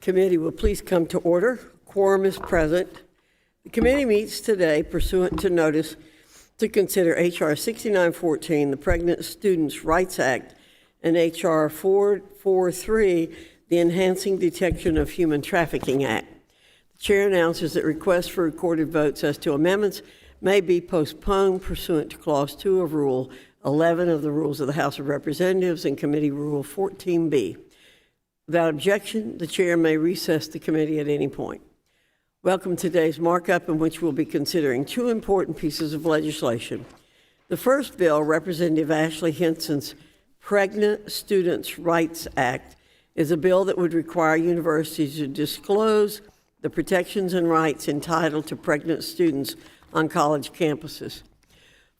Committee will please come to order. Quorum is present. The committee meets today pursuant to notice to consider H.R. 6914, the Pregnant Students' Rights Act, and H.R. 443, the Enhancing Detection of Human Trafficking Act. The chair announces that requests for recorded votes as to amendments may be postponed pursuant to Clause 2 of Rule 11 of the Rules of the House of Representatives and Committee Rule 14B. Without objection, the chair may recess the committee at any point. Welcome to today's markup, in which we'll be considering two important pieces of legislation. The first bill, Representative Ashley Henson's Pregnant Students' Rights Act, is a bill that would require universities to disclose the protections and rights entitled to pregnant students on college campuses.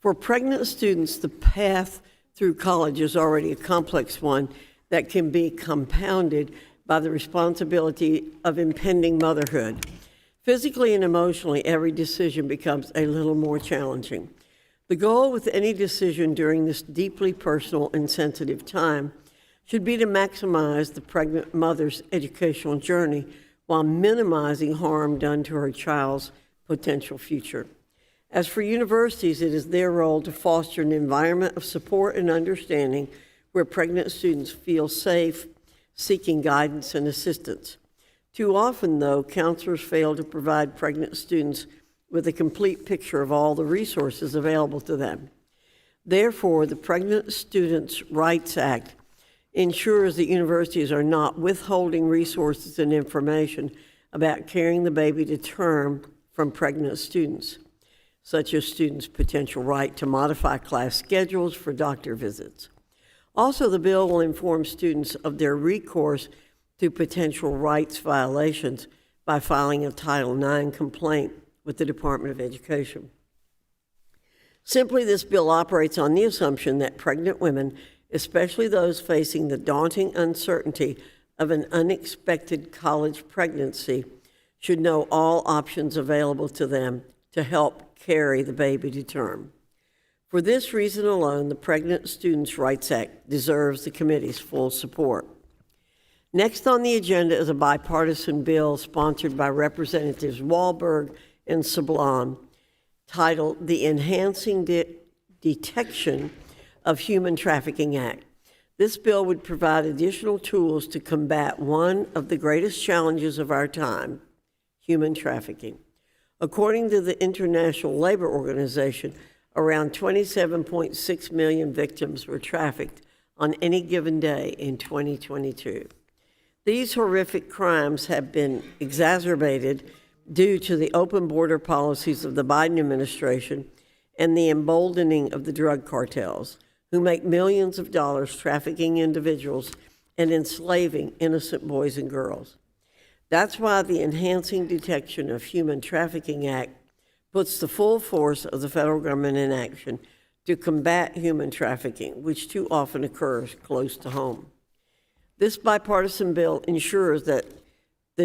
For pregnant students, the path through college is already a complex one that can be compounded by the responsibility of impending motherhood. Physically and emotionally, every decision becomes a little more challenging. The goal with any decision during this deeply personal and sensitive time should be to maximize the pregnant mother's educational journey while minimizing harm done to her child's potential future. As for universities, it is their role to foster an environment of support and understanding where pregnant students feel safe, seeking guidance and assistance. Too often, though, counselors fail to provide pregnant students with a complete picture of all the resources available to them. Therefore, the Pregnant Students' Rights Act ensures that universities are not withholding resources and information about carrying the baby to term from pregnant students, such as students' potential right to modify class schedules for doctor visits. Also, the bill will inform students of their recourse to potential rights violations by filing a Title IX complaint with the Department of Education. Simply, this bill operates on the assumption that pregnant women, especially those facing the daunting uncertainty of an unexpected college pregnancy, should know all options available to them to help carry the baby to term. For this reason alone, the Pregnant Students' Rights Act deserves the committee's full support. Next on the agenda is a bipartisan bill sponsored by Representatives Wahlberg and Sablon, titled the Enhancing Detection of Human Trafficking Act. This bill would provide additional tools to combat one of the greatest challenges of our time, human trafficking. According to the International Labor Organization, around 27.6 million victims were trafficked on any given day in 2022. These horrific crimes have been exacerbated due to the open border policies of the Biden administration and the emboldening of the drug cartels, who make millions of dollars trafficking individuals and enslaving innocent boys and girls. That's why the Enhancing Detection of Human Trafficking Act puts the full force of the federal government in action to combat human trafficking, which too often occurs close to home. This bipartisan bill ensures that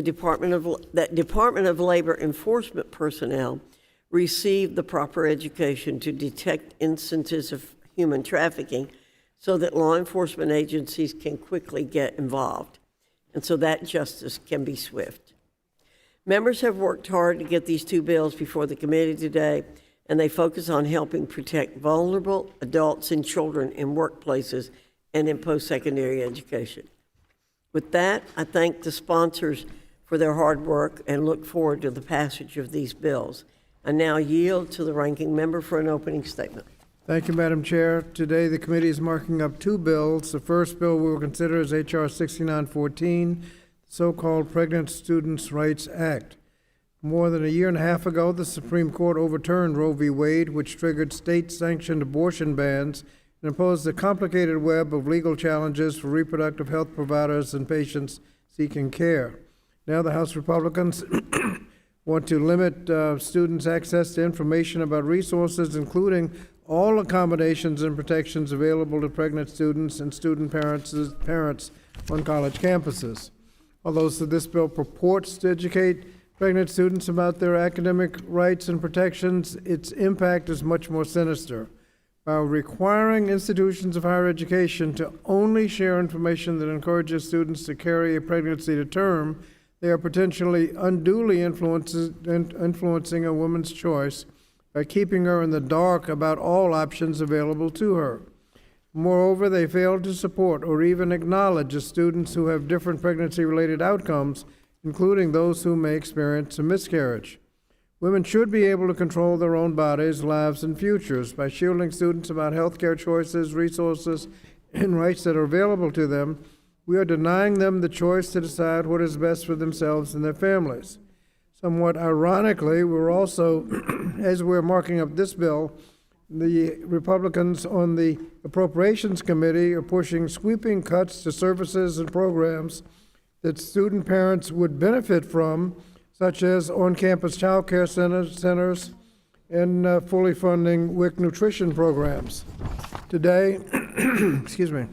Department of Labor enforcement personnel receive the proper education to detect instances of human trafficking so that law enforcement agencies can quickly get involved and so that justice can be swift. Members have worked hard to get these two bills before the committee today, and they focus on helping protect vulnerable adults and children in workplaces and in post-secondary education. With that, I thank the sponsors for their hard work and look forward to the passage of these bills. I now yield to the ranking member for an opening statement. Thank you, Madam Chair. Today, the committee is marking up two bills. The first bill we will consider is H.R. 6914, the so-called Pregnant Students' Rights Act. More than a year and a half ago, the Supreme Court overturned Roe v. Wade, which triggered state-sanctioned abortion bans and imposed a complicated web of legal challenges for reproductive health providers and patients seeking care. Now the House Republicans want to limit students' access to information about resources, including all accommodations and protections available to pregnant students and student parents on college campuses. Although this bill purports to educate pregnant students about their academic rights and protections, its impact is much more sinister. By requiring institutions of higher education to only share information that encourages students to carry a pregnancy to term, They are potentially unduly influencing a woman's choice by keeping her in the dark about all options available to her. Moreover, they fail to support or even acknowledge the students who have different pregnancy-related outcomes, including those who may experience a miscarriage. Women should be able to control their own bodies, lives, and futures. By shielding students about health care choices, resources, and rights that are available to them, we are denying them the choice to decide what is best for themselves and their families. Somewhat ironically, we're also, as we're marking up this bill, the Republicans on the Appropriations Committee are pushing sweeping cuts to services and programs that student parents would benefit from, such as on-campus child care centers and fully funding WIC nutrition programs. Today, excuse me.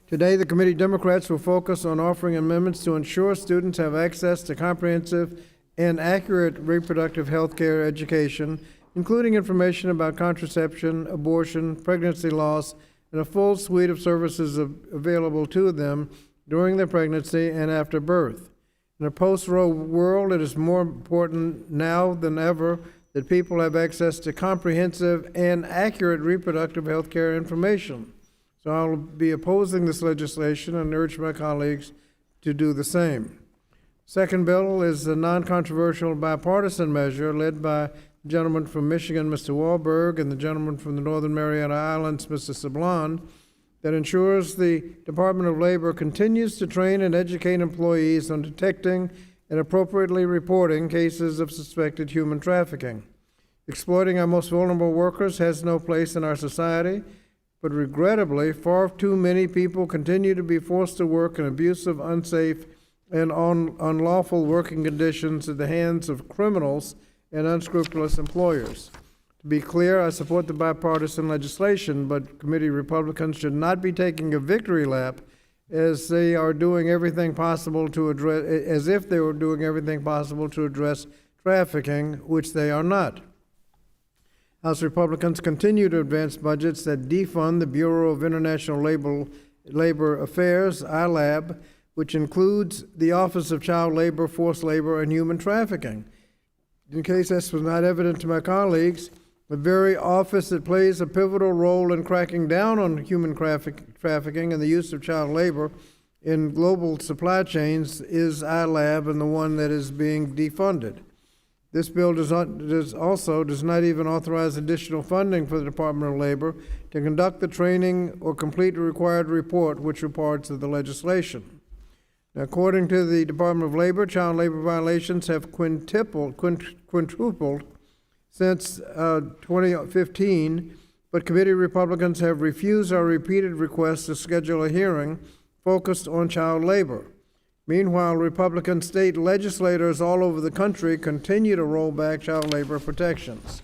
Today, the committee Democrats will focus on offering amendments to ensure students have access to comprehensive and accurate reproductive health care education, including information about contraception, abortion, pregnancy loss, and a full suite of services available to them during their pregnancy and after birth. In a post-Roe world, it is more important now than ever that people have access to comprehensive and accurate reproductive health care information. So I'll be opposing this legislation and urge my colleagues to do the same. Second bill is a non-controversial bipartisan measure led by the gentleman from Michigan, Mr. Wahlberg, and the gentleman from the Northern Mariana Islands, Mr. Sablon, that ensures the Department of Labor continues to train and educate employees on detecting and appropriately reporting cases of suspected human trafficking. Exploiting our most vulnerable workers has no place in our society, but regrettably, far too many people continue to be forced to work in abusive, unsafe, and unlawful working conditions at the hands of criminals and unscrupulous employers. To be clear, I support the bipartisan legislation, but committee Republicans should not be taking a victory lap as they are doing everything possible to address, as if they were doing everything possible to address trafficking, which they are not. House Republicans continue to advance budgets that defund the Bureau of International Labor Affairs, ILAB, which includes the Office of Child Labor, Forced Labor, and Human Trafficking. In case this was not evident to my colleagues, the very office that plays a pivotal role in cracking down on human trafficking and the use of child labor in global supply chains is ILAB, and the one that is being defunded. This bill does not even authorize additional funding for the Department of Labor to conduct the training or complete the required report, which are parts of the legislation. Now, according to the Department of Labor, child labor violations have quintupled since 2015, but committee Republicans have refused our repeated requests to schedule a hearing focused on child labor. Meanwhile, Republican state legislators all over the country continue to roll back child labor protections.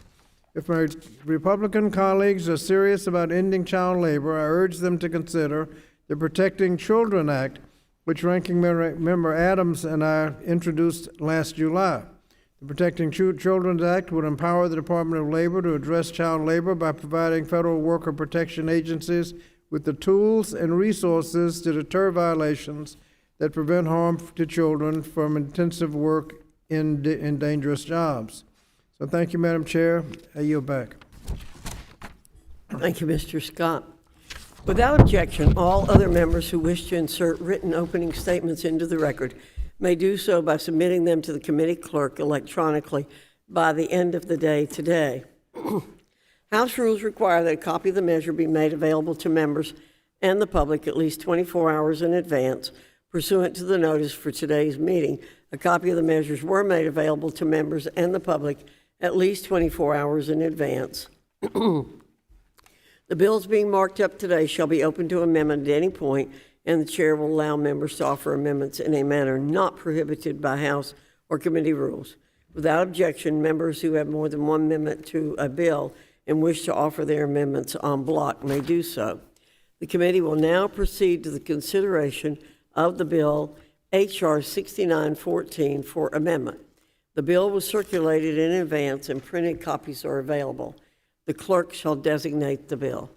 If my Republican colleagues are serious about ending child labor, I urge them to consider the Protecting Children Act, which Ranking Member Adams and I introduced last July. The Protecting Children Act would empower the Department of Labor to address child labor by providing federal worker protection agencies with the tools and resources to deter violations that prevent harm to children from intensive work in dangerous jobs. So thank you, Madam Chair. I yield back. Thank you, Mr. Scott. Without objection, all other members who wish to insert written opening statements into the record may do so by submitting them to the committee clerk electronically by the end of the day today. House rules require that a copy of the measure be made available to members and the public at least 24 hours in advance pursuant to the notice for today's meeting. A copy of the measures were made available to members and the public at least 24 hours in advance. The bills being marked up today shall be open to amendment at any point, and the chair will allow members to offer amendments in a manner not prohibited by House or committee rules. Without objection, members who have more than one amendment to a bill and wish to offer their amendments en bloc may do so. The committee will now proceed to the consideration of the bill H.R. 6914 for amendment. The bill was circulated in advance and printed copies are available. The clerk shall designate the bill.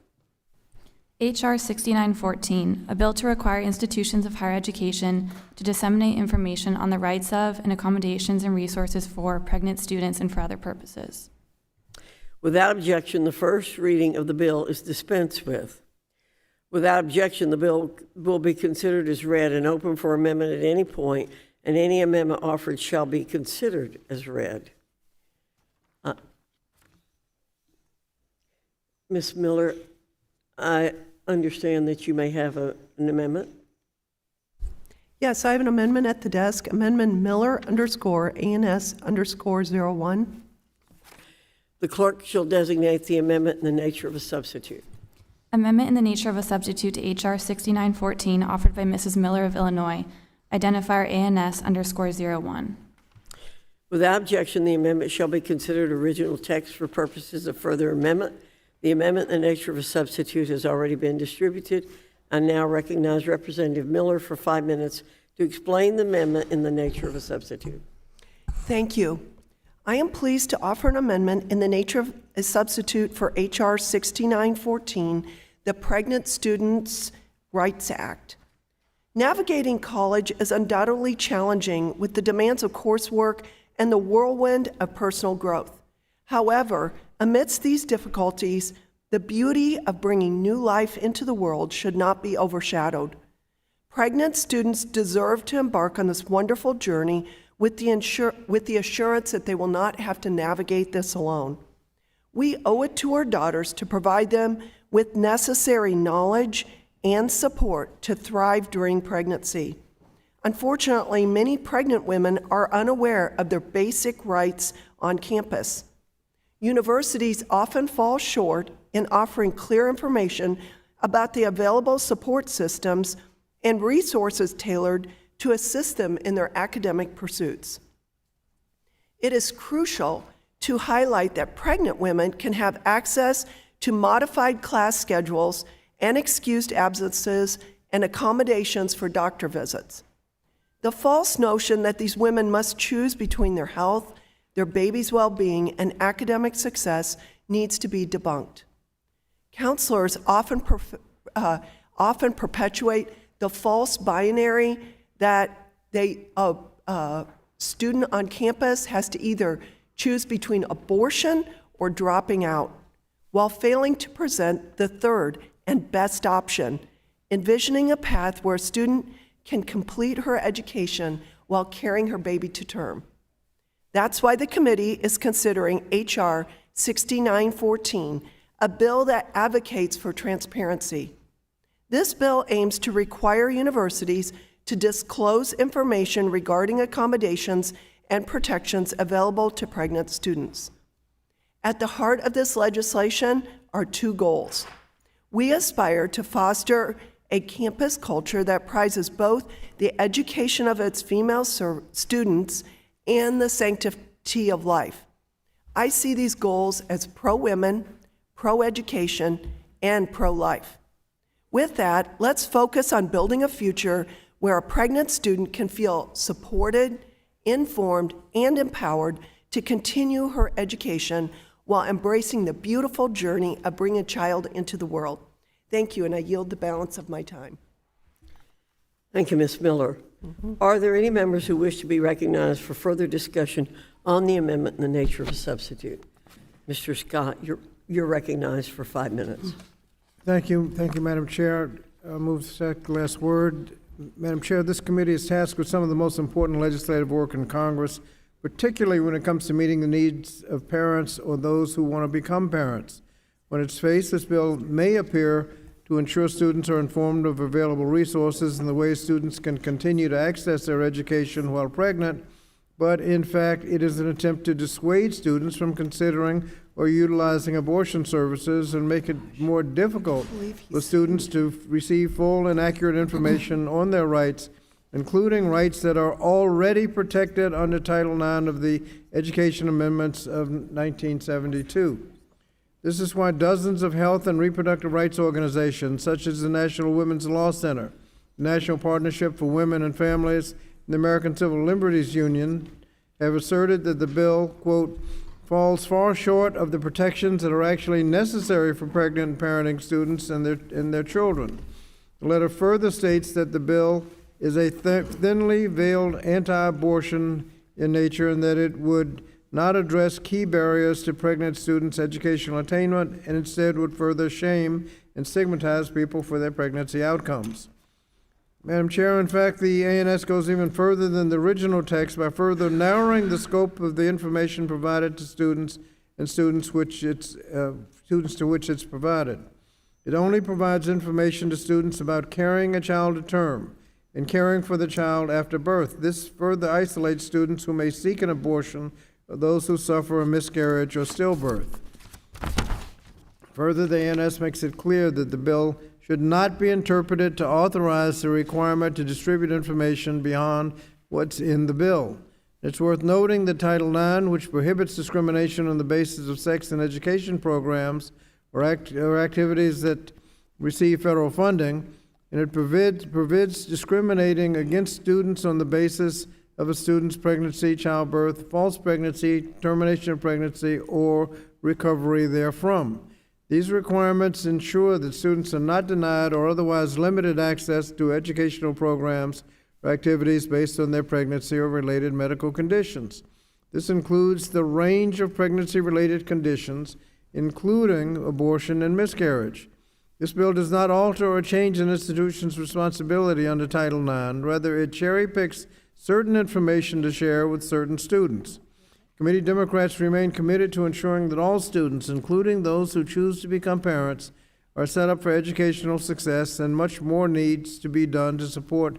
H.R. 6914, a bill to require institutions of higher education to disseminate information on the rights of and accommodations and resources for pregnant students and for other purposes. Without objection, the first reading of the bill is dispensed with. Without objection, the bill will be considered as read and open for amendment at any point, and any amendment offered shall be considered as read. Ms. Miller, I understand that you may have an amendment. Yes, I have an amendment at the desk, Amendment Miller_ANS_01. The clerk shall designate the amendment in the nature of a substitute. Amendment in the nature of a substitute to H.R. 6914 offered by Mrs. Miller of Illinois, identifier ANS_01. Without objection, the amendment shall be considered original text for purposes of further amendment. The amendment in the nature of a substitute has already been distributed. I now recognize Representative Miller for 5 minutes to explain the amendment in the nature of a substitute. Thank you. I am pleased to offer an amendment in the nature of a substitute for H.R. 6914, the Pregnant Students' Rights Act. Navigating college is undoubtedly challenging with the demands of coursework and the whirlwind of personal growth. However, amidst these difficulties, the beauty of bringing new life into the world should not be overshadowed. Pregnant students deserve to embark on this wonderful journey with the assurance that they will not have to navigate this alone. We owe it to our daughters to provide them with necessary knowledge and support to thrive during pregnancy. Unfortunately, many pregnant women are unaware of their basic rights on campus. Universities often fall short in offering clear information about the available support systems and resources tailored to assist them in their academic pursuits. It is crucial to highlight that pregnant women can have access to modified class schedules and excused absences and accommodations for doctor visits. The false notion that these women must choose between their health, their baby's well-being, and academic success needs to be debunked. Counselors often perpetuate the false binary that a student on campus has to either choose between abortion or dropping out, while failing to present the third and best option, envisioning a path where a student can complete her education while carrying her baby to term. That's why the committee is considering H.R. 6914, a bill that advocates for transparency. This bill aims to require universities to disclose information regarding accommodations and protections available to pregnant students. At the heart of this legislation are two goals. We aspire to foster a campus culture that prizes both the education of its female students and the sanctity of life. I see these goals as pro-women, pro-education, and pro-life. With that, let's focus on building a future where a pregnant student can feel supported, informed, and empowered to continue her education while embracing the beautiful journey of bringing a child into the world. Thank you, and I yield the balance of my time. Thank you, Ms. Miller. Are there any members who wish to be recognized for further discussion on the amendment in the nature of a substitute? Mr. Scott, you're recognized for 5 minutes. Thank you, Madam Chair. I'll move the second last word. Madam Chair, this committee is tasked with some of the most important legislative work in Congress, particularly when it comes to meeting the needs of parents or those who want to become parents. When it's faced, this bill may appear to ensure students are informed of available resources and the ways students can continue to access their education while pregnant, but in fact, it is an attempt to dissuade students from considering or utilizing abortion services and make it more difficult for students to receive full and accurate information on their rights, including rights that are already protected under Title IX of the Education Amendments of 1972. This is why dozens of health and reproductive rights organizations, such as the National Women's Law Center, the National Partnership for Women and Families, and the American Civil Liberties Union, have asserted that the bill, quote, falls far short of the protections that are actually necessary for pregnant and parenting students and their children. The letter further states that the bill is a thinly veiled anti-abortion in nature and that it would not address key barriers to pregnant students' educational attainment and instead would further shame and stigmatize people for their pregnancy outcomes. Madam Chair, in fact, the ANS goes even further than the original text by further narrowing the scope of the information provided to students and students to which it's provided. It only provides information to students about carrying a child to term and caring for the child after birth. This further isolates students who may seek an abortion or those who suffer a miscarriage or stillbirth. Further, the ANS makes it clear that the bill should not be interpreted to authorize the requirement to distribute information beyond what's in the bill. It's worth noting that Title IX, which prohibits discrimination on the basis of sex in education programs or activities that receive federal funding, and it forbids discriminating against students on the basis of a student's pregnancy, childbirth, false pregnancy, termination of pregnancy, or recovery therefrom. These requirements ensure that students are not denied or otherwise limited access to educational programs or activities based on their pregnancy or related medical conditions. This includes the range of pregnancy-related conditions, including abortion and miscarriage. This bill does not alter or change an institution's responsibility under Title IX. Rather, it cherry-picks certain information to share with certain students. Committee Democrats remain committed to ensuring that all students, including those who choose to become parents, are set up for educational success, and much more needs to be done to support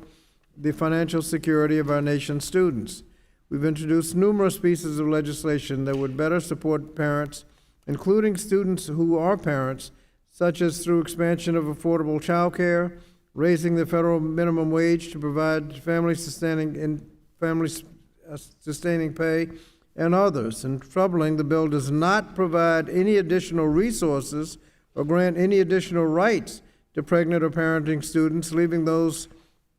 the financial security of our nation's students. We've introduced numerous pieces of legislation that would better support parents, including students who are parents, such as through expansion of affordable child care, raising the federal minimum wage to provide family-sustaining pay, and others. And troubling, the bill does not provide any additional resources or grant any additional rights to pregnant or parenting students, leaving those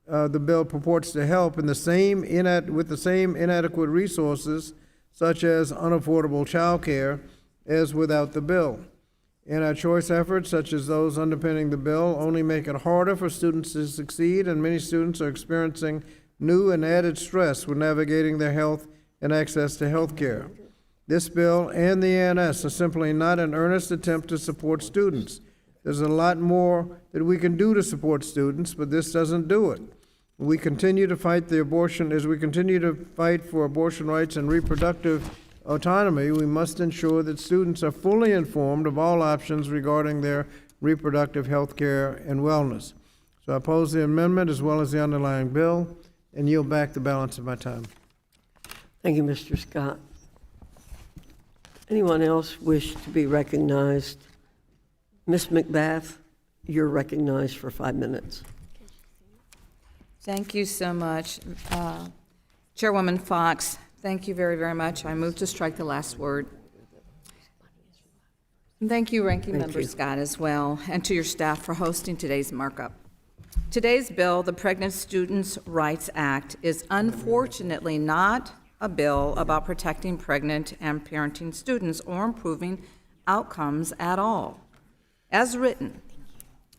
the bill purports to help with the same inadequate resources, such as unaffordable child care, as without the bill. Anti-choice efforts, such as those underpinning the bill, only make it harder for students to succeed, and many students are experiencing new and added stress when navigating their health and access to health care. This bill and the ANS are simply not an earnest attempt to support students. There's a lot more that we can do to support students, but this doesn't do it. We continue to fight for abortion rights and reproductive autonomy. We must ensure that students are fully informed of all options regarding their reproductive health care and wellness. So I oppose the amendment as well as the underlying bill and yield back the balance of my time. Thank you, Mr. Scott. Anyone else wish to be recognized? Ms. McBath, you're recognized for 5 minutes. Thank you so much. Chairwoman Fox, thank you very, very much. I move to strike the last word. And thank you, Ranking Member Scott, as well, and to your staff for hosting today's markup. Today's bill, the Pregnant Students' Rights Act, is unfortunately not a bill about protecting pregnant and parenting students or improving outcomes at all. As written,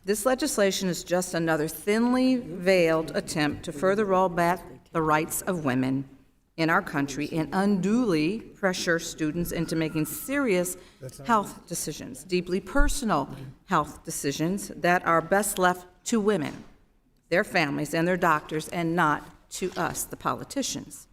this legislation is just another thinly veiled attempt to further roll back the rights of women in our country and unduly pressure students into making serious health decisions, deeply personal health decisions that are best left to women, their families, and their doctors, and not to us, the politicians.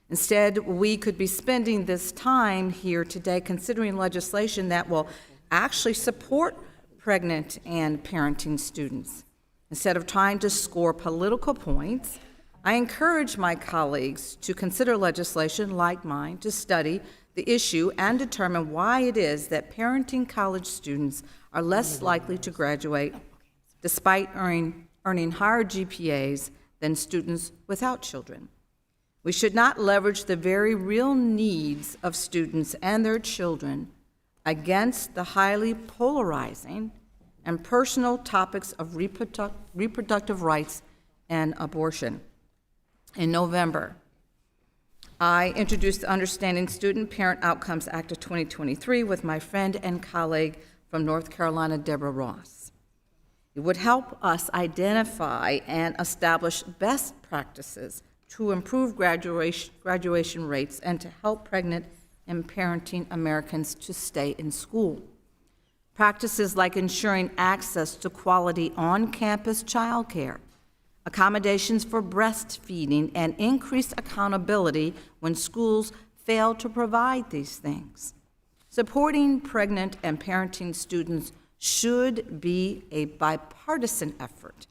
Instead, we could be spending this time here today considering legislation that will actually support pregnant and parenting students. Instead of trying to score political points, I encourage my colleagues to consider legislation like mine to study the issue and determine why it is that parenting college students are less likely to graduate despite earning higher GPAs than students without children. We should not leverage the very real needs of students and their children against the highly polarizing and personal topics of reproductive rights and abortion. In November, I introduced the Understanding Student Parent Outcomes Act of 2023 with my friend and colleague from North Carolina, Deborah Ross. It would help us identify and establish best practices to improve graduation rates and to help pregnant and parenting Americans to stay in school. Practices like ensuring access to quality on-campus childcare, accommodations for breastfeeding, and increased accountability when schools fail to provide these things. Supporting pregnant and parenting students should be a bipartisan effort,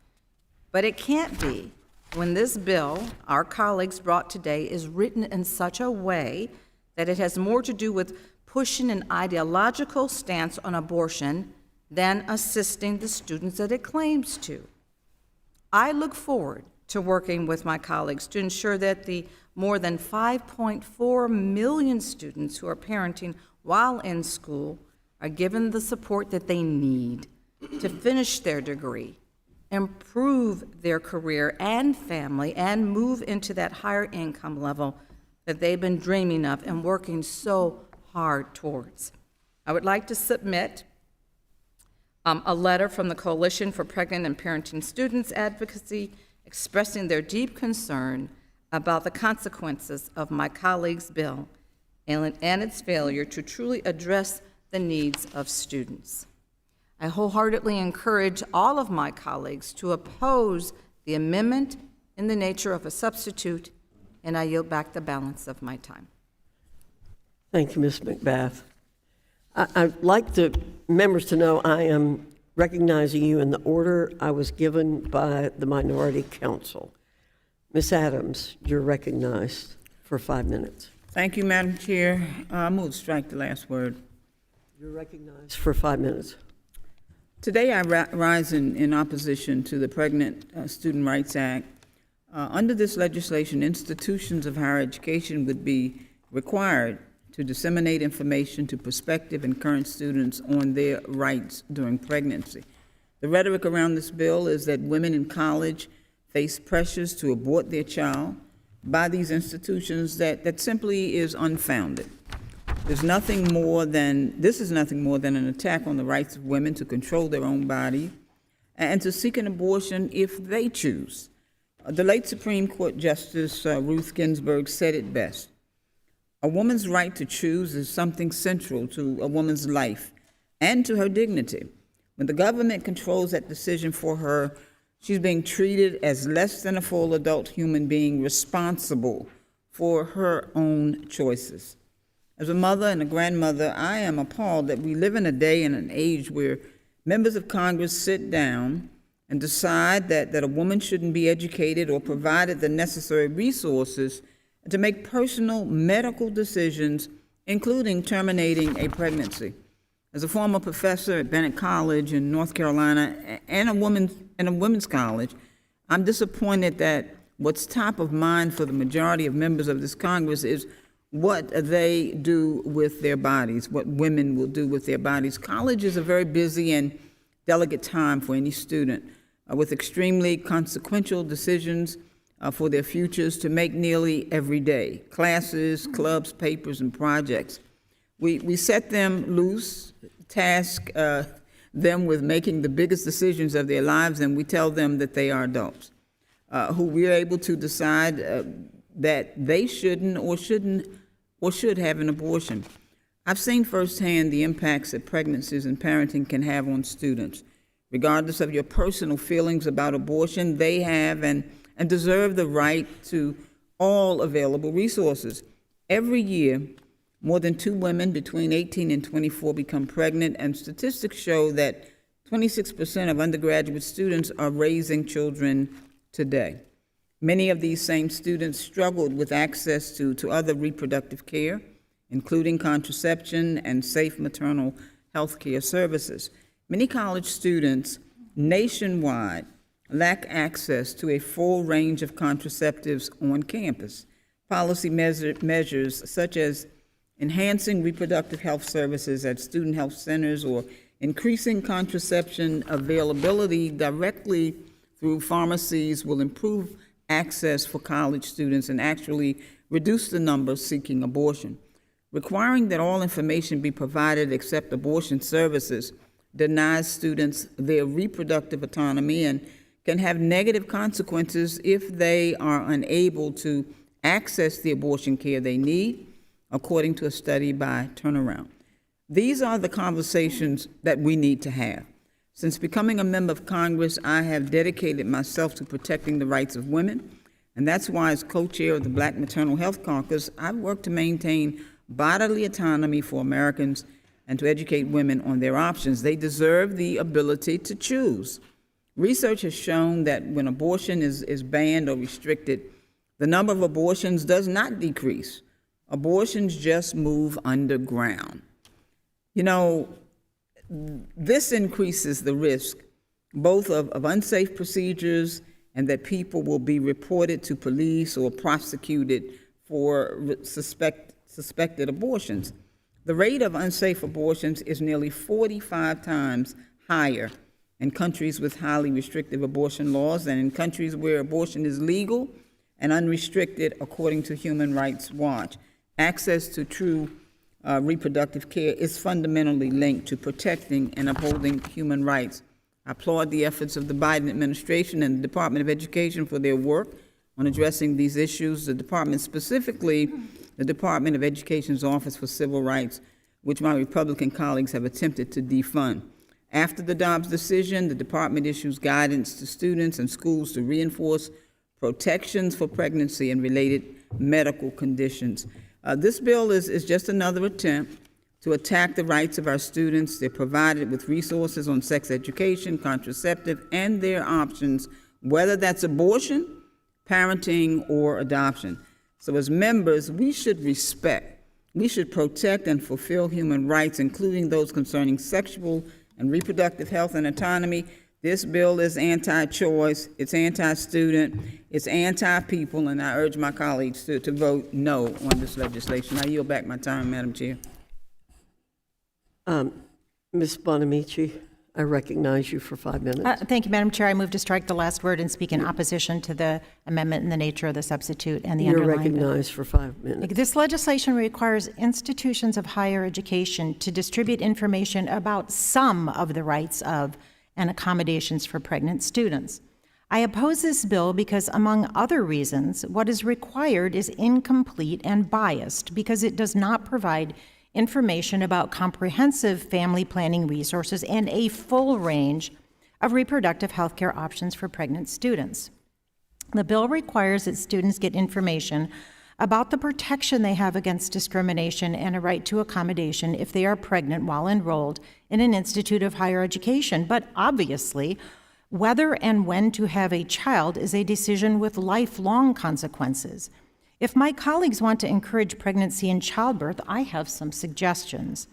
but it can't be when this bill our colleagues brought today is written in such a way that it has more to do with pushing an ideological stance on abortion than assisting the students that it claims to. I look forward to working with my colleagues to ensure that the more than 5.4 million students who are parenting while in school are given the support that they need to finish their degree, improve their career and family, and move into that higher income level that they've been dreaming of and working so hard towards. I would like to submit a letter from the Coalition for Pregnant and Parenting Students Advocacy expressing their deep concern about the consequences of my colleague's bill and its failure to truly address the needs of students. I wholeheartedly encourage all of my colleagues to oppose the amendment in the nature of a substitute, and I yield back the balance of my time. Thank you, Ms. McBath. I'd like the members to know I am recognizing you in the order I was given by the Minority Council. Ms. Adams, you're recognized for 5 minutes. Thank you, Madam Chair. I move to strike the last word. You're recognized for 5 minutes. Today, I rise in opposition to the Pregnant Student Rights Act. Under this legislation, institutions of higher education would be required to disseminate information to prospective and current students on their rights during pregnancy. The rhetoric around this bill is that women in college face pressures to abort their child by these institutions that simply is unfounded. This is nothing more than an attack on the rights of women to control their own body and to seek an abortion if they choose. The late Supreme Court Justice Ruth Ginsburg said it best. A woman's right to choose is something central to a woman's life and to her dignity. When the government controls that decision for her, she's being treated as less than a full adult human being responsible for her own choices. As a mother and a grandmother, I am appalled that we live in a day and an age where members of Congress sit down and decide that a woman shouldn't be educated or provided the necessary resources to make personal medical decisions, including terminating a pregnancy. As a former professor at Bennett College in North Carolina and a women's college, I'm disappointed that what's top of mind for the majority of members of this Congress is what they do with their bodies, what women will do with their bodies. College is a very busy and delicate time for any student, with extremely consequential decisions for their futures to make nearly every day. Classes, clubs, papers, and projects. We set them loose, task them with making the biggest decisions of their lives, and we tell them that they are adults, who we are able to decide that they shouldn't or should have an abortion. I've seen firsthand the impacts that pregnancies and parenting can have on students. Regardless of your personal feelings about abortion, they have and deserve the right to all available resources. Every year, more than 2 women between 18 and 24 become pregnant, and statistics show that 26% of undergraduate students are raising children today. Many of these same students struggled with access to other reproductive care, including contraception and safe maternal health care services. Many college students nationwide lack access to a full range of contraceptives on campus. Policy measures such as enhancing reproductive health services at student health centers or increasing contraception availability directly through pharmacies will improve access for college students and actually reduce the number seeking abortion. Requiring that all information be provided except abortion services denies students their reproductive autonomy and can have negative consequences if they are unable to access the abortion care they need, according to a study by Turnaround. These are the conversations that we need to have. Since becoming a member of Congress, I have dedicated myself to protecting the rights of women, and that's why, as co-chair of the Black Maternal Health Caucus, I've worked to maintain bodily autonomy for Americans and to educate women on their options. They deserve the ability to choose. Research has shown that when abortion is banned or restricted, the number of abortions does not decrease. Abortions just move underground. You know, this increases the risk both of unsafe procedures and that people will be reported to police or prosecuted for suspected abortions. The rate of unsafe abortions is nearly 45 times higher in countries with highly restrictive abortion laws than in countries where abortion is legal and unrestricted, according to Human Rights Watch. Access to true reproductive care is fundamentally linked to protecting and upholding human rights. I applaud the efforts of the Biden administration and the Department of Education for their work on addressing these issues. The department, specifically the Department of Education's Office for Civil Rights, which my Republican colleagues have attempted to defund. After the Dobbs decision, the department issues guidance to students and schools to reinforce protections for pregnancy and related medical conditions. This bill is just another attempt to attack the rights of our students. They're provided with resources on sex education, contraceptive, and their options, whether that's abortion, parenting, or adoption. So as members, we should respect, we should protect and fulfill human rights, including those concerning sexual and reproductive health and autonomy. This bill is anti-choice, it's anti-student, it's anti-people, and I urge my colleagues to vote no on this legislation. I yield back my time, Madam Chair. Ms. Bonamici, I recognize you for 5 minutes. Thank you, Madam Chair. I move to strike the last word and speak in opposition to the amendment in the nature of the substitute and the You're underlying bill. recognized for 5 minutes. This legislation requires institutions of higher education to distribute information about some of the rights of and accommodations for pregnant students. I oppose this bill because, among other reasons, what is required is incomplete and biased because it does not provide information about comprehensive family planning resources and a full range of reproductive health care options for pregnant students. The bill requires that students get information about the protection they have against discrimination and a right to accommodation if they are pregnant while enrolled in an institute of higher education. But obviously, whether and when to have a child is a decision with lifelong consequences. If my colleagues want to encourage pregnancy and childbirth, I have some suggestions.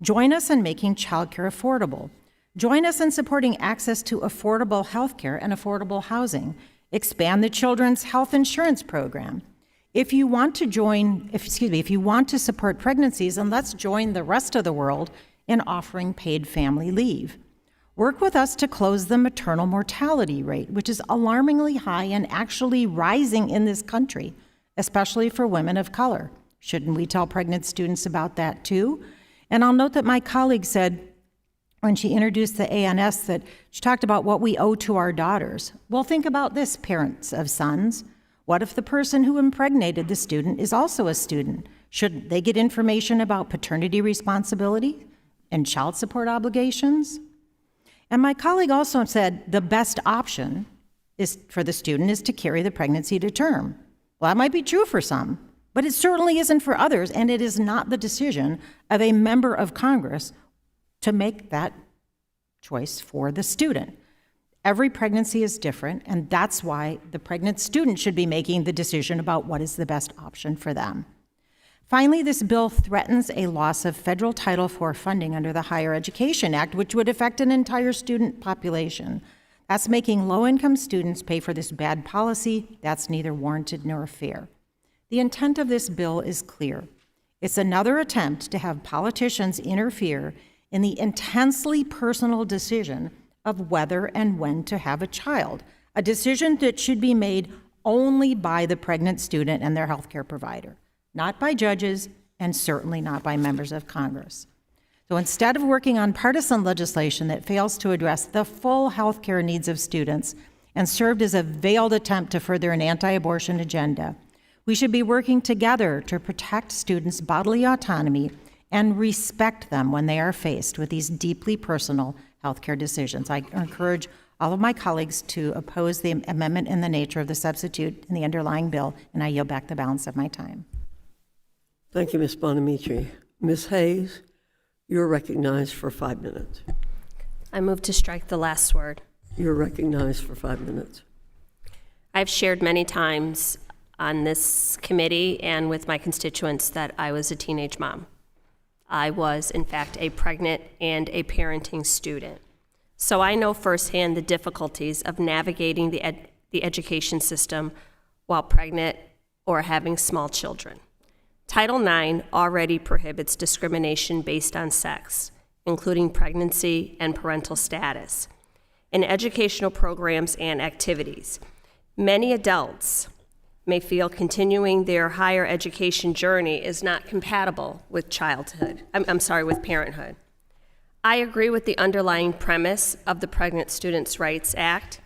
Join us in making childcare affordable. Join us in supporting access to affordable health care and affordable housing. Expand the Children's Health Insurance Program. If you want to support pregnancies, then let's join the rest of the world in offering paid family leave. Work with us to close the maternal mortality rate, which is alarmingly high and actually rising in this country, especially for women of color. Shouldn't we tell pregnant students about that too? And I'll note that my colleague said when she introduced the ANS that she talked about what we owe to our daughters. Well, think about this, parents of sons. What if the person who impregnated the student is also a student? Shouldn't they get information about paternity responsibility and child support obligations? And my colleague also said the best option is for the student is to carry the pregnancy to term. Well, that might be true for some, but it certainly isn't for others, and it is not the decision of a member of Congress to make that choice for the student. Every pregnancy is different, and that's why the pregnant student should be making the decision about what is the best option for them. Finally, this bill threatens a loss of federal Title IV funding under the Higher Education Act, which would affect an entire student population. That's making low-income students pay for this bad policy. That's neither warranted nor fair. The intent of this bill is clear. It's another attempt to have politicians interfere in the intensely personal decision of whether and when to have a child, a decision that should be made only by the pregnant student and their healthcare provider, not by judges, and certainly not by members of Congress. So instead of working on partisan legislation that fails to address the full healthcare needs of students and served as a veiled attempt to further an anti-abortion agenda, we should be working together to protect students' bodily autonomy and respect them when they are faced with these deeply personal healthcare decisions. I encourage all of my colleagues to oppose the amendment in the nature of the substitute in the underlying bill, and I yield back the balance of my time. Thank you, Ms. Bonamici. Ms. Hayes, you're recognized for 5 minutes. I move to strike the last word. You're recognized for 5 minutes. I've shared many times on this committee and with my constituents that I was a teenage mom. I was, in fact, a pregnant and a parenting student. So I know firsthand the difficulties of navigating the education system while pregnant or having small children. Title IX already prohibits discrimination based on sex, including pregnancy and parental status, in educational programs and activities. Many adults may feel continuing their higher education journey is not compatible with with parenthood. I agree with the underlying premise of the Pregnant Students' Rights Act.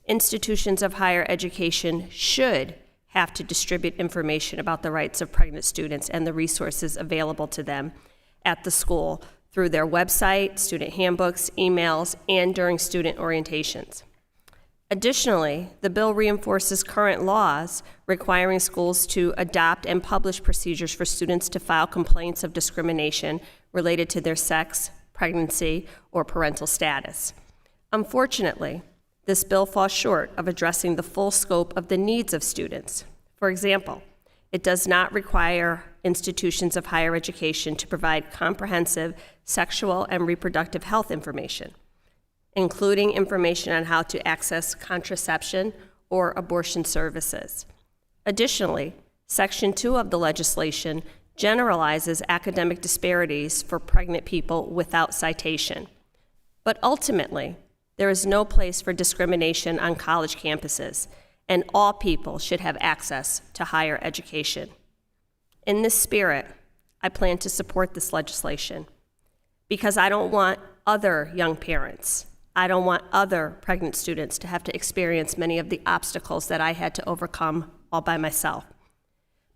Institutions of higher education should have to distribute information about the rights of pregnant students and the resources available to them at the school through their website, student handbooks, emails, and during student orientations. Additionally, the bill reinforces current laws requiring schools to adopt and publish procedures for students to file complaints of discrimination related to their sex, pregnancy, or parental status. Unfortunately, this bill falls short of addressing the full scope of the needs of students. For example, it does not require institutions of higher education to provide comprehensive sexual and reproductive health information, including information on how to access contraception or abortion services. Additionally, Section 2 of the legislation generalizes academic disparities for pregnant people without citation. But ultimately, there is no place for discrimination on college campuses, and all people should have access to higher education. In this spirit, I plan to support this legislation because I don't want other young parents, I don't want other pregnant students to have to experience many of the obstacles that I had to overcome all by myself.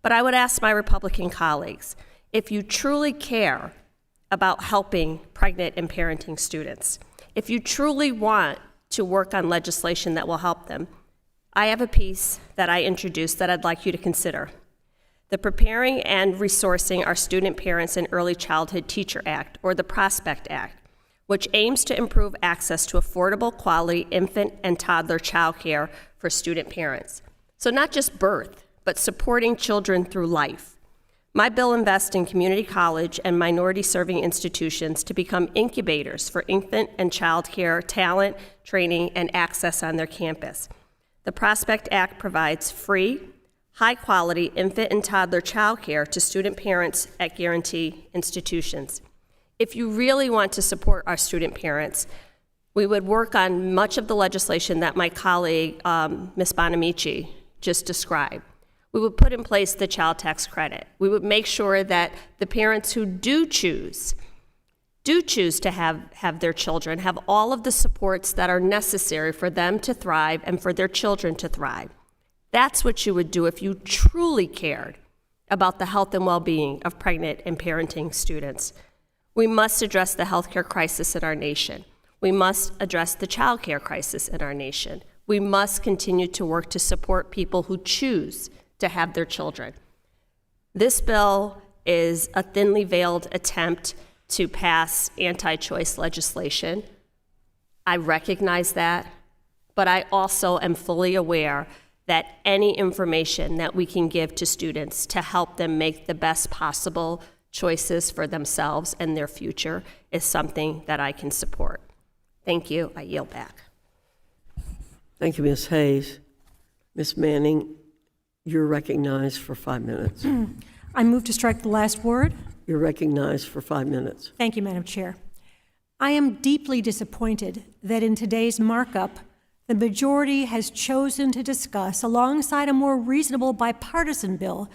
But I would ask my Republican colleagues, if you truly care about helping pregnant and parenting students, if you truly want to work on legislation that will help them, I have a piece that I introduced that I'd like you to consider. The Preparing and Resourcing Our Student Parents and Early Childhood Teacher Act, or the Prospect Act, which aims to improve access to affordable, quality infant and toddler child care for student parents. So not just birth, but supporting children through life. My bill invests in community college and minority-serving institutions to become incubators for infant and child care talent, training, and access on their campus. The Prospect Act provides free, high-quality infant and toddler child care to student parents at guarantee institutions. If you really want to support our student parents, we would work on much of the legislation that my colleague, Ms. Bonamici, just described. We would put in place the child tax credit. We would make sure that the parents who do choose to have their children have all of the supports that are necessary for them to thrive and for their children to thrive. That's what you would do if you truly cared about the health and well-being of pregnant and parenting students. We must address the healthcare crisis in our nation. We must address the child care crisis in our nation. We must continue to work to support people who choose to have their children. This bill is a thinly veiled attempt to pass anti-choice legislation. I recognize that, but I also am fully aware that any information that we can give to students to help them make the best possible choices for themselves and their future is something that I can support. Thank you. I yield back. Thank you, Ms. Hayes. Ms. Manning, you're recognized for 5 minutes. I move to strike the last word. You're recognized for 5 minutes. Thank you, Madam Chair. I am deeply disappointed that in today's markup, the majority has chosen to discuss, alongside a more reasonable bipartisan bill,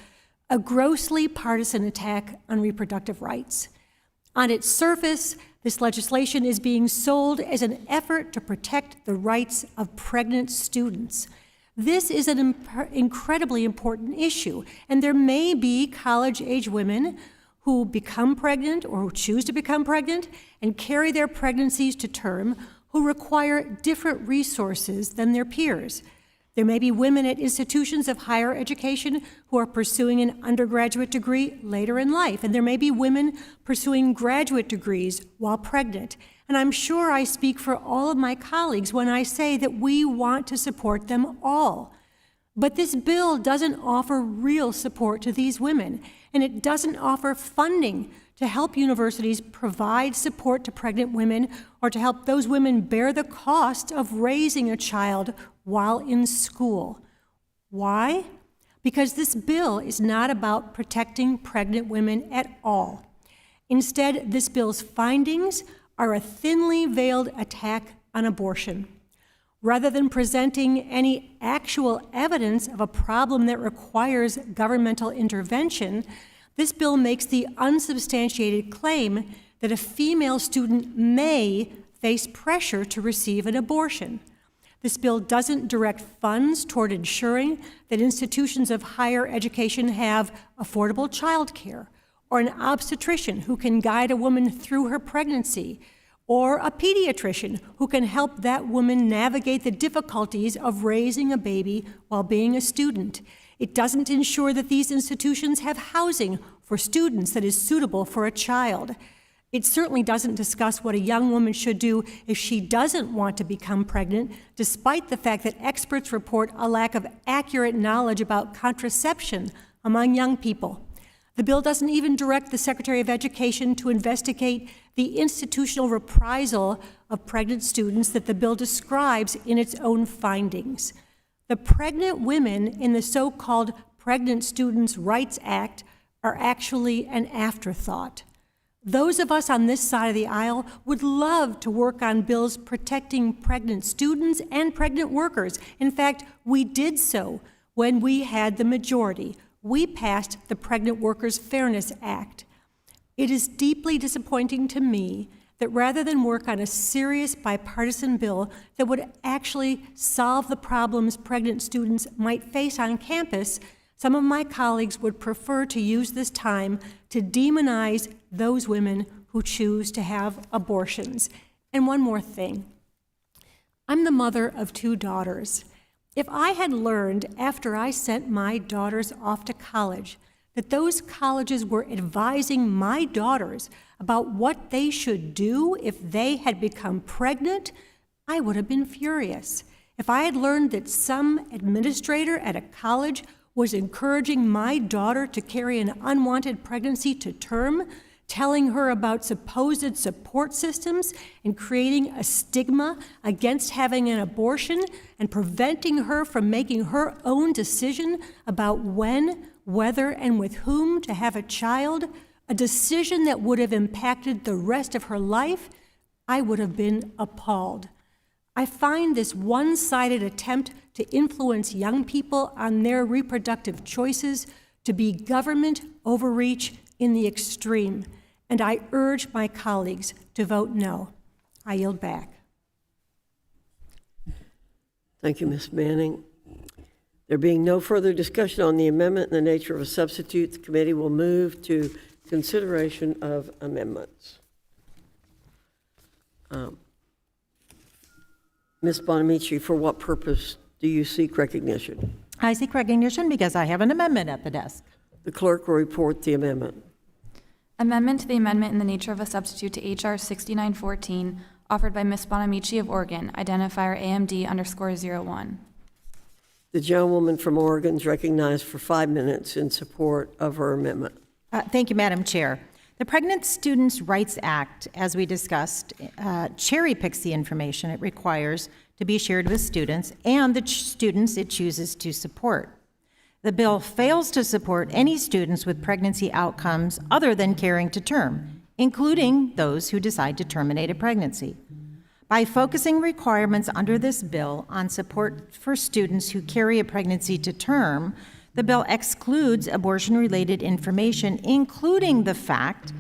a grossly partisan attack on reproductive rights. On its surface, this legislation is being sold as an effort to protect the rights of pregnant students. This is an incredibly important issue, and there may be college-age women who become pregnant or who choose to become pregnant and carry their pregnancies to term who require different resources than their peers. There may be women at institutions of higher education who are pursuing an undergraduate degree later in life, and there may be women pursuing graduate degrees while pregnant. And I'm sure I speak for all of my colleagues when I say that we want to support them all. But this bill doesn't offer real support to these women, and it doesn't offer funding to help universities provide support to pregnant women or to help those women bear the cost of raising a child while in school. Why? Because this bill is not about protecting pregnant women at all. Instead, this bill's findings are a thinly veiled attack on abortion. Rather than presenting any actual evidence of a problem that requires governmental intervention, this bill makes the unsubstantiated claim that a female student may face pressure to receive an abortion. This bill doesn't direct funds toward ensuring that institutions of higher education have affordable childcare, or an obstetrician who can guide a woman through her pregnancy, or a pediatrician who can help that woman navigate the difficulties of raising a baby while being a student. It doesn't ensure that these institutions have housing for students that is suitable for a child. It certainly doesn't discuss what a young woman should do if she doesn't want to become pregnant, despite the fact that experts report a lack of accurate knowledge about contraception among young people. The bill doesn't even direct the Secretary of Education to investigate the institutional reprisal of pregnant students that the bill describes in its own findings. The pregnant women in the so-called Pregnant Students' Rights Act are actually an afterthought. Those of us on this side of the aisle would love to work on bills protecting pregnant students and pregnant workers. In fact, we did so when we had the majority. We passed the Pregnant Workers Fairness Act. It is deeply disappointing to me that rather than work on a serious bipartisan bill that would actually solve the problems pregnant students might face on campus, some of my colleagues would prefer to use this time to demonize those women who choose to have abortions. And one more thing. I'm the mother of 2 daughters. If I had learned after I sent my daughters off to college that those colleges were advising my daughters about what they should do if they had become pregnant, I would have been furious. If I had learned that some administrator at a college was encouraging my daughter to carry an unwanted pregnancy to term, telling her about supposed support systems and creating a stigma against having an abortion and preventing her from making her own decision about when, whether, and with whom to have a child, a decision that would have impacted the rest of her life, I would have been appalled. I find this one-sided attempt to influence young people on their reproductive choices to be government overreach in the extreme, and I urge my colleagues to vote no. I yield back. Thank you, Ms. Manning. There being no further discussion on the amendment in the nature of a substitute, the committee will move to consideration of amendments. Ms. Bonamici, for what purpose do you seek recognition? I seek recognition because I have an amendment at the desk. The clerk will report the amendment. Amendment to the amendment in the nature of a substitute to H.R. 6914, offered by Ms. Bonamici of Oregon, identifier AMD_01. The gentlewoman from Oregon is recognized for 5 minutes in support of her amendment. Thank you, Madam Chair. The Pregnant Students' Rights Act, as we discussed, cherry picks the information it requires to be shared with students and the students it chooses to support. The bill fails to support any students with pregnancy outcomes other than carrying to term, including those who decide to terminate a pregnancy. By focusing requirements under this bill on support for students who carry a pregnancy to term, the bill excludes abortion-related information, including the fact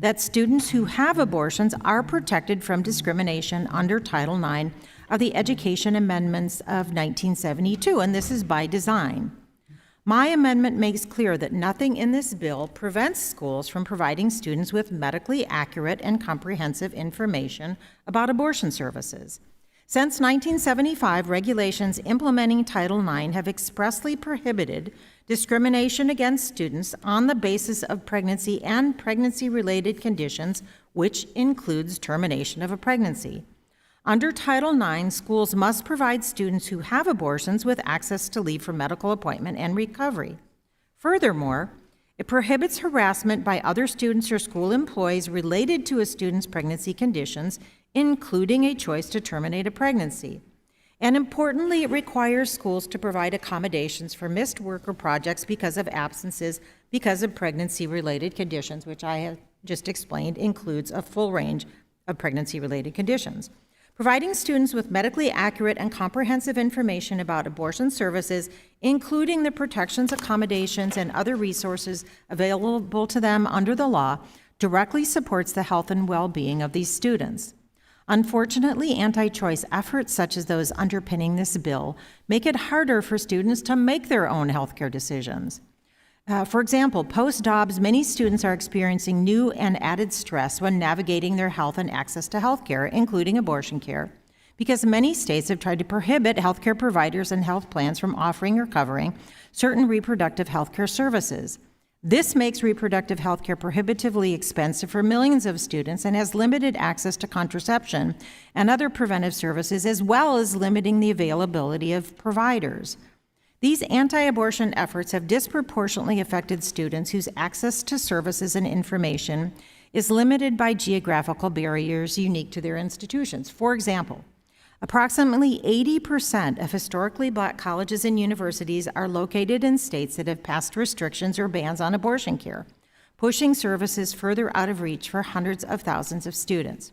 that students who have abortions are protected from discrimination under Title IX of the Education Amendments of 1972, and this is by design. My amendment makes clear that nothing in this bill prevents schools from providing students with medically accurate and comprehensive information about abortion services. Since 1975, regulations implementing Title IX have expressly prohibited discrimination against students on the basis of pregnancy and pregnancy-related conditions, which includes termination of a pregnancy. Under Title IX, schools must provide students who have abortions with access to leave for medical appointment and recovery. Furthermore, it prohibits harassment by other students or school employees related to a student's pregnancy conditions, including a choice to terminate a pregnancy. And importantly, it requires schools to provide accommodations for missed work or projects because of absences because of pregnancy-related conditions, which I have just explained includes a full range of pregnancy-related conditions. Providing students with medically accurate and comprehensive information about abortion services, including the protections, accommodations, and other resources available to them under the law, directly supports the health and well-being of these students. Unfortunately, anti-choice efforts such as those underpinning this bill make it harder for students to make their own healthcare decisions. For example, post-Dobbs, many students are experiencing new and added stress when navigating their health and access to health care, including abortion care, because many states have tried to prohibit healthcare providers and health plans from offering or covering certain reproductive healthcare services. This makes reproductive healthcare prohibitively expensive for millions of students and has limited access to contraception and other preventive services, as well as limiting the availability of providers. These anti-abortion efforts have disproportionately affected students whose access to services and information is limited by geographical barriers unique to their institutions. For example, approximately 80% of historically black colleges and universities are located in states that have passed restrictions or bans on abortion care, pushing services further out of reach for hundreds of thousands of students.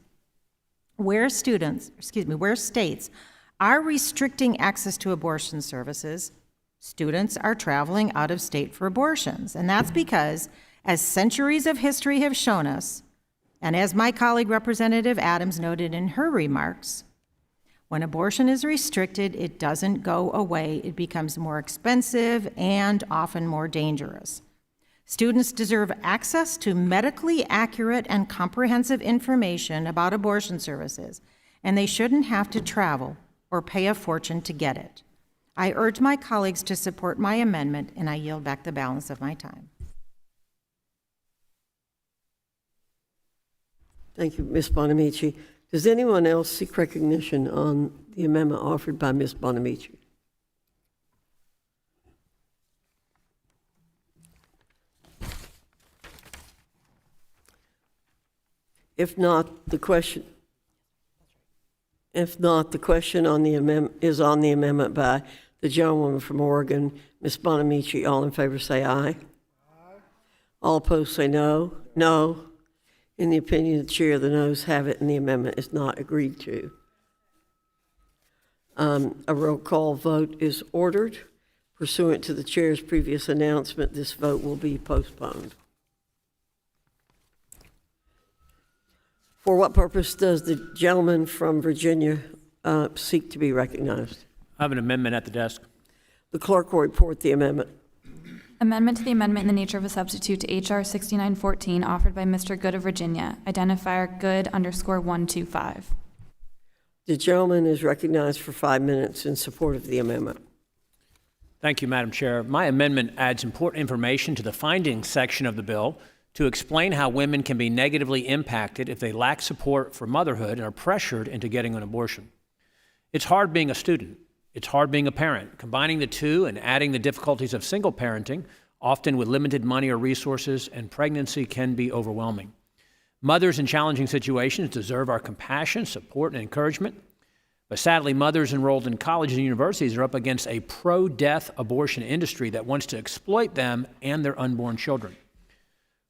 Where states are restricting access to abortion services, students are traveling out of state for abortions. And that's because, as centuries of history have shown us, and as my colleague Representative Adams noted in her remarks, when abortion is restricted, it doesn't go away. It becomes more expensive and often more dangerous. Students deserve access to medically accurate and comprehensive information about abortion services, and they shouldn't have to travel or pay a fortune to get it. I urge my colleagues to support my amendment, and I yield back the balance of my time. Thank you, Ms. Bonamici. Does anyone else seek recognition on the amendment offered by Ms. Bonamici? If not, the question on the amendment is on the amendment by the gentlewoman from Oregon, Ms. Bonamici. All in favor say aye. Aye. All opposed say no. No. In the opinion of the chair, the noes have it, and the amendment is not agreed to. A roll call vote is ordered. Pursuant to the chair's previous announcement, this vote will be postponed. For what purpose does the gentleman from Virginia seek to be recognized? I have an amendment at the desk. The clerk will report the amendment. Amendment to the amendment in the nature of a substitute to H.R. 6914 offered by Mr. Good of Virginia, identifier Good_125. The gentleman is recognized for 5 minutes in support of the amendment. Thank you, Madam Chair. My amendment adds important information to the findings section of the bill to explain how women can be negatively impacted if they lack support for motherhood and are pressured into getting an abortion. It's hard being a student. It's hard being a parent. Combining the two and adding the difficulties of single parenting, often with limited money or resources, and pregnancy can be overwhelming. Mothers in challenging situations deserve our compassion, support, and encouragement. But sadly, mothers enrolled in colleges and universities are up against a pro-death abortion industry that wants to exploit them and their unborn children.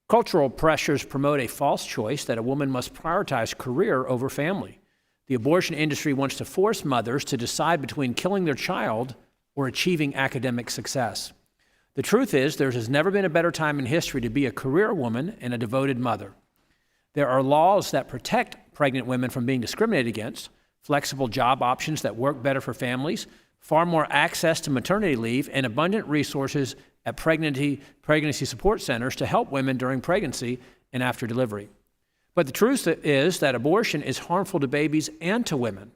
Cultural pressures promote a false choice that a woman must prioritize career over family. The abortion industry wants to force mothers to decide between killing their child or achieving academic success. The truth is, there has never been a better time in history to be a career woman and a devoted mother. There are laws that protect pregnant women from being discriminated against, flexible job options that work better for families, far more access to maternity leave, and abundant resources at pregnancy support centers to help women during pregnancy and after delivery. But the truth is that abortion is harmful to babies and to women.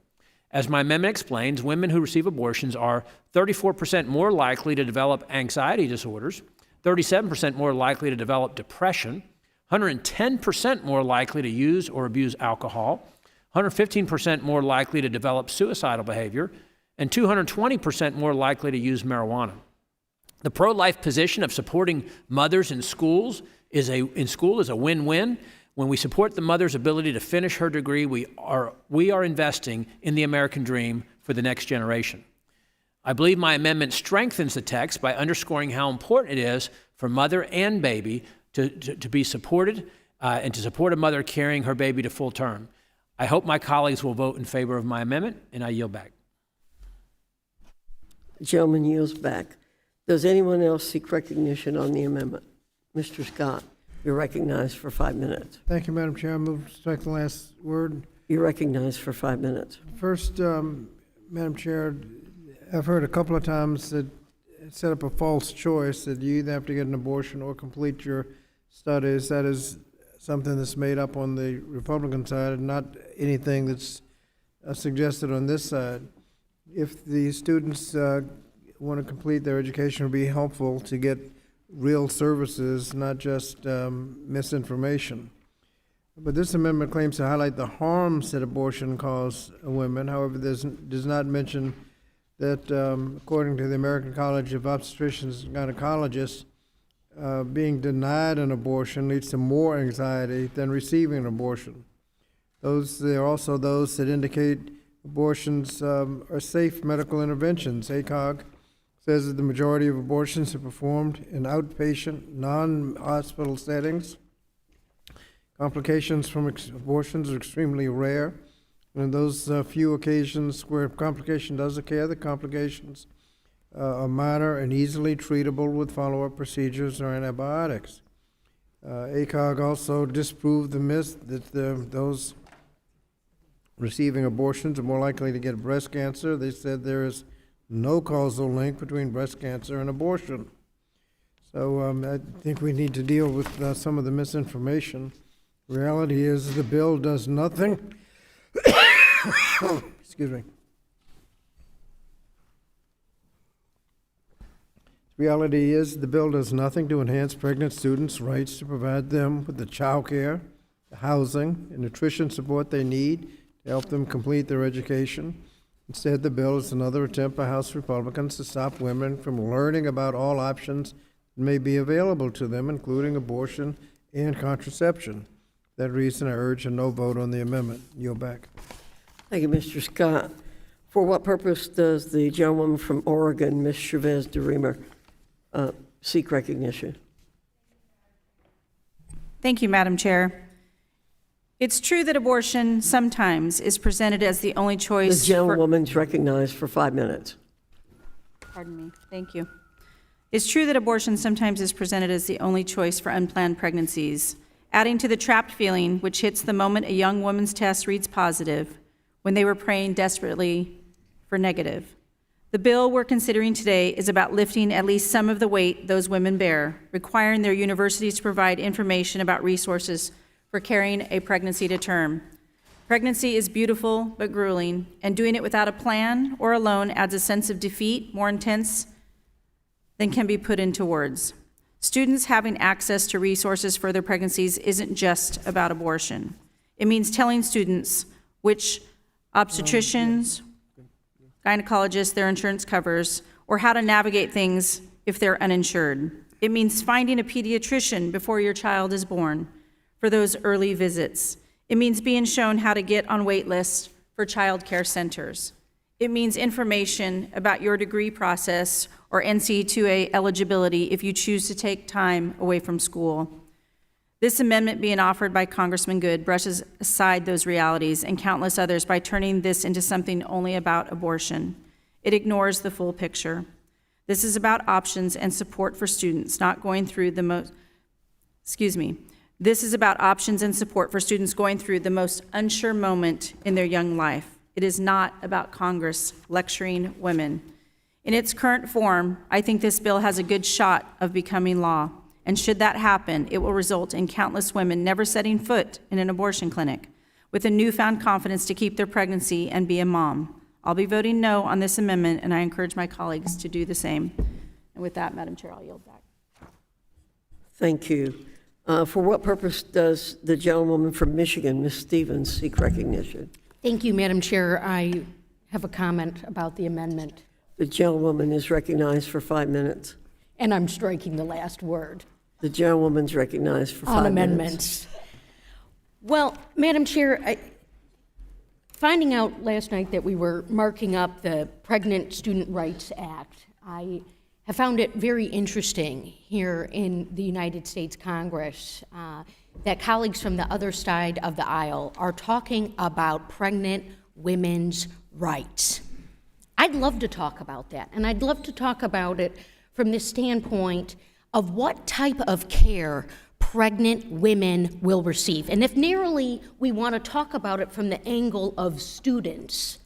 As my amendment explains, women who receive abortions are 34% more likely to develop anxiety disorders, 37% more likely to develop depression, 110% more likely to use or abuse alcohol, 115% more likely to develop suicidal behavior, and 220% more likely to use marijuana. The pro-life position of supporting mothers in school is a win-win. When we support the mother's ability to finish her degree, we are investing in the American dream for the next generation. I believe my amendment strengthens the text by underscoring how important it is for mother and baby to be supported and to support a mother carrying her baby to full term. I hope my colleagues will vote in favor of my amendment, and I yield back. The gentleman yields back. Does anyone else seek recognition on the amendment? Mr. Scott, you're recognized for 5 minutes. Thank you, Madam Chair. I move to strike the last word. You're recognized for 5 minutes. First, Madam Chair, I've heard a couple of times that it set up a false choice that you either have to get an abortion or complete your studies. That is something that's made up on the Republican side and not anything that's suggested on this side. If the students want to complete their education, it would be helpful to get real services, not just misinformation. But this amendment claims to highlight the harms that abortion causes women. However, does not mention that, according to the American College of Obstetricians and Gynecologists, being denied an abortion leads to more anxiety than receiving an abortion. There are also those that indicate abortions are safe medical interventions. ACOG says that the majority of abortions are performed in outpatient, non-hospital settings. Complications from abortions are extremely rare. And in those few occasions where complication does occur, the complications are minor and easily treatable with follow-up procedures or antibiotics. ACOG also disproved the myth that those receiving abortions are more likely to get breast cancer. They said there is no causal link between breast cancer and abortion. So I think we need to deal with some of the misinformation. Reality is the bill does nothing. Excuse me. Reality is the bill does nothing to enhance pregnant students' rights to provide them with the child care, the housing, and nutrition support they need to help them complete their education. Instead, the bill is another attempt by House Republicans to stop women from learning about all options that may be available to them, including abortion and contraception. For that reason, I urge a no vote on the amendment. Yield back. Thank you, Mr. Scott. For what purpose does the gentlewoman from Oregon, Ms. Chavez DeRemer, seek recognition? Thank you, Madam Chair. It's true that abortion sometimes is presented as the only choice. The gentlewoman's recognized for 5 minutes. Pardon me. Thank you. It's true that abortion sometimes is presented as the only choice for unplanned pregnancies, adding to the trapped feeling which hits the moment a young woman's test reads positive when they were praying desperately for negative. The bill we're considering today is about lifting at least some of the weight those women bear, requiring their universities to provide information about resources for carrying a pregnancy to term. Pregnancy is beautiful but grueling, and doing it without a plan or alone adds a sense of defeat more intense than can be put into words. Students having access to resources for their pregnancies isn't just about abortion. It means telling students which obstetricians, gynecologists their insurance covers, or how to navigate things if they're uninsured. It means finding a pediatrician before your child is born for those early visits. It means being shown how to get on wait lists for child care centers. It means information about your degree process or NC2A eligibility if you choose to take time away from school. This amendment being offered by Congressman Good brushes aside those realities and countless others by turning this into something only about abortion. It ignores the full picture. This is about options and support for students not going through the most, This is about options and support for students going through the most unsure moment in their young life. It is not about Congress lecturing women. In its current form, I think this bill has a good shot of becoming law. And should that happen, it will result in countless women never setting foot in an abortion clinic with a newfound confidence to keep their pregnancy and be a mom. I'll be voting no on this amendment, and I encourage my colleagues to do the same. And with that, Madam Chair, I'll yield back. Thank you. For what purpose does the gentlewoman from Michigan, Ms. Stevens, seek recognition? Thank you, Madam Chair. I have a comment about the amendment. The gentlewoman is recognized for 5 minutes. And I'm striking the last word. The gentlewoman's recognized for 5 On minutes. amendments. Well, Madam Chair, finding out last night that we were marking up the Pregnant Student Rights Act, I have found it very interesting here in the United States Congress that colleagues from the other side of the aisle are talking about pregnant women's rights. I'd love to talk about that, and I'd love to talk about it from the standpoint of what type of care pregnant women will receive. And if narrowly we want to talk about it from the angle of students,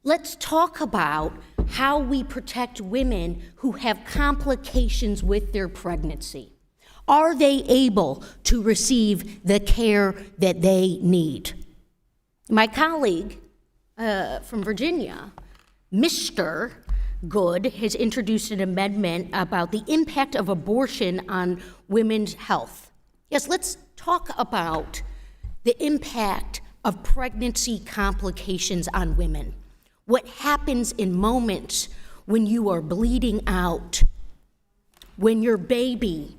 let's talk about how we protect women who have complications with their pregnancy. Are they able to receive the care that they need? My colleague from Virginia, Mr. Good, has introduced an amendment about the impact of abortion on women's health. Yes, let's talk about the impact of pregnancy complications on women. What happens in moments when you are bleeding out, when your baby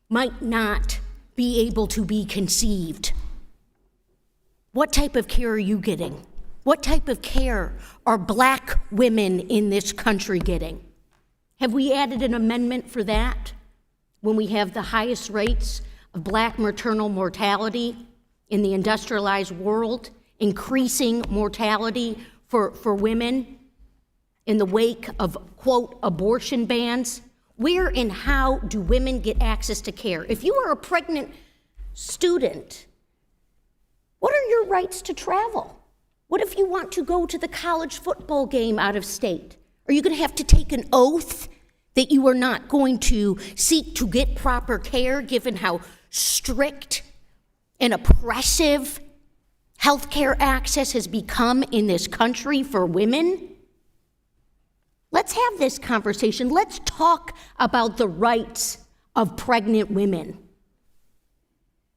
might not be able to be conceived. What type of care are you getting? What type of care are Black women in this country getting? Have we added an amendment for that when we have the highest rates of Black maternal mortality in the industrialized world, increasing mortality for women in the wake of, quote, abortion bans? Where and how do women get access to care? If you are a pregnant student, what are your rights to travel? What if you want to go to the college football game out of state? Are you going to have to take an oath that you are not going to seek to get proper care given how strict and oppressive healthcare access has become in this country for women? Let's have this conversation. Let's talk about the rights of pregnant women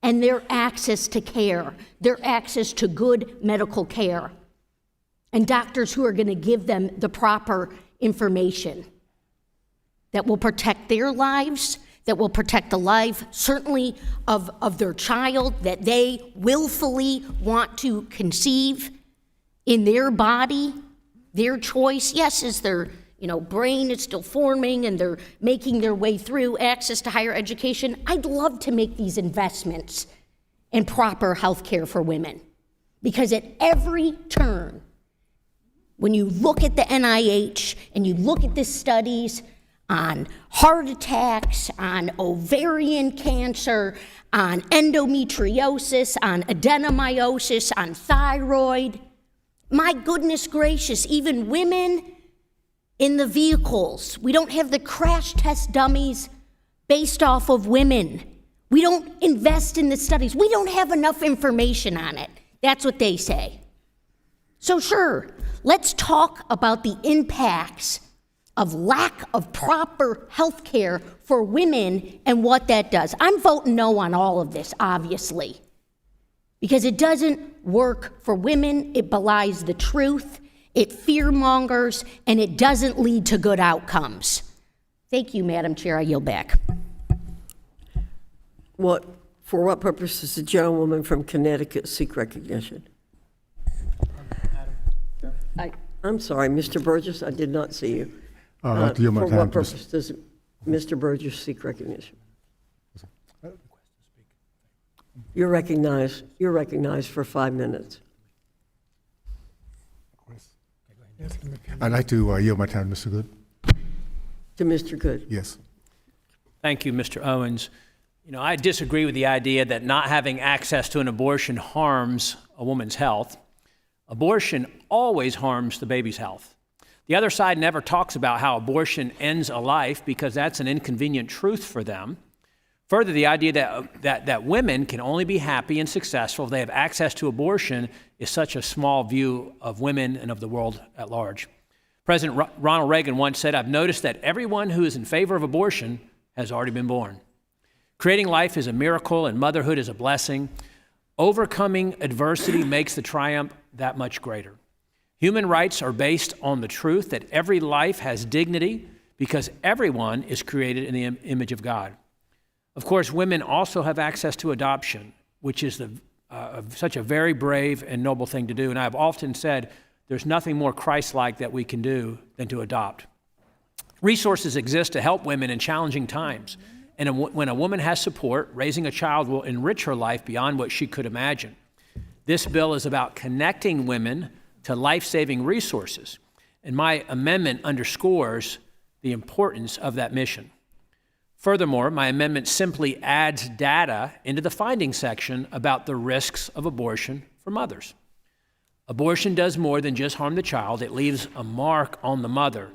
and their access to care, their access to good medical care, and doctors who are going to give them the proper information that will protect their lives, that will protect the life, certainly, of their child that they willfully want to conceive in their body, their choice. Yes, as their brain is still forming and they're making their way through access to higher education. I'd love to make these investments in proper health care for women. Because at every turn, when you look at the NIH and you look at the studies on heart attacks, on ovarian cancer, on endometriosis, on adenomyosis, on thyroid, my goodness gracious, even women in the vehicles. We don't have the crash test dummies based off of women. We don't invest in the studies. We don't have enough information on it. That's what they say. So sure, let's talk about the impacts of lack of proper health care for women and what that does. I'm voting no on all of this, obviously, because it doesn't work for women. It belies the truth. It fear-mongers, and it doesn't lead to good outcomes. Thank you, Madam Chair. I yield back. For what purpose does the gentlewoman from Connecticut seek recognition? I'm sorry, Mr. Burgess, I did not see you. For what purpose does Mr. Burgess seek recognition? You're recognized for 5 minutes. I'd like to yield my time, Mr. Good. To Mr. Good. Yes. Thank you, Mr. Owens. You know, I disagree with the idea that not having access to an abortion harms a woman's health. Abortion always harms the baby's health. The other side never talks about how abortion ends a life because that's an inconvenient truth for them. Further, the idea that women can only be happy and successful if they have access to abortion is such a small view of women and of the world at large. President Ronald Reagan once said, "I've noticed that everyone who is in favor of abortion has already been born." Creating life is a miracle and motherhood is a blessing. Overcoming adversity makes the triumph that much greater. Human rights are based on the truth that every life has dignity because everyone is created in the image of God. Of course, women also have access to adoption, which is such a very brave and noble thing to do. And I've often said there's nothing more Christ-like that we can do than to adopt. Resources exist to help women in challenging times. And when a woman has support, raising a child will enrich her life beyond what she could imagine. This bill is about connecting women to life-saving resources. And my amendment underscores the importance of that mission. Furthermore, my amendment simply adds data into the findings section about the risks of abortion for mothers. Abortion does more than just harm the child. It leaves a mark on the mother.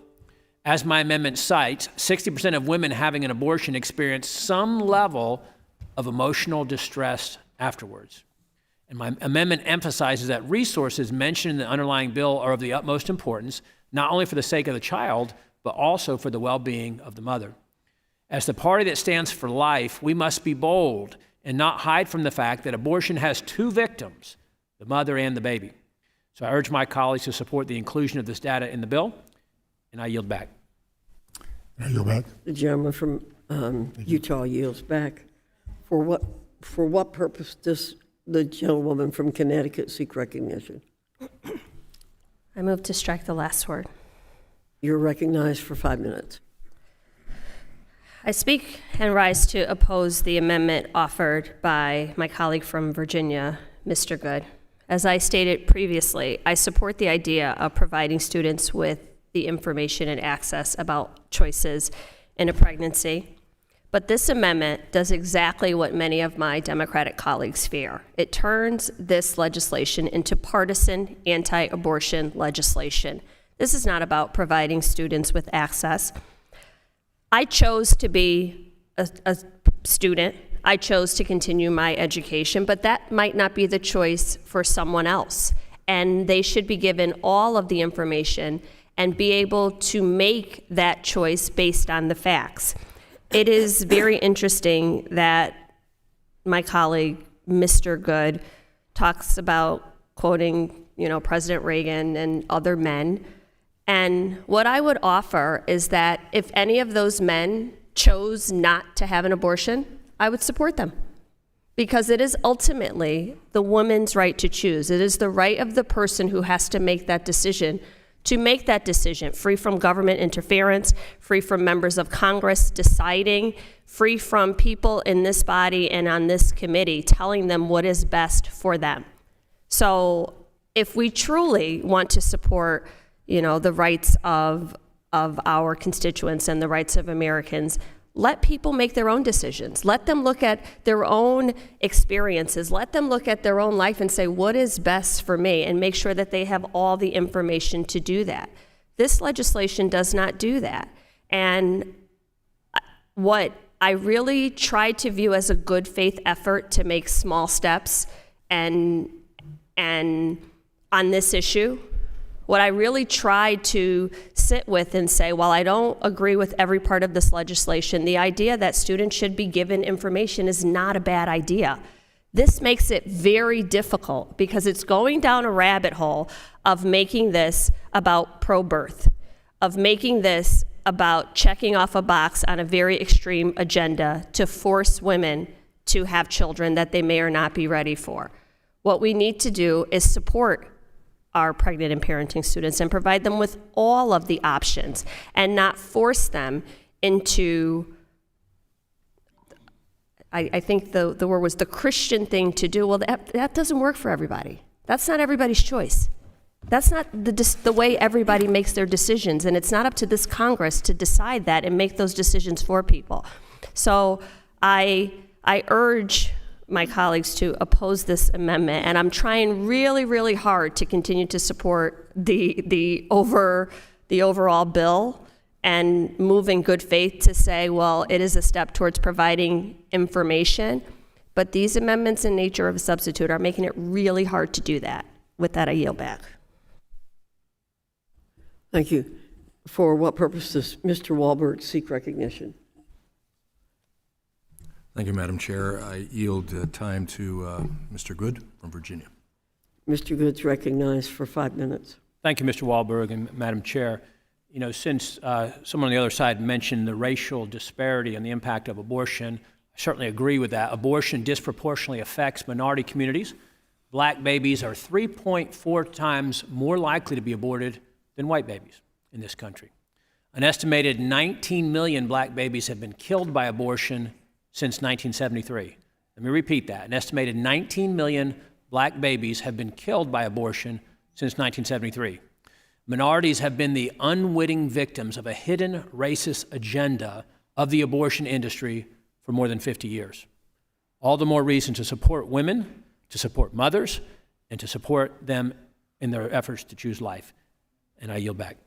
As my amendment cites, 60% of women having an abortion experience some level of emotional distress afterwards. And my amendment emphasizes that resources mentioned in the underlying bill are of the utmost importance, not only for the sake of the child, but also for the well-being of the mother. As the party that stands for life, we must be bold and not hide from the fact that abortion has two victims, the mother and the baby. So I urge my colleagues to support the inclusion of this data in the bill, and I yield back. I yield back. The gentleman from Utah yields back. For what purpose does the gentlewoman from Connecticut seek recognition? I move to strike the last word. You're recognized for 5 minutes. I speak and rise to oppose the amendment offered by my colleague from Virginia, Mr. Good. As I stated previously, I support the idea of providing students with the information and access about choices in a pregnancy. But this amendment does exactly what many of my Democratic colleagues fear. It turns this legislation into partisan anti-abortion legislation. This is not about providing students with access. I chose to be a student. I chose to continue my education, but that might not be the choice for someone else. And they should be given all of the information and be able to make that choice based on the facts. It is very interesting that my colleague, Mr. Good, talks about quoting, President Reagan and other men. And what I would offer is that if any of those men chose not to have an abortion, I would support them. Because it is ultimately the woman's right to choose. It is the right of the person who has to make that decision, free from government interference, free from members of Congress deciding, free from people in this body and on this committee telling them what is best for them. So if we truly want to support, the rights of our constituents and the rights of Americans, let people make their own decisions. Let them look at their own experiences. Let them look at their own life and say, what is best for me? And make sure that they have all the information to do that. This legislation does not do that. And what I really tried to view as a good faith effort to make small steps and on this issue, what I really tried to sit with and say, while I don't agree with every part of this legislation, the idea that students should be given information is not a bad idea. This makes it very difficult because it's going down a rabbit hole of making this about pro-birth, of making this about checking off a box on a very extreme agenda to force women to have children that they may or not be ready for. What we need to do is support our pregnant and parenting students and provide them with all of the options and not force them into, I think the word was the Christian thing to do. Well, that doesn't work for everybody. That's not everybody's choice. That's not the way everybody makes their decisions, and it's not up to this Congress to decide that and make those decisions for people. So I urge my colleagues to oppose this amendment, and I'm trying really, really hard to continue to support the overall bill and move in good faith to say, well, it is a step towards providing information, but these amendments in nature of a substitute are making it really hard to do that. With that, I yield back. Thank you. For what purpose does Mr. Wahlberg seek recognition? Thank you, Madam Chair. I yield time to Mr. Good from Virginia. Mr. Good's recognized for 5 minutes. Thank you, Mr. Wahlberg and Madam Chair. You know, since someone on the other side mentioned the racial disparity and the impact of abortion, I certainly agree with that. Abortion disproportionately affects minority communities. Black babies are 3.4 times more likely to be aborted than white babies in this country. An estimated 19 million black babies have been killed by abortion since 1973. Let me repeat that. An estimated 19 million black babies have been killed by abortion since 1973. Minorities have been the unwitting victims of a hidden racist agenda of the abortion industry for more than 50 years. All the more reason to support women, to support mothers, and to support them in their efforts to choose life. And I yield back.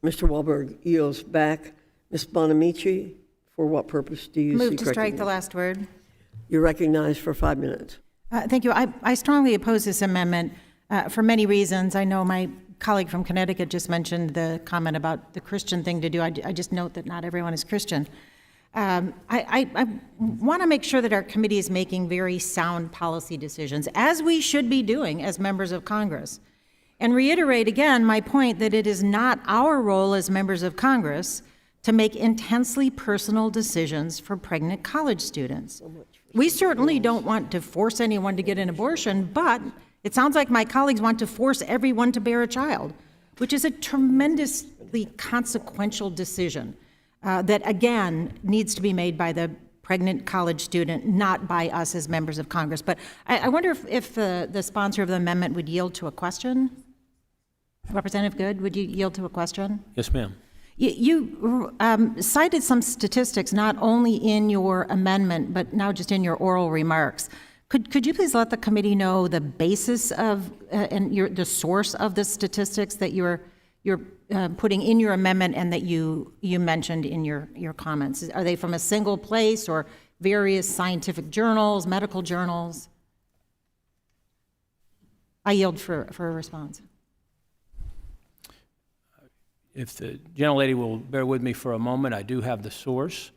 Mr. Wahlberg yields back. Ms. Bonamici, for what purpose do you Move seek to strike recognition? the last word. You're recognized for 5 minutes. Thank you. I strongly oppose this amendment for many reasons. I know my colleague from Connecticut just mentioned the comment about the Christian thing to do. I just note that not everyone is Christian. I want to make sure that our committee is making very sound policy decisions, as we should be doing as members of Congress, and reiterate again my point that it is not our role as members of Congress to make intensely personal decisions for pregnant college students. We certainly don't want to force anyone to get an abortion, but it sounds like my colleagues want to force everyone to bear a child, which is a tremendously consequential decision that, again, needs to be made by the pregnant college student, not by us as members of Congress. But I wonder if the sponsor of the amendment would yield to a question? Representative Good, would you yield to a question? Yes, ma'am. You cited some statistics, not only in your amendment, but now just in your oral remarks. Could you please let the committee know the basis of and the source of the statistics that you're putting in your amendment and that you mentioned in your comments? Are they from a single place or various scientific journals, medical journals? I yield for a response. If the gentlelady will bear with me for a moment, I do have the source.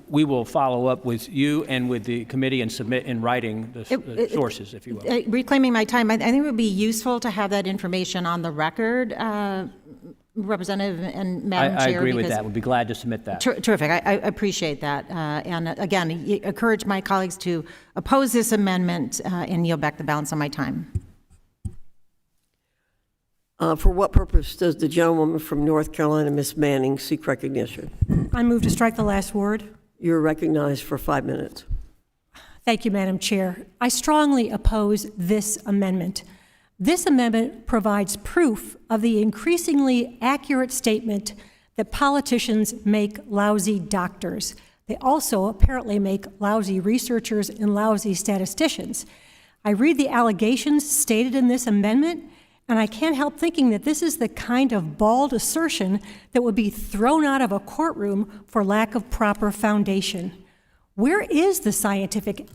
We will follow up with you and with the committee and submit in writing the sources, if you will. Reclaiming my time, I think it would be useful to have that information on the record, Representative and Madam Chair. I agree with that. We'd be glad to submit that. Terrific. I appreciate that. And again, encourage my colleagues to oppose this amendment and yield back the balance of my time. For what purpose does the gentlewoman from North Carolina, Ms. Manning, seek recognition? I move to strike the last word. You're recognized for 5 minutes. Thank you, Madam Chair. I strongly oppose this amendment. This amendment provides proof of the increasingly accurate statement that politicians make lousy doctors. They also apparently make lousy researchers and lousy statisticians. I read the allegations stated in this amendment, and I can't help thinking that this is the kind of bald assertion that would be thrown out of a courtroom for lack of proper foundation. Where is the scientific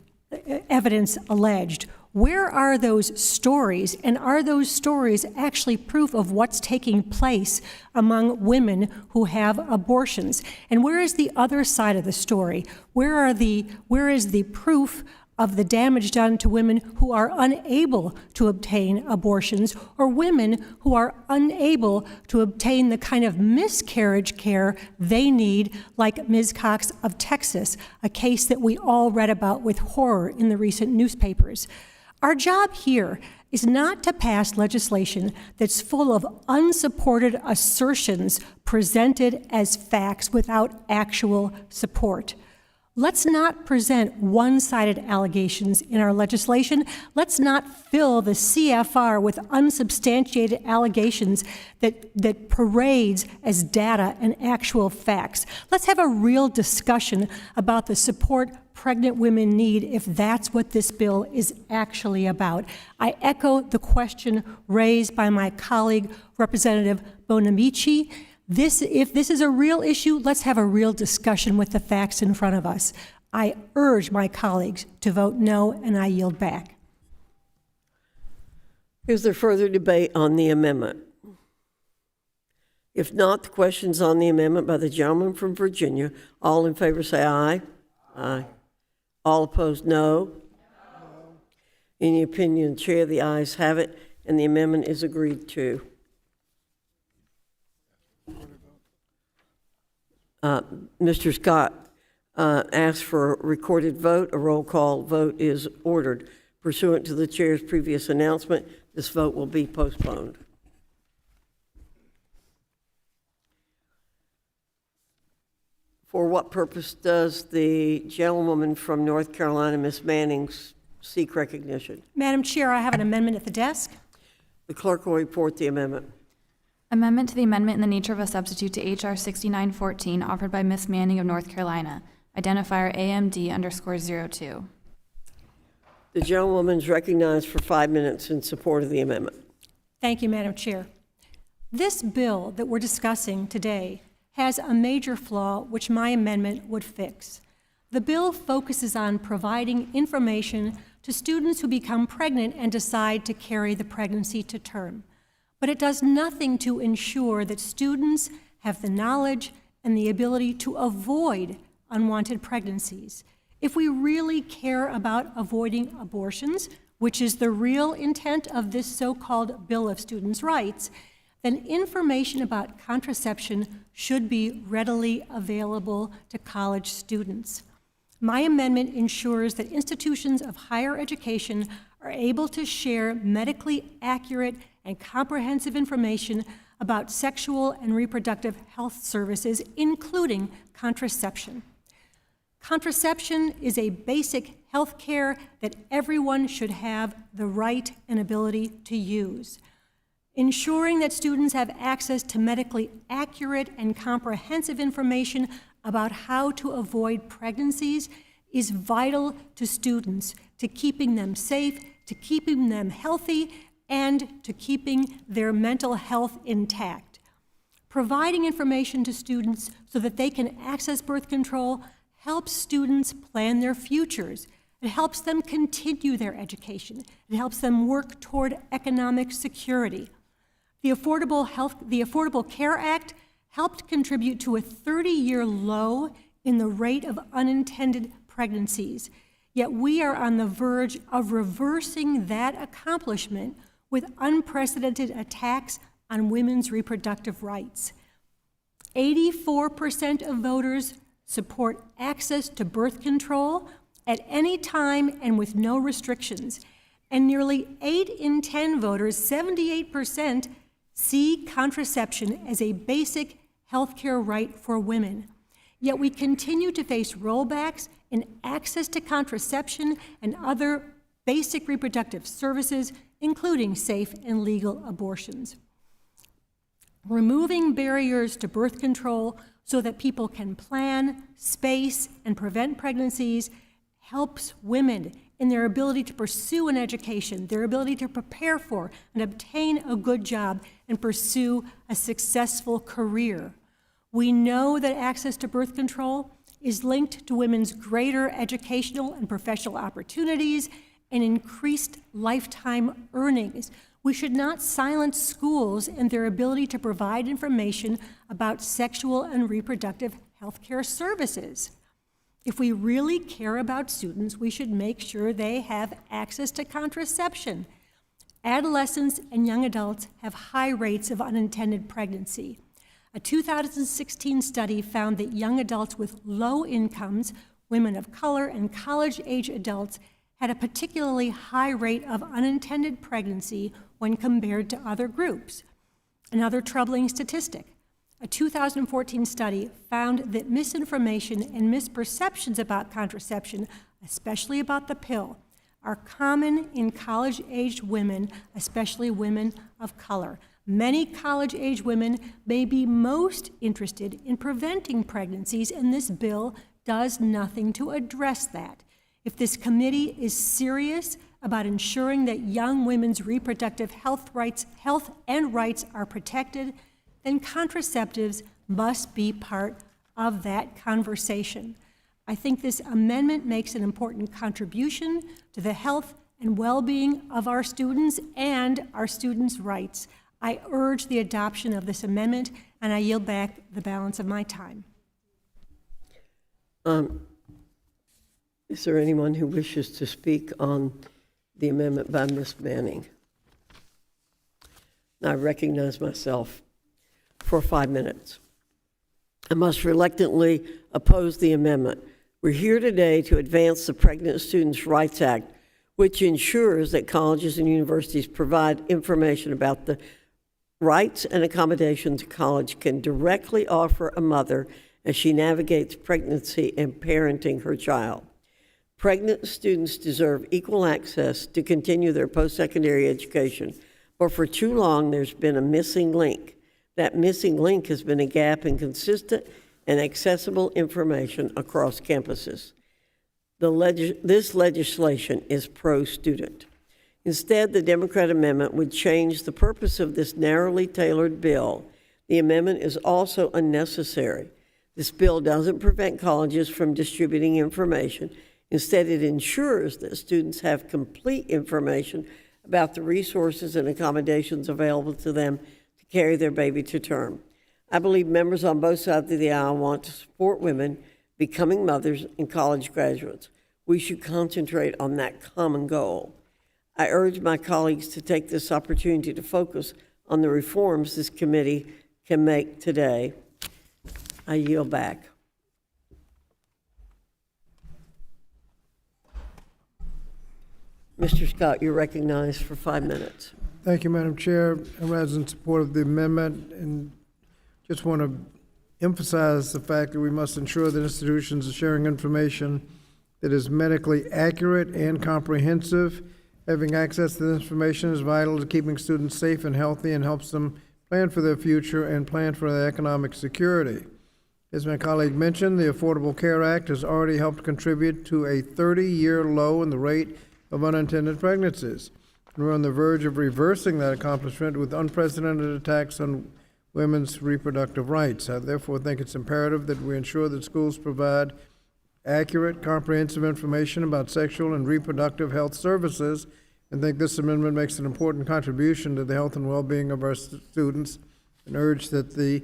evidence alleged? Where are those stories, and are those stories actually proof of what's taking place among women who have abortions? And where is the other side of the story? Where is the proof of the damage done to women who are unable to obtain abortions, or women who are unable to obtain the kind of miscarriage care they need, like Ms. Cox of Texas, a case that we all read about with horror in the recent newspapers. Our job here is not to pass legislation that's full of unsupported assertions presented as facts without actual support. Let's not present one-sided allegations in our legislation. Let's not fill the CFR with unsubstantiated allegations that parades as data and actual facts. Let's have a real discussion about the support pregnant women need if that's what this bill is actually about. I echo the question raised by my colleague, Representative Bonamici. If this is a real issue, let's have a real discussion with the facts in front of us. I urge my colleagues to vote no, and I yield back. Is there further debate on the amendment? If not, the question's on the amendment by the gentleman from Virginia. All in favor say aye. Aye. All opposed, no. In the opinion of the chair, the ayes have it, and the amendment is agreed to. Mr. Scott asked for a recorded vote. A roll call vote is ordered. Pursuant to the chair's previous announcement, this vote will be postponed. For what purpose does the gentlewoman from North Carolina, Ms. Manning, seek recognition? Madam Chair, I have an amendment at the desk. The clerk will report the amendment. Amendment to the amendment in the nature of a substitute to H.R. 6914 offered by Ms. Manning of North Carolina. Identifier AMD_02. The gentlewoman is recognized for 5 minutes in support of the amendment. Thank you, Madam Chair. This bill that we're discussing today has a major flaw which my amendment would fix. The bill focuses on providing information to students who become pregnant and decide to carry the pregnancy to term. But it does nothing to ensure that students have the knowledge and the ability to avoid unwanted pregnancies. If we really care about avoiding abortions, which is the real intent of this so-called Bill of Students' Rights, then information about contraception should be readily available to college students. My amendment ensures that institutions of higher education are able to share medically accurate and comprehensive information about sexual and reproductive health services, including contraception. Contraception is a basic health care that everyone should have the right and ability to use. Ensuring that students have access to medically accurate and comprehensive information about how to avoid pregnancies is vital to students, to keeping them safe, to keeping them healthy, and to keeping their mental health intact. Providing information to students so that they can access birth control helps students plan their futures. It helps them continue their education. It helps them work toward economic security. The Affordable Care Act helped contribute to a 30-year low in the rate of unintended pregnancies. Yet we are on the verge of reversing that accomplishment with unprecedented attacks on women's reproductive rights. 84% of voters support access to birth control at any time and with no restrictions. And nearly 8 in 10 voters, 78%, see contraception as a basic healthcare right for women. Yet we continue to face rollbacks in access to contraception and other basic reproductive services, including safe and legal abortions. Removing barriers to birth control so that people can plan, space, and prevent pregnancies helps women in their ability to pursue an education, their ability to prepare for and obtain a good job and pursue a successful career. We know that access to birth control is linked to women's greater educational and professional opportunities and increased lifetime earnings. We should not silence schools and their ability to provide information about sexual and reproductive health care services. If we really care about students, we should make sure they have access to contraception. Adolescents and young adults have high rates of unintended pregnancy. A 2016 study found that young adults with low incomes, women of color, and college-age adults had a particularly high rate of unintended pregnancy when compared to other groups. Another troubling statistic: a 2014 study found that misinformation and misperceptions about contraception, especially about the pill, are common in college-aged women, especially women of color. Many college-age women may be most interested in preventing pregnancies, and this bill does nothing to address that. If this committee is serious about ensuring that young women's reproductive health and rights are protected, then contraceptives must be part of that conversation. I think this amendment makes an important contribution to the health and well-being of our students and our students' rights. I urge the adoption of this amendment, and I yield back the balance of my time. Is there anyone who wishes to speak on the amendment by Ms. Manning? I recognize myself for 5 minutes. I must reluctantly oppose the amendment. We're here today to advance the Pregnant Students' Rights Act, which ensures that colleges and universities provide information about the rights and accommodations a college can directly offer a mother as she navigates pregnancy and parenting her child. Pregnant students deserve equal access to continue their post-secondary education, but for too long there's been a missing link. That missing link has been a gap in consistent and accessible information across campuses. This legislation is pro-student. Instead, the Democrat amendment would change the purpose of this narrowly tailored bill. The amendment is also unnecessary. This bill doesn't prevent colleges from distributing information. Instead, it ensures that students have complete information about the resources and accommodations available to them to carry their baby to term. I believe members on both sides of the aisle want to support women becoming mothers and college graduates. We should concentrate on that common goal. I urge my colleagues to take this opportunity to focus on the reforms this committee can make today. I yield back. Mr. Scott, you're recognized for 5 minutes. Thank you, Madam Chair. I rise in support of the amendment and just want to emphasize the fact that we must ensure that institutions are sharing information that is medically accurate and comprehensive. Having access to this information is vital to keeping students safe and healthy and helps them plan for their future and plan for their economic security. As my colleague mentioned, the Affordable Care Act has already helped contribute to a 30-year low in the rate of unintended pregnancies. We're on the verge of reversing that accomplishment with unprecedented attacks on women's reproductive rights. I therefore think it's imperative that we ensure that schools provide accurate, comprehensive information about sexual and reproductive health services, and think this amendment makes an important contribution to the health and well-being of our students, and urge that the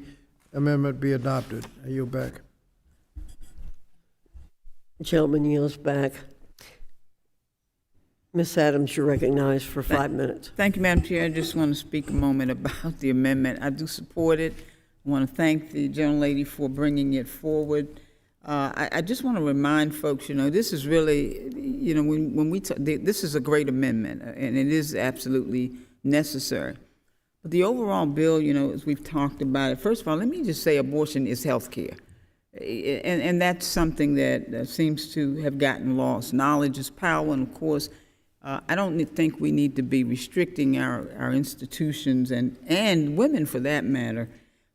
amendment be adopted. I yield back. Gentleman yields back. Ms. Adams, you're recognized for 5 minutes. Thank you, Madam Chair. I just want to speak a moment about the amendment. I do support it. I want to thank the gentlelady for bringing it forward. I just want to remind folks, this is really, when we this is a great amendment, and it is absolutely necessary. But the overall bill, as we've talked about it, first of all, let me just say abortion is health care. And that's something that seems to have gotten lost. Knowledge is power, and of course, I don't think we need to be restricting our institutions and women for that matter.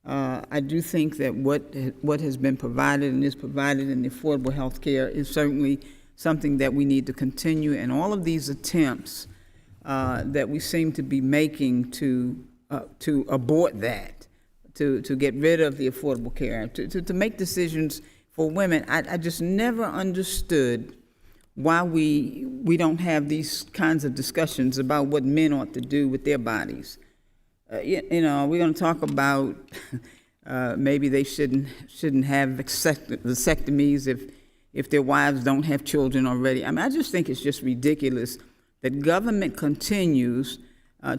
I do think that what has been provided and is provided in the affordable health care is certainly something that we need to continue, and all of these attempts that we seem to be making to abort that, to get rid of the Affordable Care Act, to make decisions for women. I just never understood why we don't have these kinds of discussions about what men ought to do with their bodies. We're going to talk about maybe they shouldn't have vasectomies if their wives don't have children already. I mean, I just think it's just ridiculous that government continues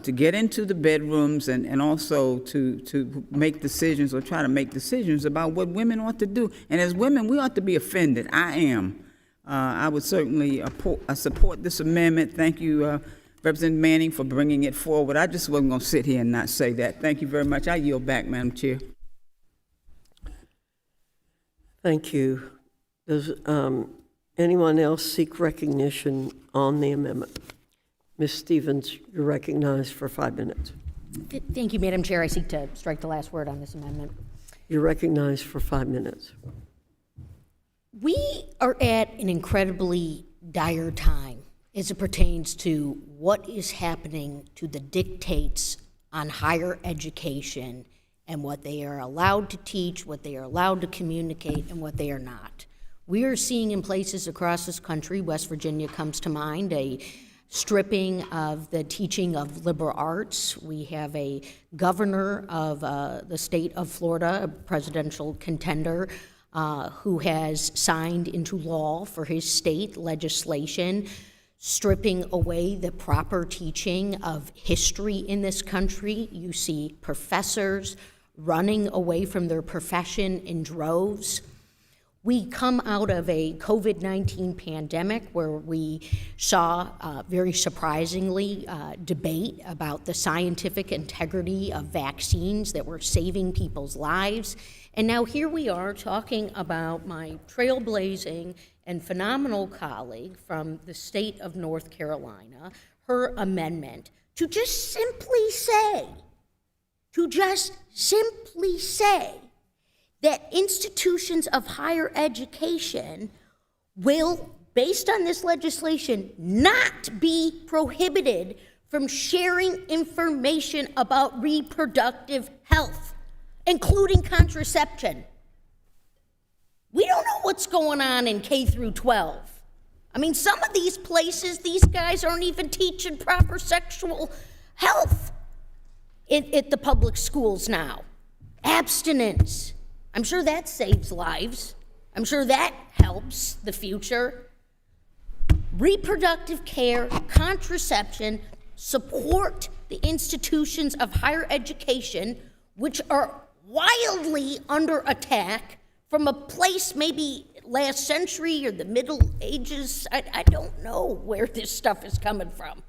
to get into the bedrooms and also to make decisions or try to make decisions about what women ought to do. And as women, we ought to be offended. I am. I would certainly support this amendment. Thank you, Representative Manning, for bringing it forward. I just wasn't going to sit here and not say that. Thank you very much. I yield back, Madam Chair. Thank you. Does anyone else seek recognition on the amendment? Ms. Stevens, you're recognized for 5 minutes. Thank you, Madam Chair. I seek to strike the last word on this amendment. You're recognized for 5 minutes. We are at an incredibly dire time as it pertains to what is happening to the dictates on higher education and what they are allowed to teach, what they are allowed to communicate, and what they are not. We are seeing in places across this country, West Virginia comes to mind, a stripping of the teaching of liberal arts. We have a governor of the state of Florida, a presidential contender, who has signed into law for his state legislation, stripping away the proper teaching of history in this country. You see professors running away from their profession in droves. We come out of a COVID-19 pandemic where we saw, very surprisingly, debate about the scientific integrity of vaccines that were saving people's lives. And now here we are talking about my trailblazing and phenomenal colleague from the state of North Carolina, her amendment to just simply say, that institutions of higher education will, based on this legislation, not be prohibited from sharing information about reproductive health, including contraception. We don't know what's going on in K through 12. I mean, some of these places, these guys aren't even teaching proper sexual health at the public schools now. Abstinence. I'm sure that saves lives. I'm sure that helps the future. Reproductive care, contraception, support the institutions of higher education, which are wildly under attack from a place maybe last century or the Middle Ages. I don't know where this stuff is coming from.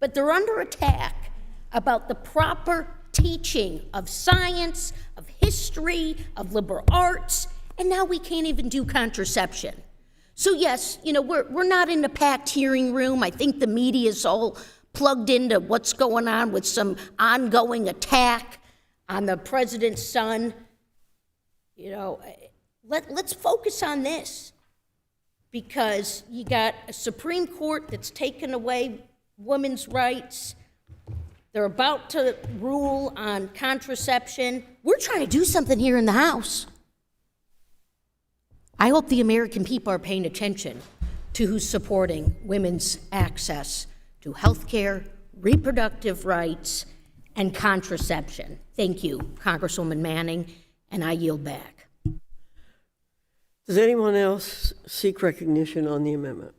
But they're under attack about the proper teaching of science, of history, of liberal arts, and now we can't even do contraception. So yes, we're not in the packed hearing room. I think the media is all plugged into what's going on with some ongoing attack on the president's son. Let's focus on this, because you got a Supreme Court that's taken away women's rights. They're about to rule on contraception. We're trying to do something here in the House. I hope the American people are paying attention to who's supporting women's access to health care, reproductive rights, and contraception. Thank you, Congresswoman Manning, and I yield back. Does anyone else seek recognition on the amendment?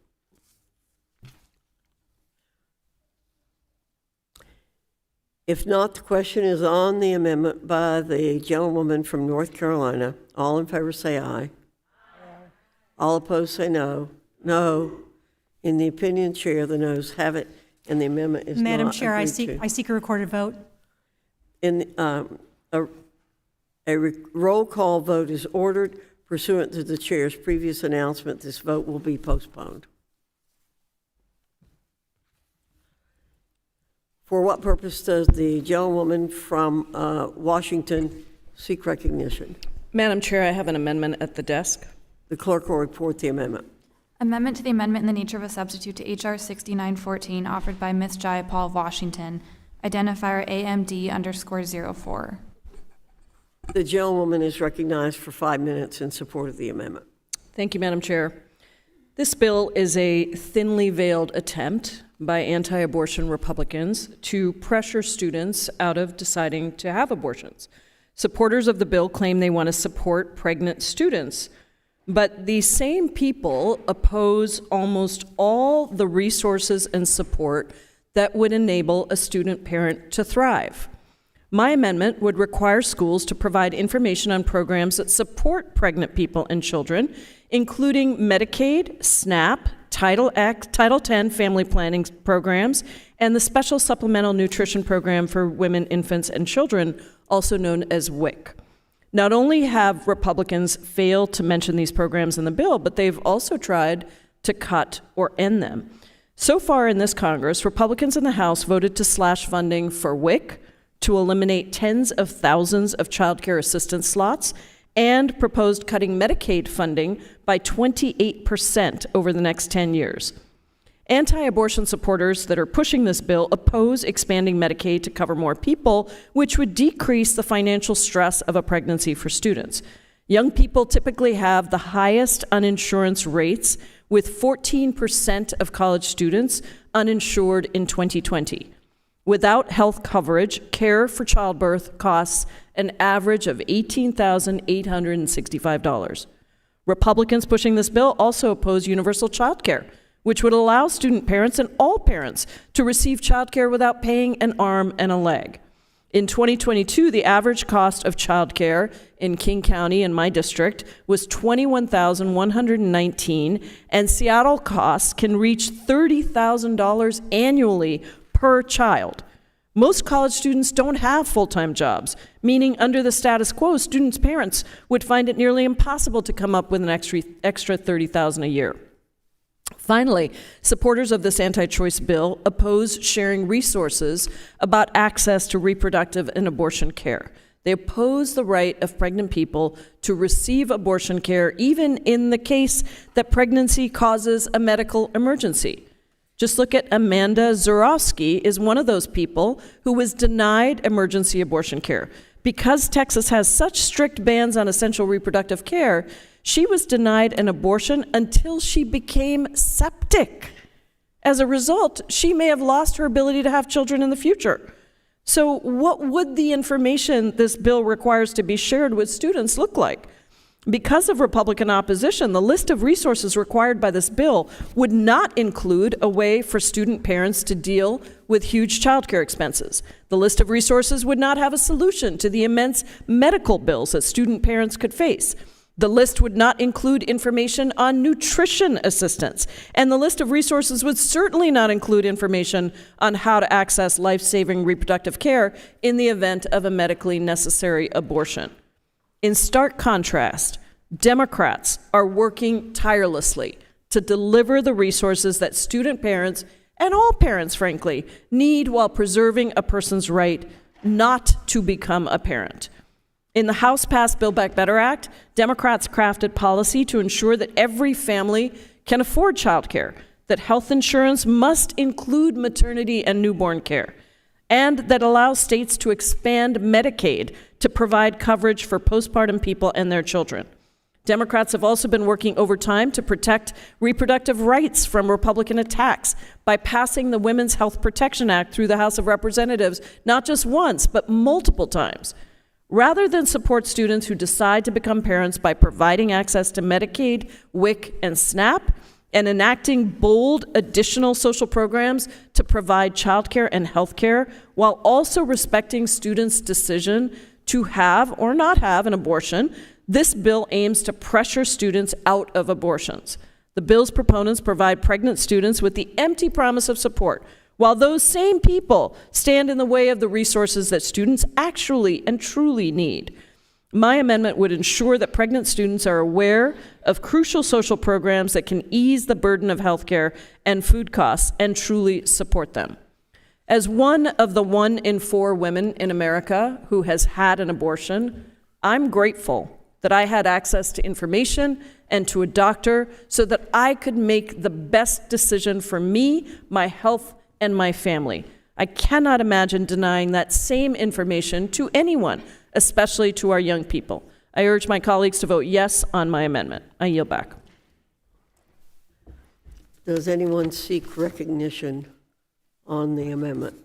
If not, the question is on the amendment by the gentlewoman from North Carolina. All in favor say aye. All opposed say no. No. In the opinion chair, the noes have it, and the amendment is Madam not Chair, I agreed to. seek a recorded vote. In roll call vote is ordered pursuant to the chair's previous announcement. This vote will be postponed. For what purpose does the gentlewoman from Washington seek recognition? Madam Chair, I have an amendment at the desk. The clerk will report the amendment. Amendment to the amendment in the nature of a substitute to H.R. 6914 offered by Ms. Jayapal of Washington, identifier AMD_04. The gentlewoman is recognized for 5 minutes in support of the amendment. Thank you, Madam Chair. This bill is a thinly veiled attempt by anti-abortion Republicans to pressure students out of deciding to have abortions. Supporters of the bill claim they want to support pregnant students But these same people oppose almost all the resources and support that would enable a student parent to thrive. My amendment would require schools to provide information on programs that support pregnant people and children, including Medicaid, SNAP, Title X, Title X family planning programs, and the Special Supplemental Nutrition Program for Women, Infants, and Children, also known as WIC. Not only have Republicans failed to mention these programs in the bill, but they've also tried to cut or end them. So far in this Congress, Republicans in the House voted to slash funding for WIC, to eliminate tens of thousands of child care assistance slots, and proposed cutting Medicaid funding by 28% over the next 10 years. Anti-abortion supporters that are pushing this bill oppose expanding Medicaid to cover more people, which would decrease the financial stress of a pregnancy for students. Young people typically have the highest uninsurance rates, with 14% of college students uninsured in 2020. Without health coverage, care for childbirth costs an average of $18,865. Republicans pushing this bill also oppose universal child care, which would allow student parents and all parents to receive child care without paying an arm and a leg. In 2022, the average cost of child care in King County, in my district, was $21,119, and Seattle costs can reach $30,000 annually per child. Most college students don't have full-time jobs, meaning under the status quo, students' parents would find it nearly impossible to come up with an extra $30,000 a year. Finally, supporters of this anti-choice bill oppose sharing resources about access to reproductive and abortion care. They oppose the right of pregnant people to receive abortion care, even in the case that pregnancy causes a medical emergency. Just look at Amanda Zurowski is one of those people who was denied emergency abortion care. Because Texas has such strict bans on essential reproductive care, she was denied an abortion until she became septic. As a result, she may have lost her ability to have children in the future. So what would the information this bill requires to be shared with students look like? Because of Republican opposition, the list of resources required by this bill would not include a way for student parents to deal with huge childcare expenses. The list of resources would not have a solution to the immense medical bills that student parents could face. The list would not include information on nutrition assistance, and the list of resources would certainly not include information on how to access life-saving reproductive care in the event of a medically necessary abortion. In stark contrast, Democrats are working tirelessly to deliver the resources that student parents, and all parents, frankly, need while preserving a person's right not to become a parent. In the House-passed Build Back Better Act, Democrats crafted policy to ensure that every family can afford child care, that health insurance must include maternity and newborn care, and that allows states to expand Medicaid to provide coverage for postpartum people and their children. Democrats have also been working overtime to protect reproductive rights from Republican attacks by passing the Women's Health Protection Act through the House of Representatives, not just once, but multiple times. Rather than support students who decide to become parents by providing access to Medicaid, WIC, and SNAP, and enacting bold additional social programs to provide childcare and health care, while also respecting students' decision to have or not have an abortion, this bill aims to pressure students out of abortions. The bill's proponents provide pregnant students with the empty promise of support, while those same people stand in the way of the resources that students actually and truly need. My amendment would ensure that pregnant students are aware of crucial social programs that can ease the burden of healthcare and food costs and truly support them. As one of the 1 in 4 women in America who has had an abortion, I'm grateful that I had access to information and to a doctor so that I could make the best decision for me, my health, and my family. I cannot imagine denying that same information to anyone, especially to our young people. I urge my colleagues to vote yes on my amendment. I yield back. Does anyone seek recognition on the amendment?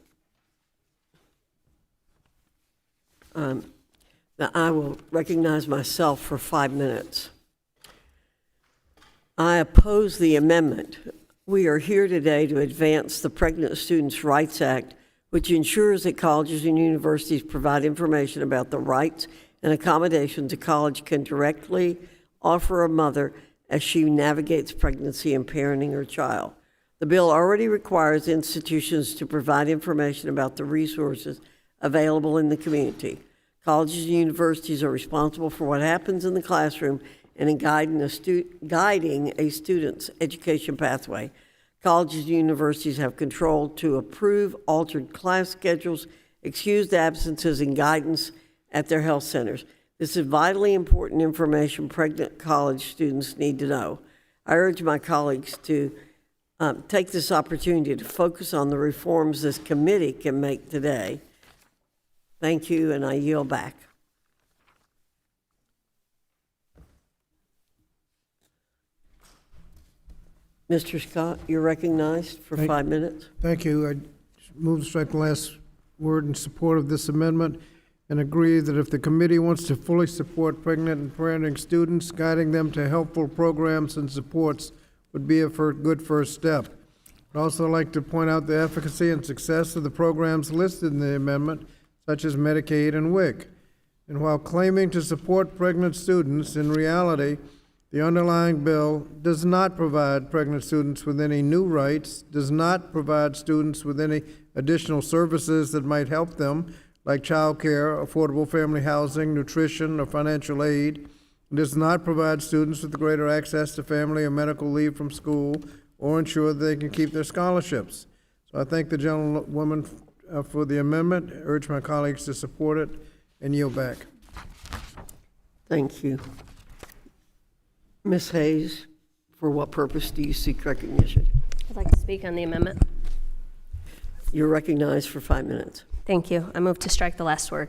Now, I will recognize myself for 5 minutes. I oppose the amendment. We are here today to advance the Pregnant Students' Rights Act, which ensures that colleges and universities provide information about the rights and accommodations a college can directly offer a mother as she navigates pregnancy and parenting her child. The bill already requires institutions to provide information about the resources available in the community. Colleges and universities are responsible for what happens in the classroom and in guiding a student's education pathway. Colleges and universities have control to approve altered class schedules, excused absences, and guidance at their health centers. This is vitally important information pregnant college students need to know. I urge my colleagues to take this opportunity to focus on the reforms this committee can make today. Thank you, and I yield back. Mr. Scott, you're recognized for 5 minutes. Thank you. I move to strike the last word in support of this amendment and agree that if the committee wants to fully support pregnant and parenting students, guiding them to helpful programs and supports would be a good first step. I'd also like to point out the efficacy and success of the programs listed in the amendment, such as Medicaid and WIC. And while claiming to support pregnant students, in reality, the underlying bill does not provide pregnant students with any new rights, does not provide students with any additional services that might help them, like child care, affordable family housing, nutrition, or financial aid. It does not provide students with greater access to family or medical leave from school or ensure that they can keep their scholarships. So I thank the gentlewoman for the amendment, urge my colleagues to support it, and yield back. Thank you. Ms. Hayes, for what purpose do you seek recognition? I'd like to speak on the amendment. You're recognized for 5 minutes. Thank you. I move to strike the last word.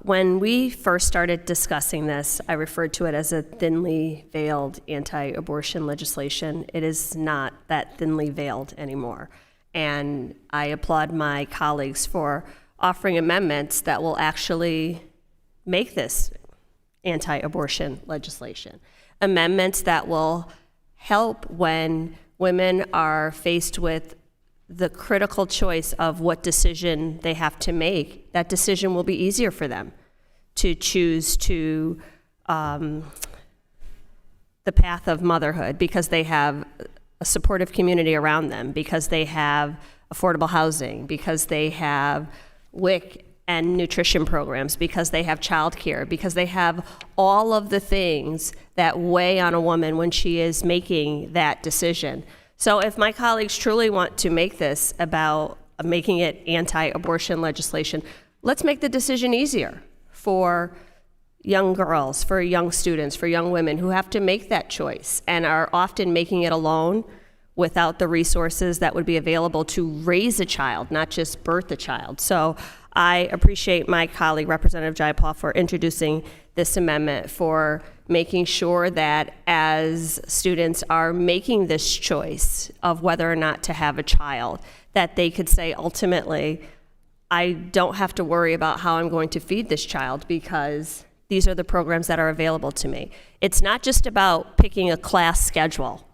When we first started discussing this, I referred to it as a thinly veiled anti-abortion legislation. It is not that thinly veiled anymore. And I applaud my colleagues for offering amendments that will actually make this anti-abortion legislation. Amendments that will help when women are faced with the critical choice of what decision they have to make. That decision will be easier for them to choose to the path of motherhood because they have a supportive community around them, because they have affordable housing, because they have WIC and nutrition programs, because they have childcare, because they have all of the things that weigh on a woman when she is making that decision. So if my colleagues truly want to make this about making it anti-abortion legislation, let's make the decision easier for young girls, for young students, for young women who have to make that choice and are often making it alone without the resources that would be available to raise a child, not just birth a child. So I appreciate my colleague, Representative Jayapal, for introducing this amendment, for making sure that as students are making this choice of whether or not to have a child, that they could say ultimately, I don't have to worry about how I'm going to feed this child because these are the programs that are available to me. It's not just about picking a class schedule.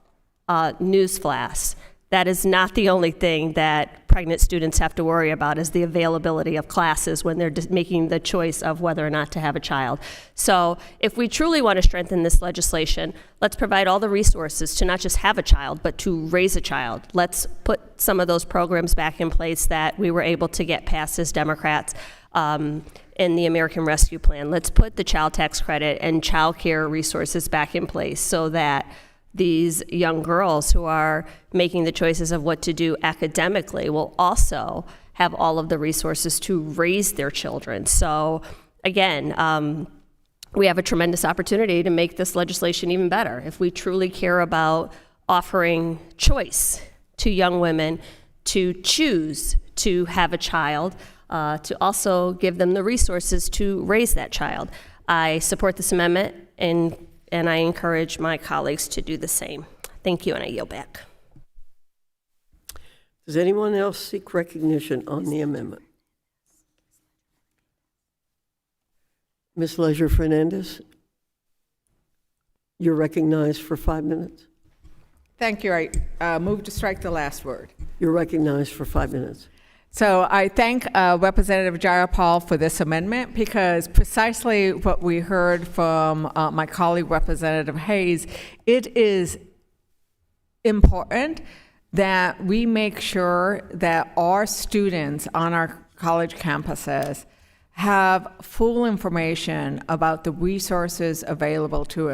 Newsflash. That is not the only thing that pregnant students have to worry about, is the availability of classes when they're making the choice of whether or not to have a child. So if we truly want to strengthen this legislation, let's provide all the resources to not just have a child, but to raise a child. Let's put some of those programs back in place that we were able to get passed as Democrats in the American Rescue Plan. Let's put the child tax credit and child care resources back in place so that these young girls who are making the choices of what to do academically will also have all of the resources to raise their children. So again, we have a tremendous opportunity to make this legislation even better if we truly care about offering choice to young women to choose to have a child, to also give them the resources to raise that child. I support this amendment and I encourage my colleagues to do the same. Thank you, and I yield back. Does anyone else seek recognition on the amendment? Ms. Leisure Fernandez? You're recognized for 5 minutes. Thank you. I move to strike the last word. You're recognized for 5 minutes. So I thank Representative Jayapal for this amendment because precisely what we heard from my colleague Representative Hayes, it is important that we make sure that our students on our college campuses have full information about the resources available to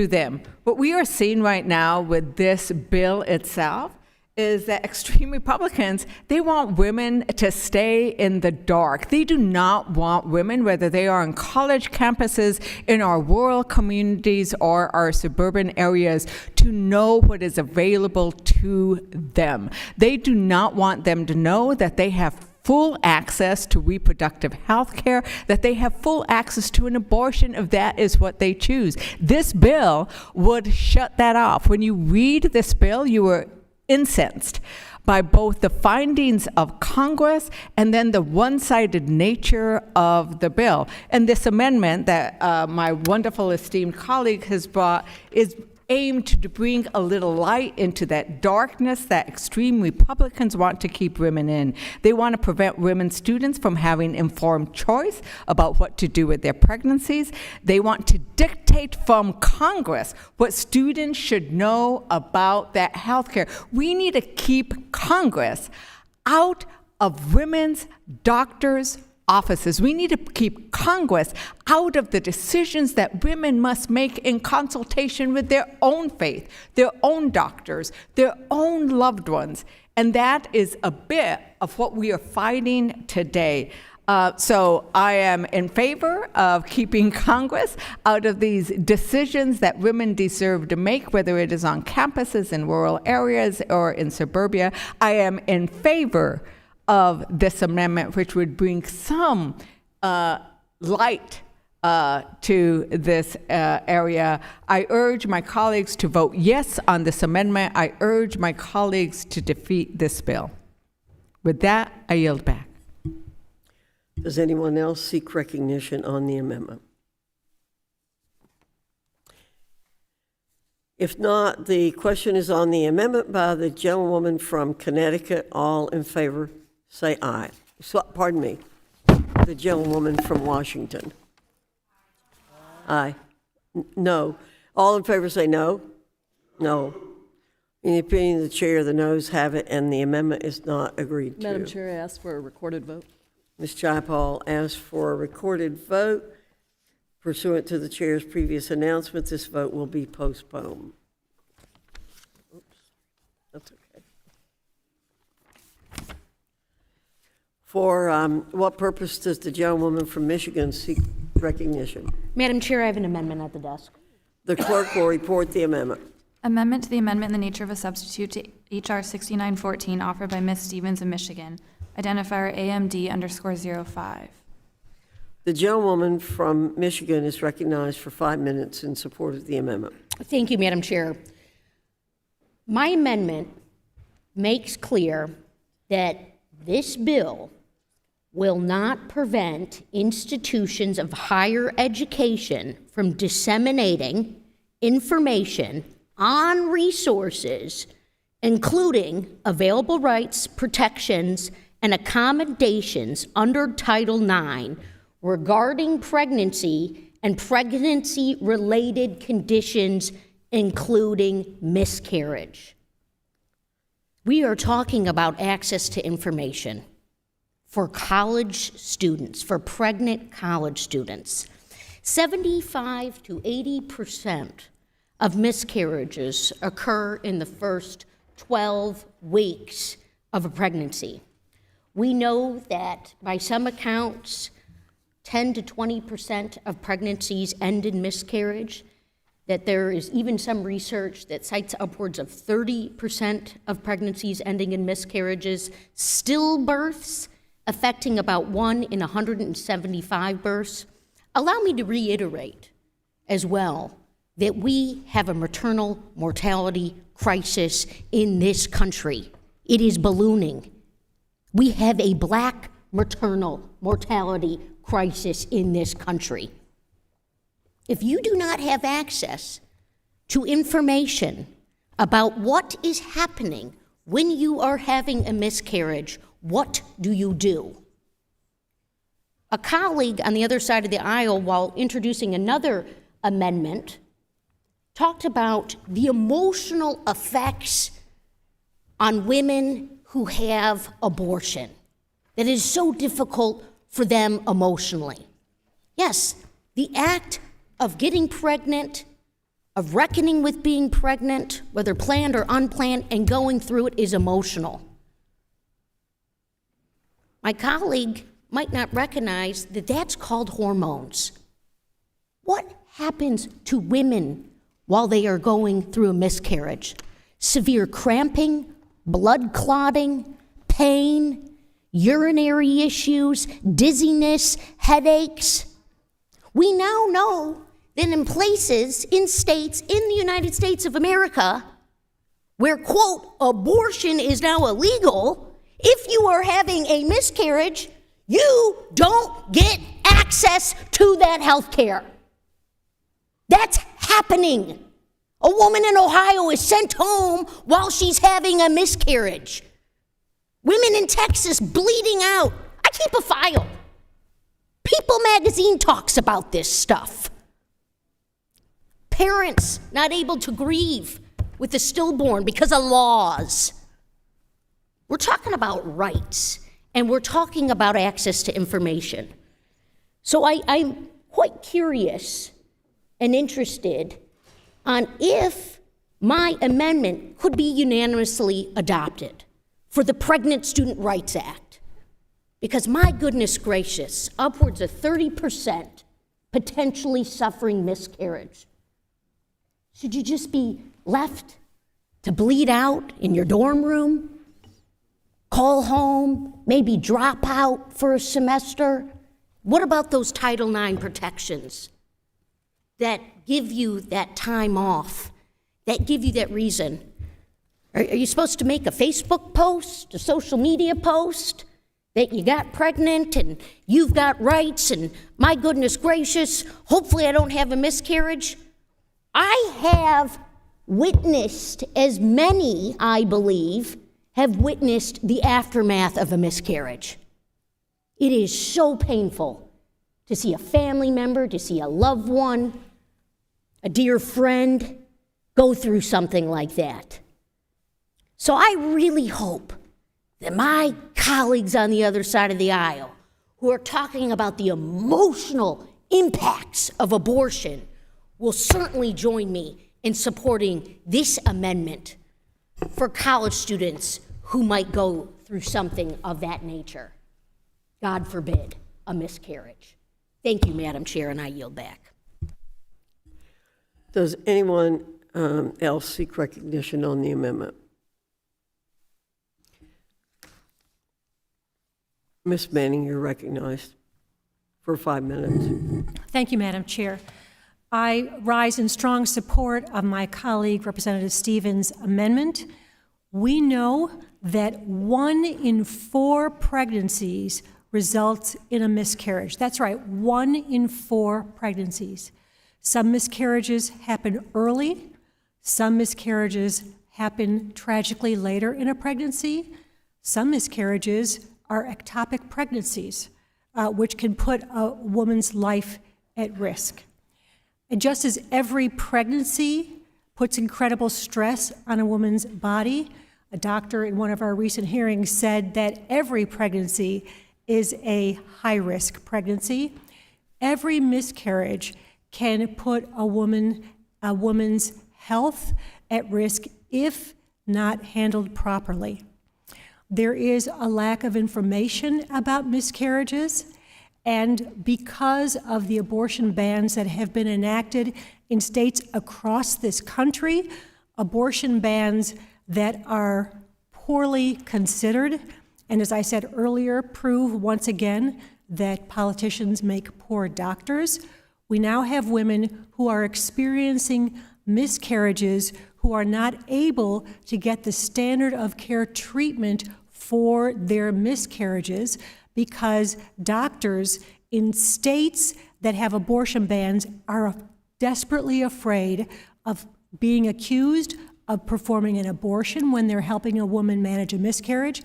them. What we are seeing right now with this bill itself is that extreme Republicans, they want women to stay in the dark. They do not want women, whether they are on college campuses, in our rural communities, or our suburban areas, to know what is available to them. They do not want them to know that they have full access to reproductive health care, that they have full access to an abortion if that is what they choose. This bill would shut that off. When you read this bill, you are incensed by both the findings of Congress and then the one-sided nature of the bill. And this amendment that my wonderful esteemed colleague has brought is aimed to bring a little light into that darkness that extreme Republicans want to keep women in. They want to prevent women students from having informed choice about what to do with their pregnancies. They want to dictate from Congress what students should know about that health care. We need to keep Congress out of women's doctors' offices. We need to keep Congress out of the decisions that women must make in consultation with their own faith, their own doctors, their own loved ones. And that is a bit of what we are fighting today. So I am in favor of keeping Congress out of these decisions that women deserve to make, whether it is on campuses in rural areas or in suburbia. I am in favor of this amendment, which would bring some light to this area. I urge my colleagues to vote yes on this amendment. I urge my colleagues to defeat this bill. With that, I yield back. Does anyone else seek recognition on the amendment? If not, the question is on the amendment by the gentlewoman from Connecticut. All in favor, say aye. Pardon me, the gentlewoman from Washington. Aye. No. All in favor say no. No. In the opinion of the chair, the noes have it, and the amendment is not agreed to. Madam Chair, I ask for a recorded vote. Ms. Jayapal asks for a recorded vote. Pursuant to the chair's previous announcement, this vote will be postponed. Oops, that's okay. For what purpose does the gentlewoman from Michigan seek recognition? Madam Chair, I have an amendment at the desk. The clerk will report the amendment. Amendment to the amendment in the nature of a substitute to H.R. 6914 offered by Ms. Stevens of Michigan. Identifier AMD_05. The gentlewoman from Michigan is recognized for 5 minutes in support of the amendment. Thank you, Madam Chair. My amendment makes clear that this bill will not prevent institutions of higher education from disseminating information on resources, including available rights, protections, and accommodations under Title IX regarding pregnancy and pregnancy-related conditions, including miscarriage. We are talking about access to information for college students, for pregnant college students. 75 to 80% of miscarriages occur in the first 12 weeks of a pregnancy. We know that by some accounts, 10 to 20% of pregnancies end in miscarriage, that there is even some research that cites upwards of 30% of pregnancies ending in miscarriages, stillbirths affecting about 1 in 175 births. Allow me to reiterate as well that we have a maternal mortality crisis in this country. It is ballooning. We have a black maternal mortality crisis in this country. If you do not have access to information about what is happening when you are having a miscarriage, what do you do? A colleague on the other side of the aisle, while introducing another amendment, talked about the emotional effects on women who have abortion, that it is so difficult for them emotionally. Yes, the act of getting pregnant, of reckoning with being pregnant, whether planned or unplanned, and going through it is emotional. My colleague might not recognize that that's called hormones. What happens to women while they are going through a miscarriage? Severe cramping, blood clotting, pain, urinary issues, dizziness, headaches. We now know that in places, in states, in the United States of America, where, quote, abortion is now illegal, if you are having a miscarriage, you don't get access to that health care. That's happening. A woman in Ohio is sent home while she's having a miscarriage. Women in Texas bleeding out. I keep a file. People magazine talks about this stuff. Parents not able to grieve with a stillborn because of laws. We're talking about rights, and we're talking about access to information. So I'm quite curious and interested on if my amendment could be unanimously adopted for the Pregnant Student Rights Act. Because my goodness gracious, upwards of 30% potentially suffering miscarriage. Should you just be left to bleed out in your dorm room? Call home, maybe drop out for a semester? What about those Title IX protections that give you that time off, that give you that reason? Are you supposed to make a Facebook post, a social media post, that you got pregnant and you've got rights and my goodness gracious, hopefully I don't have a miscarriage? I have witnessed, as many, I believe, have witnessed the aftermath of a miscarriage. It is so painful to see a family member, to see a loved one, a dear friend go through something like that. So I really hope that my colleagues on the other side of the aisle who are talking about the emotional impacts of abortion will certainly join me in supporting this amendment for college students who might go through something of that nature. God forbid, a miscarriage. Thank you, Madam Chair, and I yield back. Does anyone else seek recognition on the amendment? Ms. Manning, you're recognized for 5 minutes. Thank you, Madam Chair. I rise in strong support of my colleague, Representative Stevens' amendment. We know that 1 in 4 pregnancies results in a miscarriage. That's right, 1 in 4 pregnancies. Some miscarriages happen early. Some miscarriages happen tragically later in a pregnancy. Some miscarriages are ectopic pregnancies, which can put a woman's life at risk. And just as every pregnancy puts incredible stress on a woman's body, a doctor in one of our recent hearings said that every pregnancy is a high-risk pregnancy. Every miscarriage can put a woman's health at risk if not handled properly. There is a lack of information about miscarriages, and because of the abortion bans that have been enacted in states across this country, abortion bans that are poorly considered, and as I said earlier, prove once again that politicians make poor doctors. We now have women who are experiencing miscarriages who are not able to get the standard of care treatment for their miscarriages because doctors in states that have abortion bans are desperately afraid of being accused of performing an abortion when they're helping a woman manage a miscarriage.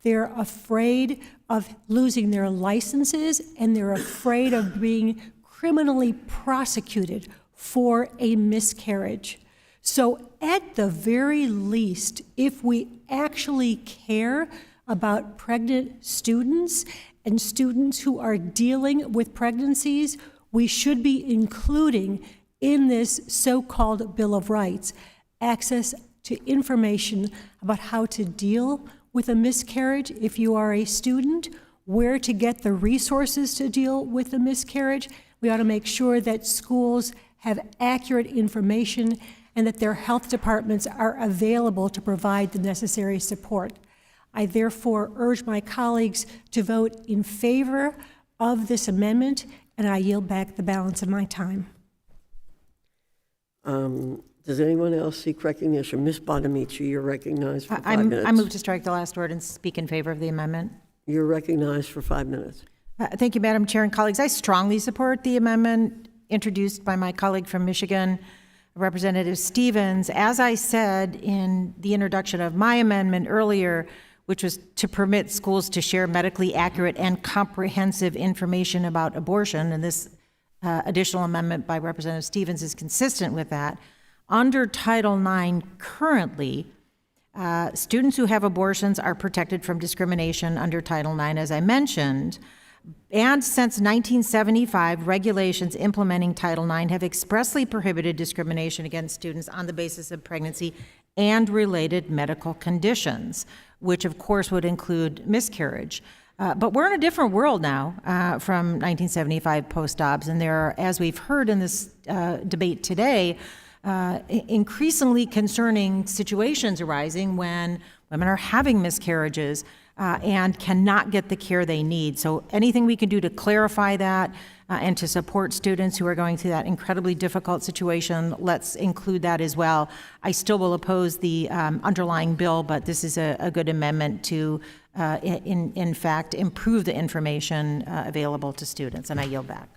They're afraid of losing their licenses, and they're afraid of being criminally prosecuted for a miscarriage. So at the very least, if we actually care about pregnant students and students who are dealing with pregnancies, we should be including in this so-called Bill of Rights access to information about how to deal with a miscarriage if you are a student, where to get the resources to deal with a miscarriage. We ought to make sure that schools have accurate information and that their health departments are available to provide the necessary support. I therefore urge my colleagues to vote in favor of this amendment, and I yield back the balance of my time. Does anyone else seek recognition? Ms. Bonamici, you're recognized for 5 minutes. I move to strike the last word and speak in favor of the amendment. You're recognized for 5 minutes. Thank you, Madam Chair and colleagues. I strongly support the amendment introduced by my colleague from Michigan, Representative Stevens. As I said in the introduction of my amendment earlier, which was to permit schools to share medically accurate and comprehensive information about abortion, and this additional amendment by Representative Stevens is consistent with that. Under Title IX currently, students who have abortions are protected from discrimination under Title IX, as I mentioned. And since 1975, regulations implementing Title IX have expressly prohibited discrimination against students on the basis of pregnancy and related medical conditions, which of course would include miscarriage. But we're in a different world now from 1975 post-obs, and there are, as we've heard in this debate today, increasingly concerning situations arising when women are having miscarriages and cannot get the care they need. So anything we can do to clarify that and to support students who are going through that incredibly difficult situation, let's include that as well. I still will oppose the underlying bill, but this is a good amendment to, in fact, improve the information available to students, and I yield back.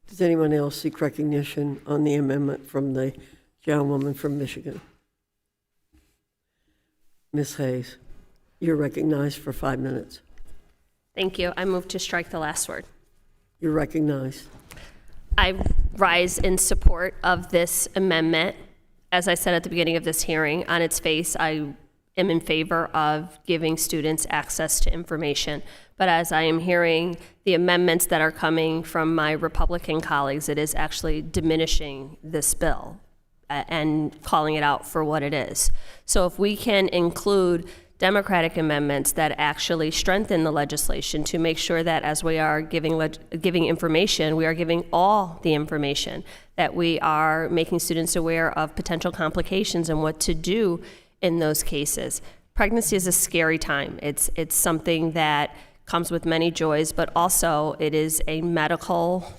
Does anyone else seek recognition on the amendment from the gentlewoman from Michigan? Ms. Hayes, you're recognized for 5 minutes. Thank you. I move to strike the last word. You're recognized. I rise in support of this amendment. As I said at the beginning of this hearing, on its face, I am in favor of giving students access to information. But as I am hearing the amendments that are coming from my Republican colleagues, it is actually diminishing this bill and calling it out for what it is. So if we can include Democratic amendments that actually strengthen the legislation to make sure that as we are giving information, we are giving all the information, that we are making students aware of potential complications and what to do in those cases. Pregnancy is a scary time. It's something that comes with many joys, but also it is a medical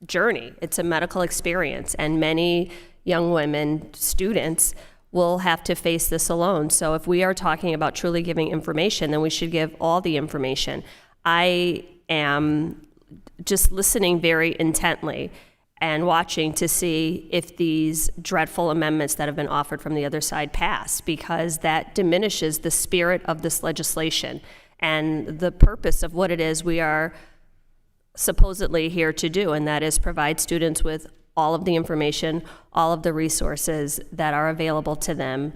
journey. It's a medical experience, and many young women, students, will have to face this alone. So if we are talking about truly giving information, then we should give all the information. I am just listening very intently and watching to see if these dreadful amendments that have been offered from the other side pass, because that diminishes the spirit of this legislation and the purpose of what it is we are supposedly here to do, and that is provide students with all of the information, all of the resources that are available to them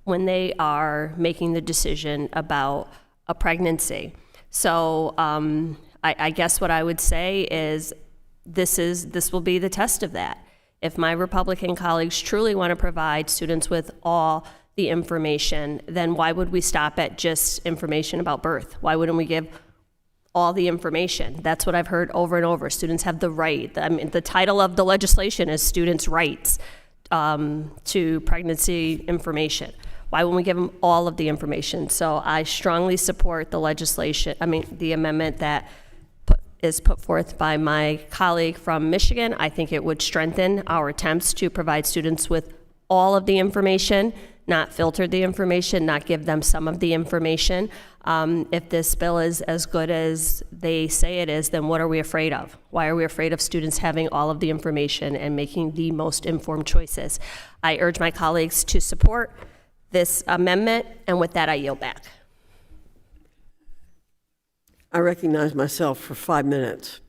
when they are making the decision about a pregnancy. So I guess what I would say is this will be the test of that. If my Republican colleagues truly want to provide students with all the information, then why would we stop at just information about birth? Why wouldn't we give all the information? That's what I've heard over and over. Students have the right. I mean, the title of the legislation is Students' Rights to Pregnancy Information. Why wouldn't we give them all of the information? So I strongly support the the amendment that is put forth by my colleague from Michigan. I think it would strengthen our attempts to provide students with all of the information not filter the information, not give them some of the information. If this bill is as good as they say it is, then what are we afraid of? Why are we afraid of students having all of the information and making the most informed choices? I urge my colleagues to support this amendment, and with that, I yield back. I recognize myself for 5 minutes.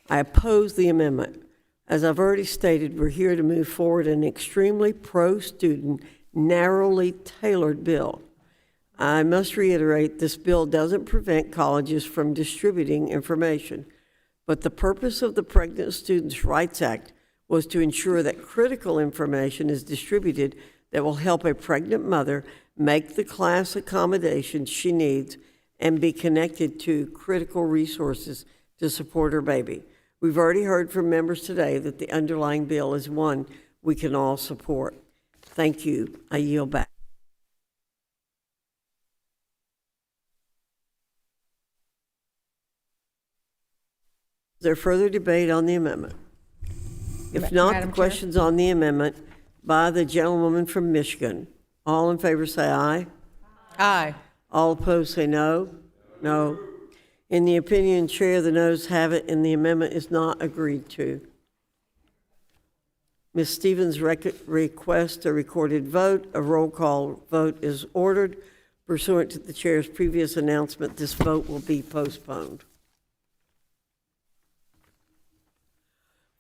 I oppose the amendment. As I've already stated, we're here to move forward an extremely pro-student, narrowly tailored bill. I must reiterate, this bill doesn't prevent colleges from distributing information, but the purpose of the Pregnant Students' Rights Act was to ensure that critical information is distributed that will help a pregnant mother make the class accommodations she needs and be connected to critical resources to support her baby. We've already heard from members today that the underlying bill is one we can all support. Thank you. I yield back. Is there further debate on the amendment? If not, the question's on the amendment by the gentlewoman from Michigan. All in favor say aye. Aye. All opposed say no. No. In the opinion chair, the noes have it, and the amendment is not agreed to. Ms. Stevens' request a recorded vote. A roll call vote is ordered. Pursuant to the chair's previous announcement, this vote will be postponed.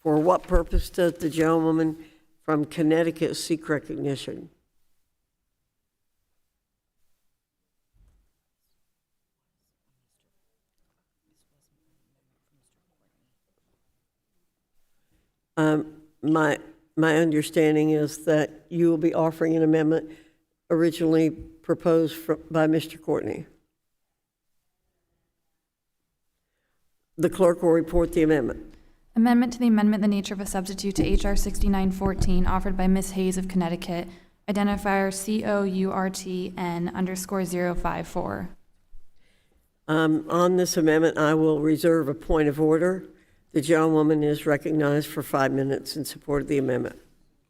For what purpose does the gentlewoman from Connecticut seek recognition? My understanding is that you will be offering an amendment originally proposed by Mr. Courtney. The clerk will report the amendment. Amendment to the amendment, the nature of a substitute to H.R. 6914, offered by Ms. Hayes of Connecticut, identifier COURTN_054. On this amendment, I will reserve a point of order. The gentlewoman is recognized for 5 minutes in support of the amendment.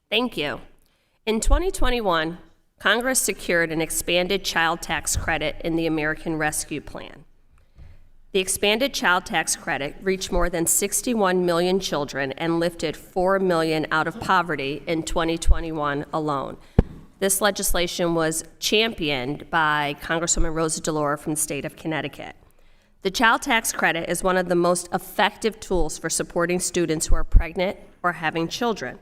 Thank you. In 2021, Congress secured an expanded child tax credit in the American Rescue Plan. The expanded child tax credit reached more than 61 million children and lifted 4 million out of poverty in 2021 alone. This legislation was championed by Congresswoman Rosa DeLauro from the state of Connecticut. The child tax credit is one of the most effective tools for supporting students who are pregnant or having children.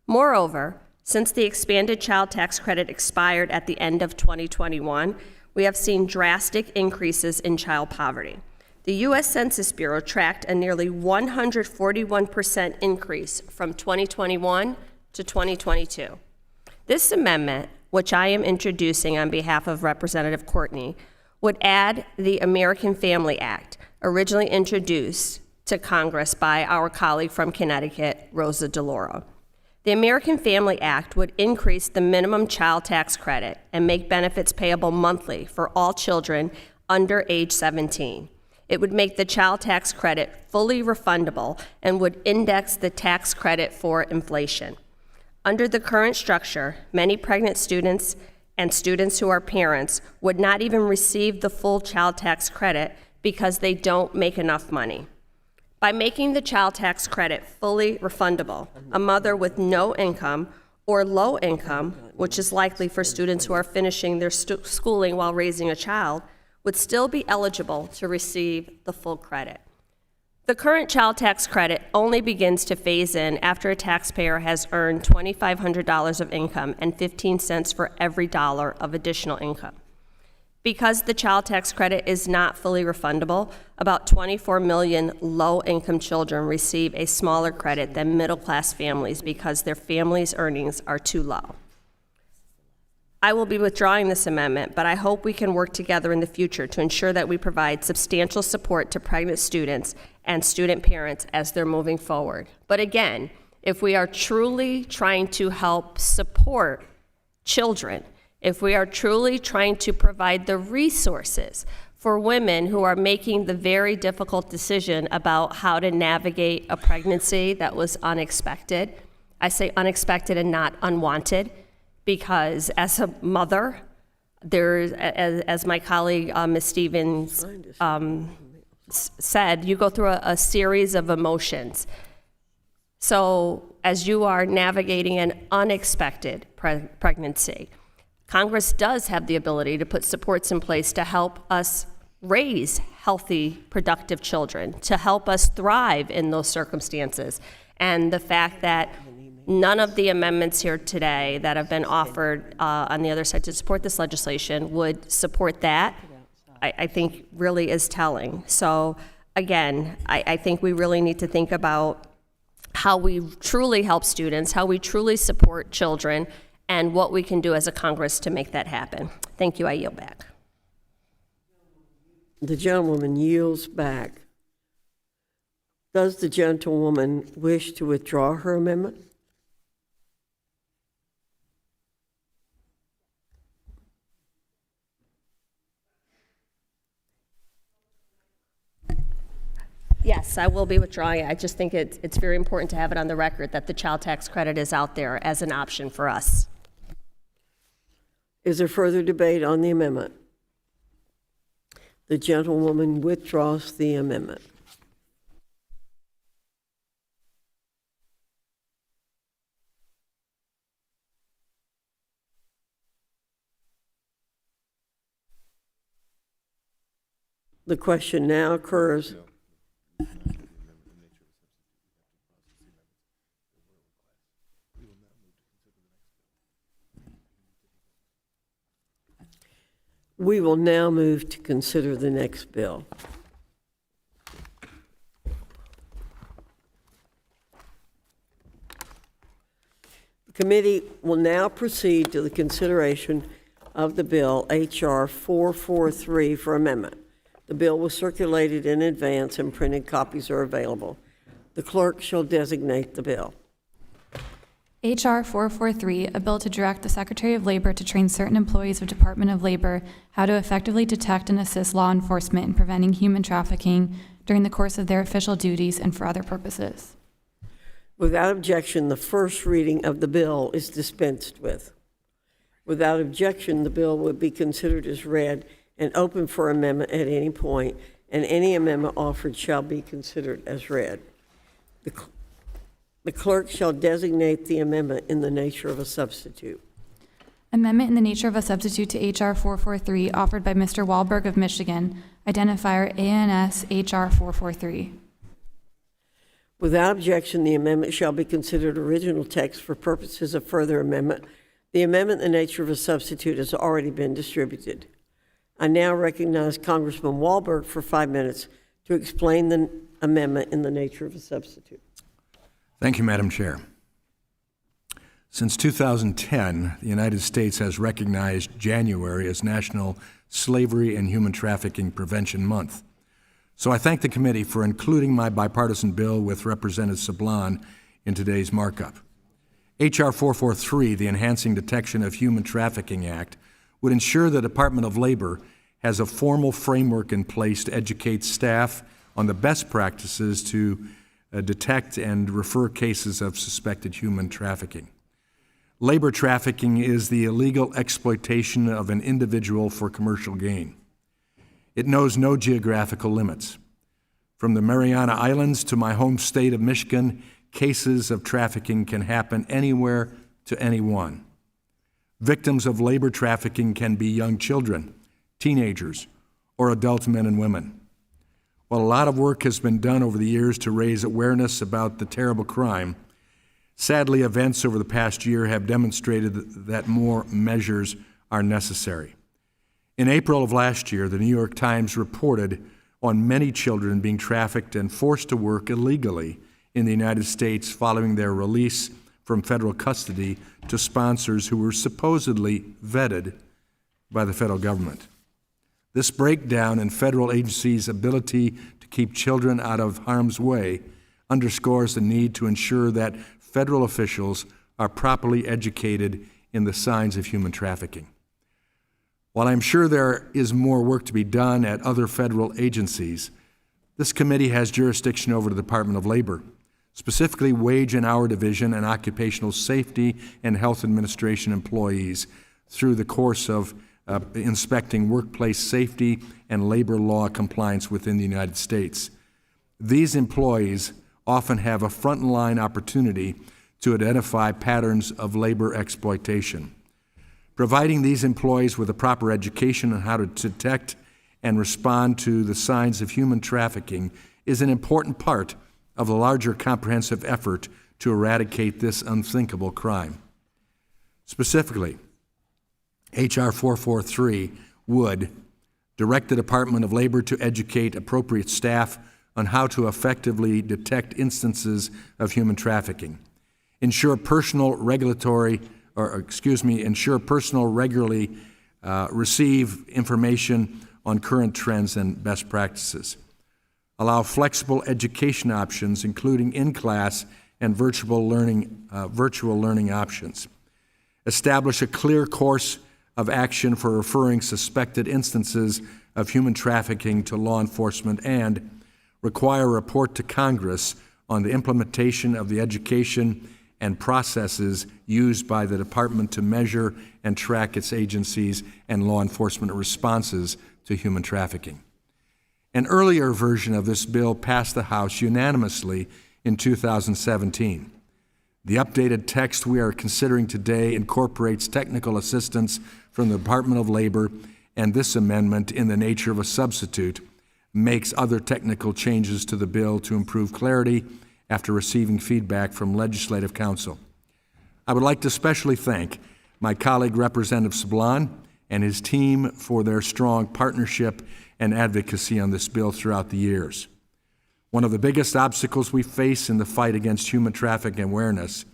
Moreover, since the expanded child tax credit expired at the end of 2021, we have seen drastic increases in child poverty. The U.S. Census Bureau tracked a nearly 141% increase from 2021 to 2022. This amendment, which I am introducing on behalf of Representative Courtney, would add the American Family Act, originally introduced to Congress by our colleague from Connecticut, Rosa DeLauro. The American Family Act would increase the minimum child tax credit and make benefits payable monthly for all children under age 17. It would make the child tax credit fully refundable and would index the tax credit for inflation. Under the current structure, many pregnant students and students who are parents would not even receive the full child tax credit because they don't make enough money. By making the child tax credit fully refundable, a mother with no income or low income, which is likely for students who are finishing their schooling while raising a child, would still be eligible to receive the full credit. The current child tax credit only begins to phase in after a taxpayer has earned $2,500 of income and 15 cents for every dollar of additional income. Because the child tax credit is not fully refundable, about 24 million low-income children receive a smaller credit than middle-class families because their families' earnings are too low. I will be withdrawing this amendment, but I hope we can work together in the future to ensure that we provide substantial support to pregnant students and student parents as they're moving forward. But again, if we are truly trying to help support children, if we are truly trying to provide the resources for women who are making the very difficult decision about how to navigate a pregnancy that was unexpected, I say unexpected and not unwanted, because as a mother, as my colleague, Ms. Stevens, said, you go through a series of emotions. So as you are navigating an unexpected pregnancy, Congress does have the ability to put supports in place to help us raise healthy, productive children, to help us thrive in those circumstances. And the fact that none of the amendments here today that have been offered on the other side to support this legislation would support that, I think really is telling. So again, I think we really need to think about how we truly help students, how we truly support children, and what we can do as a Congress to make that happen. Thank you. I yield back. The gentlewoman yields back. Does the gentlewoman wish to withdraw her amendment? Yes, I will be withdrawing. I just think it's very important to have it on the record that the child tax credit is out there as an option for us. Is there further debate on the amendment? The gentlewoman withdraws the amendment. The question now occurs. We will now move to consider the next bill. The committee will now proceed to the consideration of the bill H.R. 443 for amendment. The bill was circulated in advance and printed copies are available. The clerk shall designate the bill. H.R. 443, a bill to direct the Secretary of Labor to train certain employees of Department of Labor how to effectively detect and assist law enforcement in preventing human trafficking during the course of their official duties and for other purposes. Without objection, the first reading of the bill is dispensed with. Without objection, the bill will be considered as read and open for amendment at any point, and any amendment offered shall be considered as read. The clerk shall designate the amendment in the nature of a substitute. Amendment in the nature of a substitute to H.R. 443 offered by Mr. Wahlberg of Michigan, identifier ANS H.R. 443. Without objection, the amendment shall be considered original text for purposes of further amendment. The amendment in the nature of a substitute has already been distributed. I now recognize Congressman Wahlberg for 5 minutes to explain the amendment in the nature of a substitute. Thank you, Madam Chair. Since 2010, the United States has recognized January as National Slavery and Human Trafficking Prevention Month. So I thank the committee for including my bipartisan bill with Representative Sablon in today's markup. H.R. 443, the Enhancing Detection of Human Trafficking Act, would ensure the Department of Labor has a formal framework in place to educate staff on the best practices to detect and refer cases of suspected human trafficking. Labor trafficking is the illegal exploitation of an individual for commercial gain. It knows no geographical limits. From the Mariana Islands to my home state of Michigan, cases of trafficking can happen anywhere to anyone. Victims of labor trafficking can be young children, teenagers, or adult men and women. While a lot of work has been done over the years to raise awareness about the terrible crime, sadly, events over the past year have demonstrated that more measures are necessary. In April of last year, the New York Times reported on many children being trafficked and forced to work illegally in the United States following their release from federal custody to sponsors who were supposedly vetted by the federal government. This breakdown in federal agencies' ability to keep children out of harm's way underscores the need to ensure that federal officials are properly educated in the signs of human trafficking. While I'm sure there is more work to be done at other federal agencies, this committee has jurisdiction over the Department of Labor, specifically Wage and Hour Division and Occupational Safety and Health Administration employees, through the course of inspecting workplace safety and labor law compliance within the United States. These employees often have a frontline opportunity to identify patterns of labor exploitation. Providing these employees with a proper education on how to detect and respond to the signs of human trafficking is an important part of the larger comprehensive effort to eradicate this unthinkable crime. Specifically, H.R. 443 would direct the Department of Labor to educate appropriate staff on how to effectively detect instances of human trafficking, ensure personnel regularly receive information on current trends and best practices, allow flexible education options, including in-class and virtual learning options, establish a clear course of action for referring suspected instances of human trafficking to law enforcement, and require a report to Congress on the implementation of the education and processes used by the department to measure and track its agencies and law enforcement responses to human trafficking. An earlier version of this bill passed the House unanimously in 2017. The updated text we are considering today incorporates technical assistance from the Department of Labor, and this amendment, in the nature of a substitute, makes other technical changes to the bill to improve clarity after receiving feedback from Legislative Counsel. I would like to especially thank my colleague Representative Sablan and his team for their strong partnership and advocacy on this bill throughout the years. One of the biggest obstacles we face in the fight against human trafficking awareness,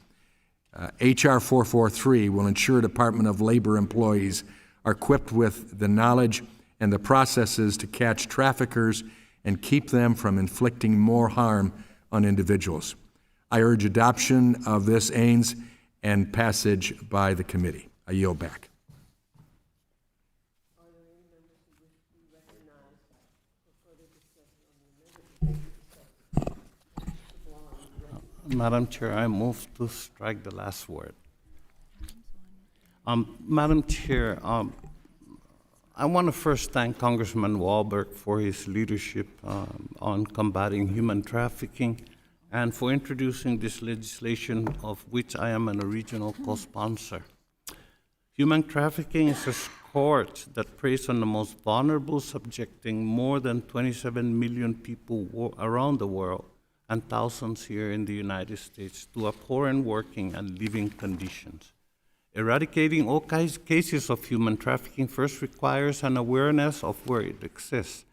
H.R. 443 will ensure Department of Labor employees are equipped with the knowledge and the processes to catch traffickers and keep them from inflicting more harm on individuals. I urge adoption of this aims and passage by the committee. I yield back. Madam Chair, I move to strike the last word. Madam Chair, I want to first thank Congressman Wahlberg for his leadership on combating human trafficking and for introducing this legislation, of which I am an original co-sponsor. Human trafficking is a scourge that preys on the most vulnerable, subjecting more than 27 million people around the world and thousands here in the United States to abhorrent working and living conditions. Eradicating all cases of human trafficking first requires an awareness of where it exists.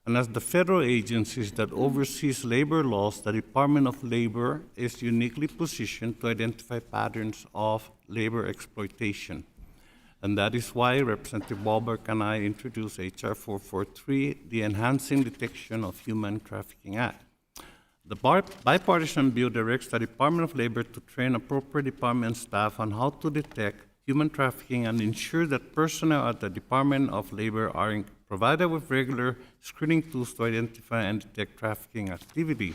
And as the federal agencies that oversees labor laws, the Department of Labor is uniquely positioned to identify patterns of labor exploitation. And that is why Representative Wahlberg and I introduced H.R. 443, the Enhancing Detection of Human Trafficking Act. The bipartisan bill directs the Department of Labor to train appropriate department staff on how to detect human trafficking and ensure that personnel at the Department of Labor are provided with regular screening tools to identify and detect trafficking activity.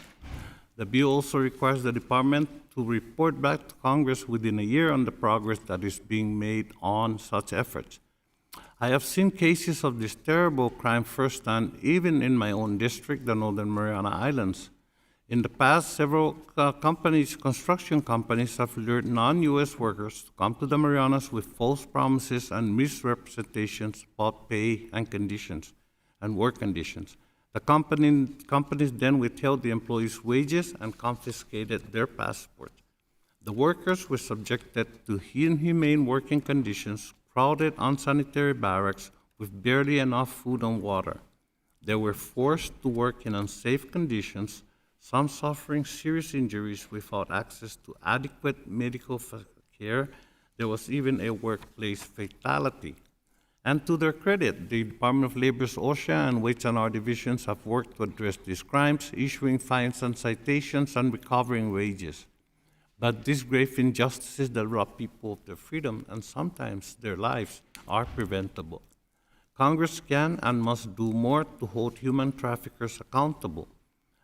The bill also requires the department to report back to Congress within a year on the progress that is being made on such efforts. I have seen cases of this terrible crime firsthand, even in my own district, the Northern Mariana Islands. In the past, several construction companies have lured non-U.S. workers to come to the Marianas with false promises and misrepresentations about pay and conditions and work conditions. The companies then withheld the employees' wages and confiscated their passports. The workers were subjected to inhumane working conditions, crowded unsanitary barracks with barely enough food and water. They were forced to work in unsafe conditions, some suffering serious injuries without access to adequate medical care. There was even a workplace fatality. And to their credit, the Department of Labor's OSHA and Wage and Hour divisions have worked to address these crimes, issuing fines and citations and recovering wages. But these grave injustices that rob people of their freedom and sometimes their lives are preventable. Congress can and must do more to hold human traffickers accountable.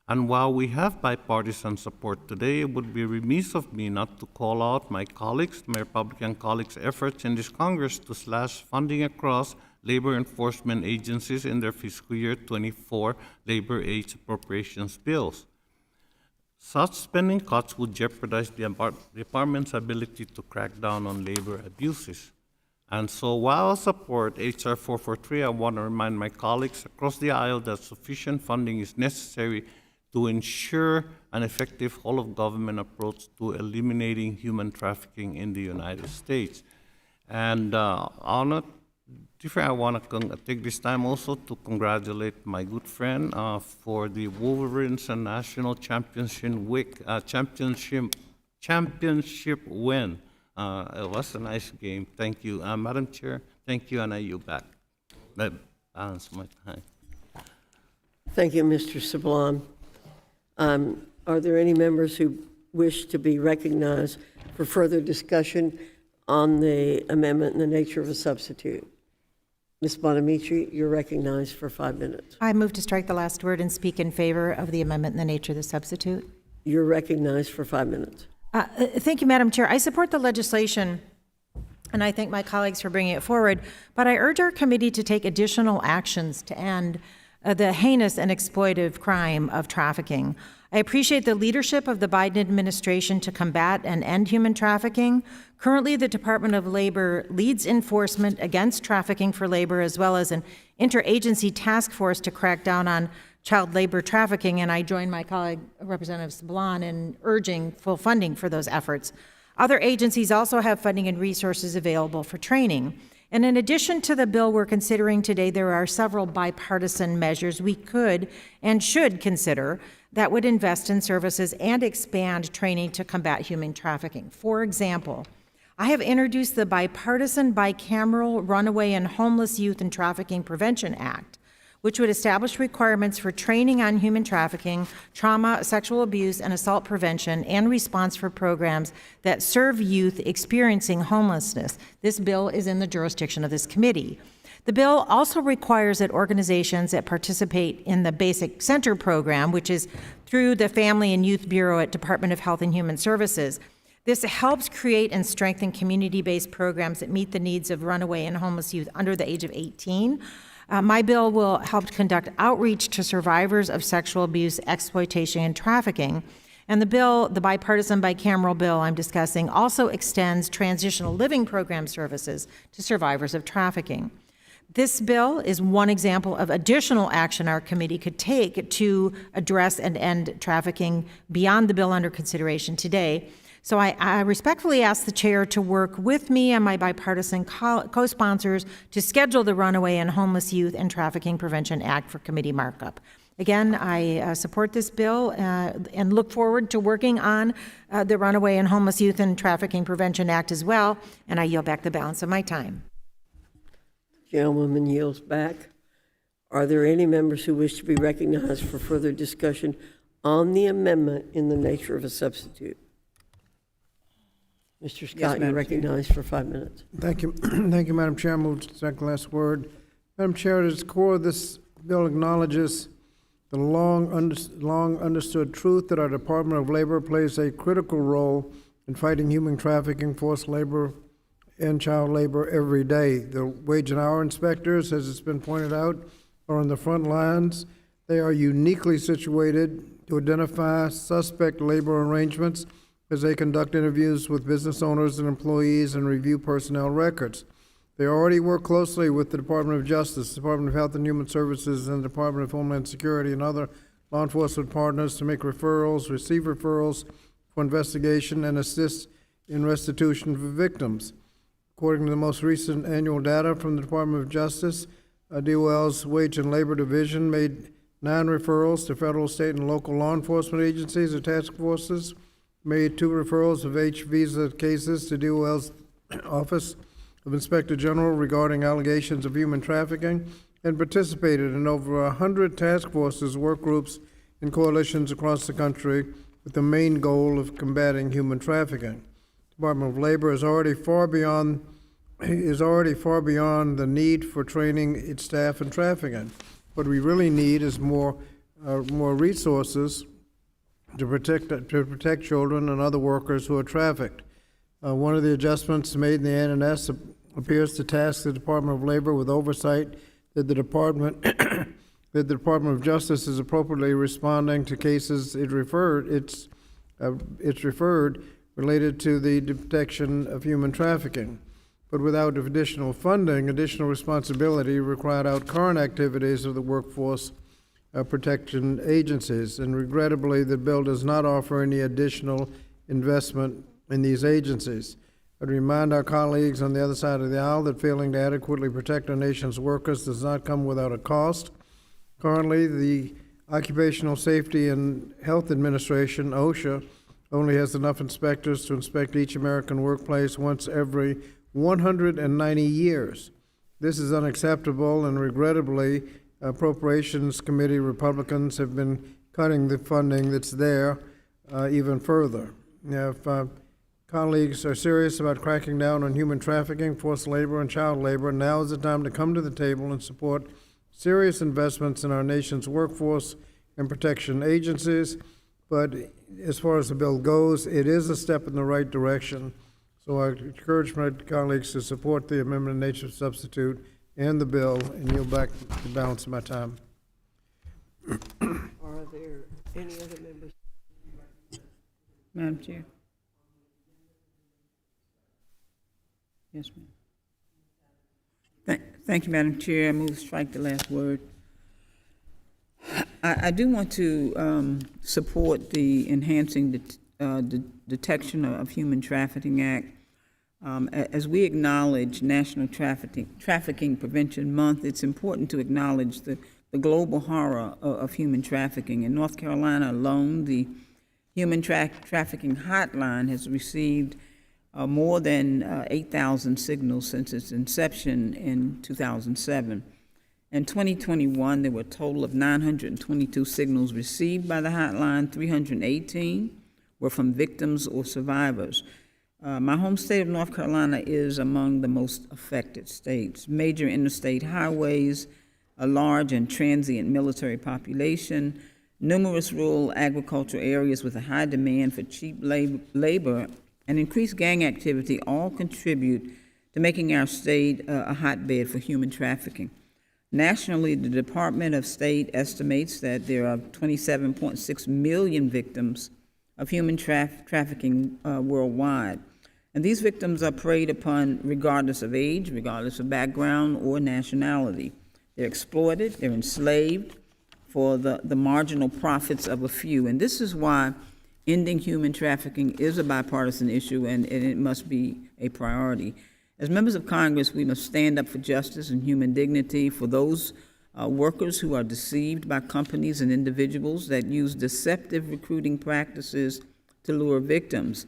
And while we have bipartisan support today, it would be remiss of me not to call out my colleagues, my Republican colleagues' efforts in this Congress to slash funding across labor enforcement agencies in their fiscal year 24 labor aids appropriations bills. Such spending cuts would jeopardize the department's ability to crack down on labor abuses. And so while I support HR 443, I want to remind my colleagues across the aisle that sufficient funding is necessary to ensure an effective whole-of-government approach to eliminating human trafficking in the United States. And I want to take this time also to congratulate my good friend for the Wolverines and National Championship win. It was a nice game. Thank you. Madam Chair, thank you, and I yield back. That balance my time. Thank you, Mr. Sablan. Are there any members who wish to be recognized for further discussion on the amendment in the nature of a substitute? Ms. Bonamici, you're recognized for 5 minutes. I move to strike the last word and speak in favor of the amendment in the nature of the substitute. You're recognized for 5 minutes. Thank you, Madam Chair. I support the legislation, and I thank my colleagues for bringing it forward, but I urge our committee to take additional actions to end the heinous and exploitive crime of trafficking. I appreciate the leadership of the Biden administration to combat and end human trafficking. Currently, the Department of Labor leads enforcement against trafficking for labor, as well as an interagency task force to crack down on child labor trafficking, and I join my colleague, Representative Sablan, in urging full funding for those efforts. Other agencies also have funding and resources available for training. And in addition to the bill we're considering today, there are several bipartisan measures we could and should consider that would invest in services and expand training to combat human trafficking. For example, I have introduced the bipartisan bicameral Runaway and Homeless Youth and Trafficking Prevention Act, which would establish requirements for training on human trafficking, trauma, sexual abuse, and assault prevention, and response for programs that serve youth experiencing homelessness. This bill is in the jurisdiction of this committee. The bill also requires that organizations that participate in the Basic Center program, which is through the Family and Youth Bureau at Department of Health and Human Services. This helps create and strengthen community-based programs that meet the needs of runaway and homeless youth under the age of 18. My bill will help conduct outreach to survivors of sexual abuse, exploitation, and trafficking. And the bill, the bipartisan bicameral bill I'm discussing, also extends transitional living program services to survivors of trafficking. This bill is one example of additional action our committee could take to address and end trafficking beyond the bill under consideration today. So I respectfully ask the chair to work with me and my bipartisan co-sponsors to schedule the Runaway and Homeless Youth and Trafficking Prevention Act for committee markup. Again, I support this bill and look forward to working on the Runaway and Homeless Youth and Trafficking Prevention Act as well, and I yield back the balance of my time. Gentlewoman yields back. Are there any members who wish to be recognized for further discussion on the amendment in the nature of a substitute? Mr. Scott, you're recognized for 5 minutes. Thank you. Thank you, Madam Chair. I move to second last word. Madam Chair, at its core, this bill acknowledges the long understood truth that our Department of Labor plays a critical role in fighting human trafficking, forced labor, and child labor every day. The wage and hour inspectors, as it's been pointed out, are on the front lines. They are uniquely situated to identify suspect labor arrangements as they conduct interviews with business owners and employees and review personnel records. They already work closely with the Department of Justice, Department of Health and Human Services, and the Department of Homeland Security and other law enforcement partners to make referrals, receive referrals for investigation, and assist in restitution for victims. According to the most recent annual data from the Department of Justice, DOL's Wage and Labor Division made 9 referrals to federal, state, and local law enforcement agencies or task forces, made 2 referrals of H-visa cases to DOL's Office of Inspector General regarding allegations of human trafficking, and participated in over 100 task forces, work groups, and coalitions across the country with the main goal of combating human trafficking. The Department of Labor is already far beyond the need for training its staff in trafficking. What we really need is more more resources to protect children and other workers who are trafficked. One of the adjustments made in the NNS appears to task the Department of Labor with oversight that the Department that the Department of Justice is appropriately responding to cases it's referred related to the detection of human trafficking. But without additional funding, additional responsibility required out current activities of the workforce protection agencies. And regrettably, the bill does not offer any additional investment in these agencies. I'd remind our colleagues on the other side of the aisle that failing to adequately protect our nation's workers does not come without a cost. Currently, the Occupational Safety and Health Administration, OSHA, only has enough inspectors to inspect each American workplace once every 190 years. This is unacceptable, and regrettably, Appropriations Committee Republicans have been cutting the funding that's there even further. Now, if colleagues are serious about cracking down on human trafficking, forced labor, and child labor, now is the time to come to the table and support serious investments in our nation's workforce and protection agencies. But as far as the bill goes, it is a step in the right direction. So I encourage my colleagues to support the amendment of nature substitute and the bill, and yield back the balance of my time. Are there any other members? Madam Chair. Yes, ma'am. Thank you, Madam Chair. I move to strike the last word. I do want to support the enhancing the detection of human trafficking act. As we acknowledge National Trafficking Prevention Month, it's important to acknowledge the global horror of human trafficking. In North Carolina alone, the Human Trafficking Hotline has received more than 8,000 signals since its inception in 2007. In 2021, there were a total of 922 signals received by the hotline. 318 were from victims or survivors. My home state of North Carolina is among the most affected states. Major interstate highways, a large and transient military population, numerous rural agricultural areas with a high demand for cheap labor, and increased gang activity all contribute to making our state a hotbed for human trafficking. Nationally, the Department of State estimates that there are 27.6 million victims of human trafficking worldwide. And these victims are preyed upon regardless of age, regardless of background or nationality. They're exploited, they're enslaved for the marginal profits of a few. And this is why ending human trafficking is a bipartisan issue, and it must be a priority. As members of Congress, we must stand up for justice and human dignity for those workers who are deceived by companies and individuals that use deceptive recruiting practices to lure victims.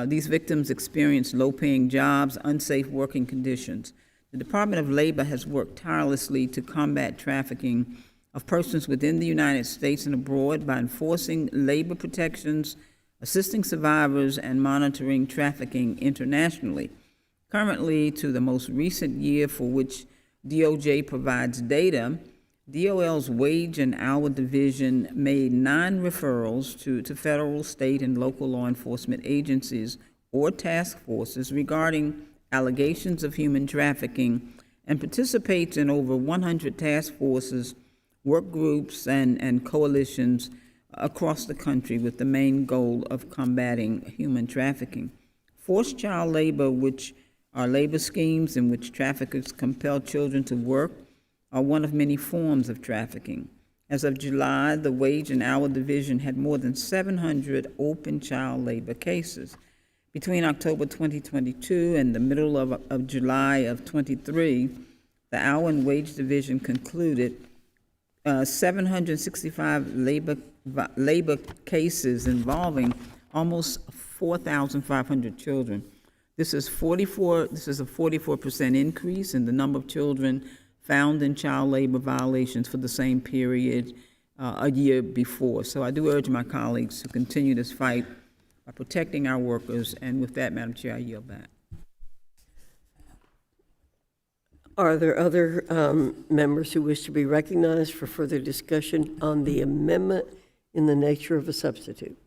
These victims experience low-paying jobs, unsafe working conditions. The Department of Labor has worked tirelessly to combat trafficking of persons within the United States and abroad by enforcing labor protections, assisting survivors, and monitoring trafficking internationally. Currently, to the most recent year for which DOJ provides data, DOL's Wage and Hour Division made 9 referrals to federal, state, and local law enforcement agencies or task forces regarding allegations of human trafficking, and participates in over 100 task forces, work groups, and coalitions across the country with the main goal of combating human trafficking. Forced child labor, which are labor schemes in which traffickers compel children to work, are one of many forms of trafficking. As of July, the Wage and Hour Division had more than 700 open child labor cases. Between October 2022 and the middle of July of 23, the Hour and Wage Division concluded 765 labor cases involving almost 4,500 children. This is a 44% increase in the number of children found in child labor violations for the same period a year before. So I do urge my colleagues to continue this fight by protecting our workers. And with that, Madam Chair, I yield back. Are there other members who wish to be recognized for further discussion on the amendment in the nature of a substitute?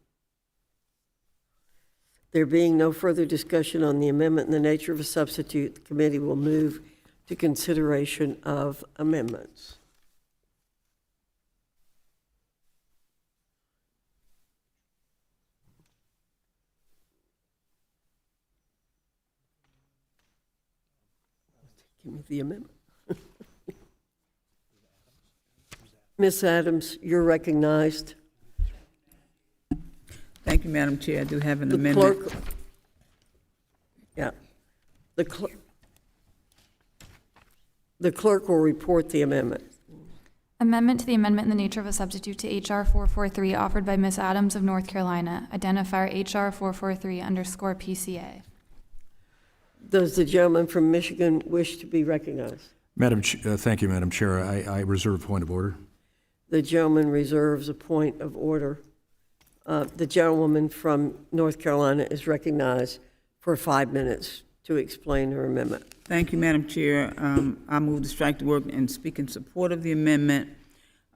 There being no further discussion on the amendment in the nature of a substitute, the committee will move to consideration of amendments. Give me the amendment. Ms. Adams, you're recognized. Thank you, Madam Chair. I do have an The amendment. clerk. Yeah. The clerk will report the amendment. Amendment to the amendment in the nature of a substitute to H.R. 443 offered by Ms. Adams of North Carolina. Identifier H.R. 443_PCA. Does the gentleman from Michigan wish to be recognized? Thank you, Madam Chair. I reserve point of order. The gentleman reserves a point of order. The gentlewoman from North Carolina is recognized for 5 minutes to explain her amendment. Thank you, Madam Chair. I move to strike the word and speak in support of the amendment.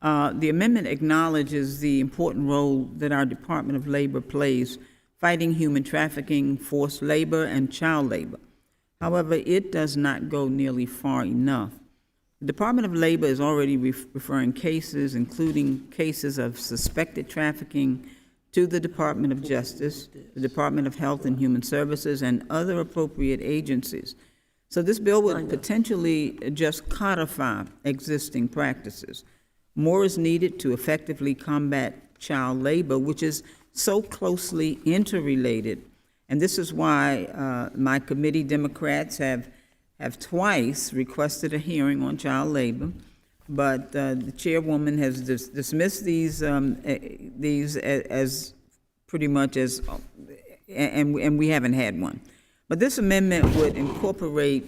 The amendment acknowledges the important role that our Department of Labor plays fighting human trafficking, forced labor, and child labor. However, it does not go nearly far enough. The Department of Labor is already referring cases, including cases of suspected trafficking, to the Department of Justice, the Department of Health and Human Services, and other appropriate agencies. So this bill would potentially just codify existing practices. More is needed to effectively combat child labor, which is so closely interrelated. And this is why my committee Democrats have twice requested a hearing on child labor, but the chairwoman has dismissed these as pretty much as, and we haven't had one. But this amendment would incorporate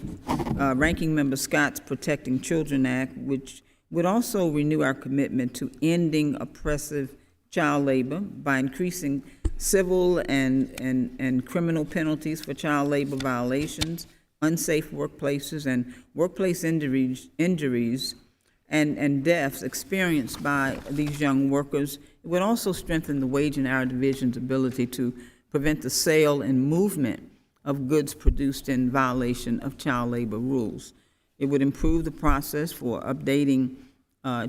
Ranking Member Scott's Protecting Children Act, which would also renew our commitment to ending oppressive child labor by increasing civil and criminal penalties for child labor violations, unsafe workplaces, and workplace injuries and deaths experienced by these young workers. It would also strengthen the Wage and Hour Division's ability to prevent the sale and movement of goods produced in violation of child labor rules. It would improve the process for updating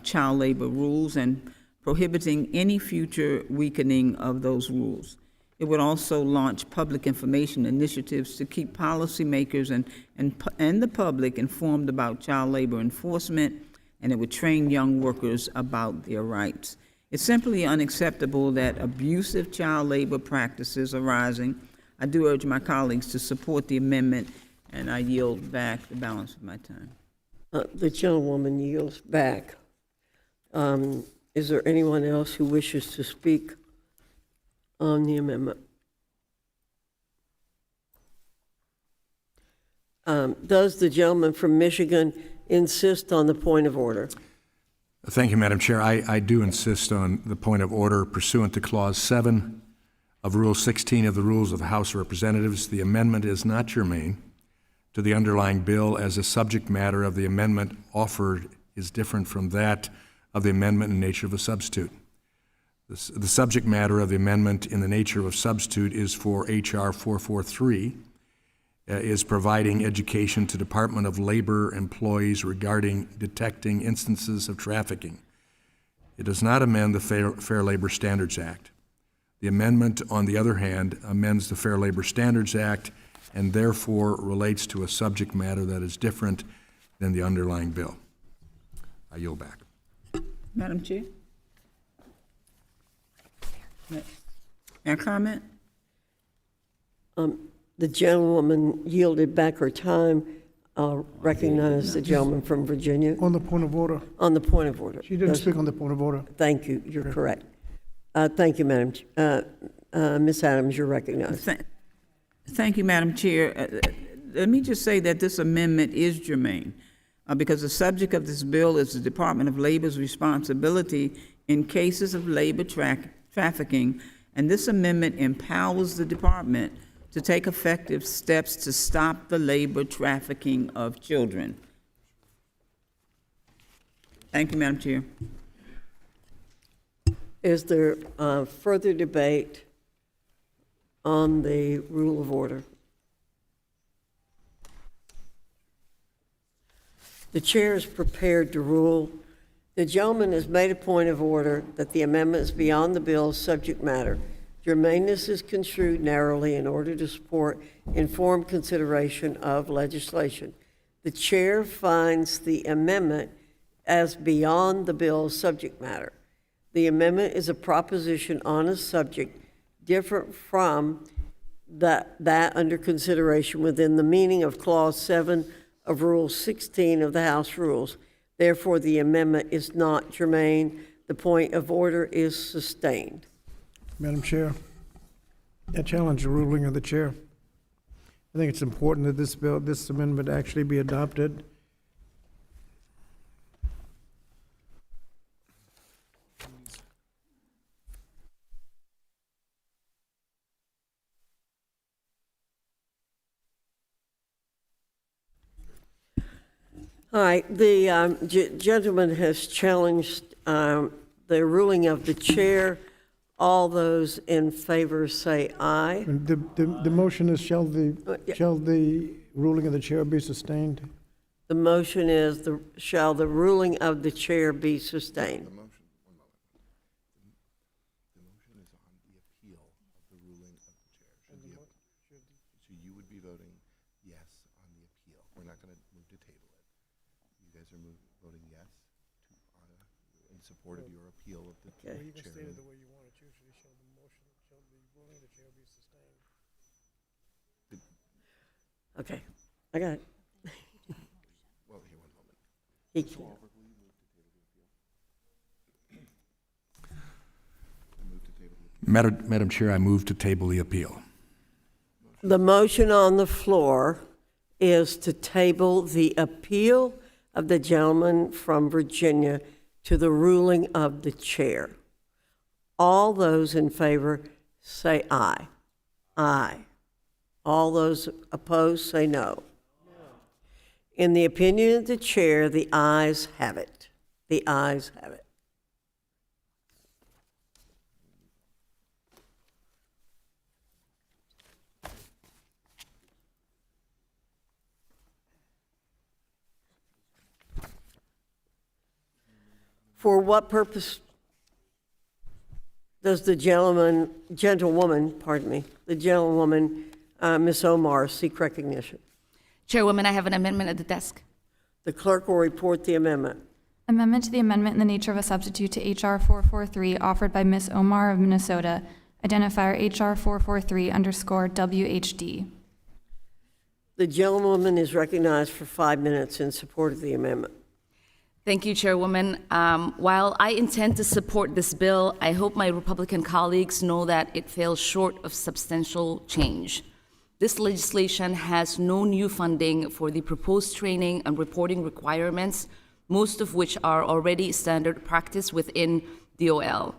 child labor rules and prohibiting any future weakening of those rules. It would also launch public information initiatives to keep policymakers and the public informed about child labor enforcement, and it would train young workers about their rights. It's simply unacceptable that abusive child labor practices are rising. I do urge my colleagues to support the amendment, and I yield back the balance of my time. The gentlewoman yields back. Is there anyone else who wishes to speak on the amendment? Does the gentleman from Michigan insist on the point of order? Thank you, Madam Chair. I do insist on the point of order pursuant to Clause 7 of Rule 16 of the Rules of the House of Representatives. The amendment is not germane to the underlying bill, as the subject matter of the amendment offered is different from that of the amendment in the nature of a substitute. The subject matter of the amendment in the nature of a substitute is for H.R. 443, is providing education to Department of Labor employees regarding detecting instances of trafficking. It does not amend the Fair Labor Standards Act. The amendment, on the other hand, amends the Fair Labor Standards Act and therefore relates to a subject matter that is different than the underlying bill. I yield back. Madam Chair? May I comment? The gentlewoman yielded back her time. I'll recognize the gentleman from Virginia. On the point of order. On the point of order. She didn't speak on the point of order. Thank you. You're correct. Thank you, Madam. Ms. Adams, you're recognized. Thank you, Madam Chair. Let me just say that this amendment is germane because the subject of this bill is the Department of Labor's responsibility in cases of labor trafficking, and this amendment empowers the department to take effective steps to stop the labor trafficking of children. Thank you, Madam Chair. Is there further debate on the rule of order? The chair is prepared to rule. The gentleman has made a point of order that the amendment is beyond the bill's subject matter. Germaneness is construed narrowly in order to support informed consideration of legislation. The chair finds the amendment as beyond the bill's subject matter. The amendment is a proposition on a subject different from that under consideration within the meaning of Clause 7 of Rule 16 of the House Rules. Therefore, the amendment is not germane. The point of order is sustained. Madam Chair, I challenge the ruling of the chair. I think it's important that this amendment actually be adopted. All right, the gentleman has challenged the ruling of the chair. All those in favor say aye. And the motion is, shall the ruling of the chair be sustained? The motion is, shall the ruling of the chair be sustained? The motion, one moment. The motion is on the appeal of the ruling of the chair. So you would be voting yes on the appeal. We're not going to move to table it. You guys are voting yes in support of your appeal of the chair. You can state it the way you want it. Usually, shall the ruling of the chair be sustained? Okay, I got it. Well, here, one moment. Madam Chair, I move to table the appeal. The motion on the floor is to table the appeal of the gentleman from Virginia to the ruling of the chair. All those in favor say aye. Aye. All those opposed say no. In the opinion of the chair, the ayes have it. The ayes have it. For what purpose does the gentlewoman, Ms. Omar, seek recognition? Chairwoman, I have an amendment at the desk. The clerk will report the amendment. Amendment to the amendment in the nature of a substitute to H.R. 443 offered by Ms. Omar of Minnesota, identifier H.R. 443_WHD. The gentlewoman is recognized for 5 minutes in support of the amendment. Thank you, Chairwoman. While I intend to support this bill, I hope my Republican colleagues know that it falls short of substantial change. This legislation has no new funding for the proposed training and reporting requirements, most of which are already standard practice within DOL.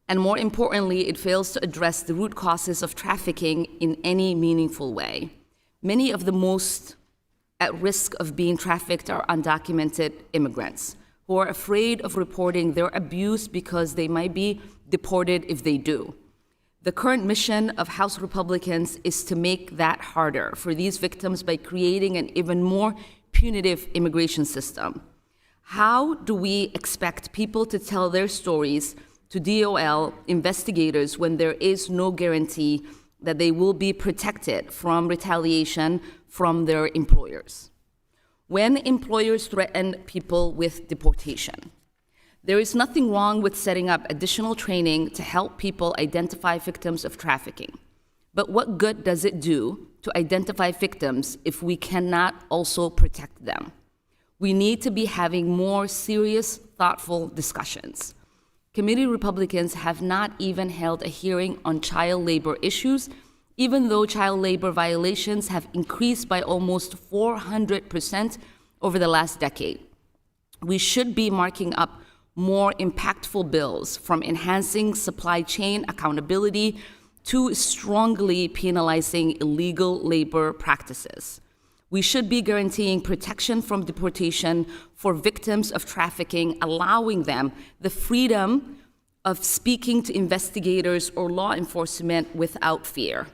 And more importantly, it fails to address the root causes of trafficking in any meaningful way. Many of the most at risk of being trafficked are undocumented immigrants who are afraid of reporting their abuse because they might be deported if they do. The current mission of House Republicans is to make that harder for these victims by creating an even more punitive immigration system. How do we expect people to tell their stories to DOL investigators when there is no guarantee that they will be protected from retaliation from their employers? When employers threaten people with deportation, there is nothing wrong with setting up additional training to help people identify victims of trafficking. But what good does it do to identify victims if we cannot also protect them? We need to be having more serious, thoughtful discussions. Committee Republicans have not even held a hearing on child labor issues, even though child labor violations have increased by almost 400% over the last decade. We should be marking up more impactful bills, from enhancing supply chain accountability to strongly penalizing illegal labor practices. We should be guaranteeing protection from deportation for victims of trafficking, allowing them the freedom of speaking to investigators or law enforcement without fear.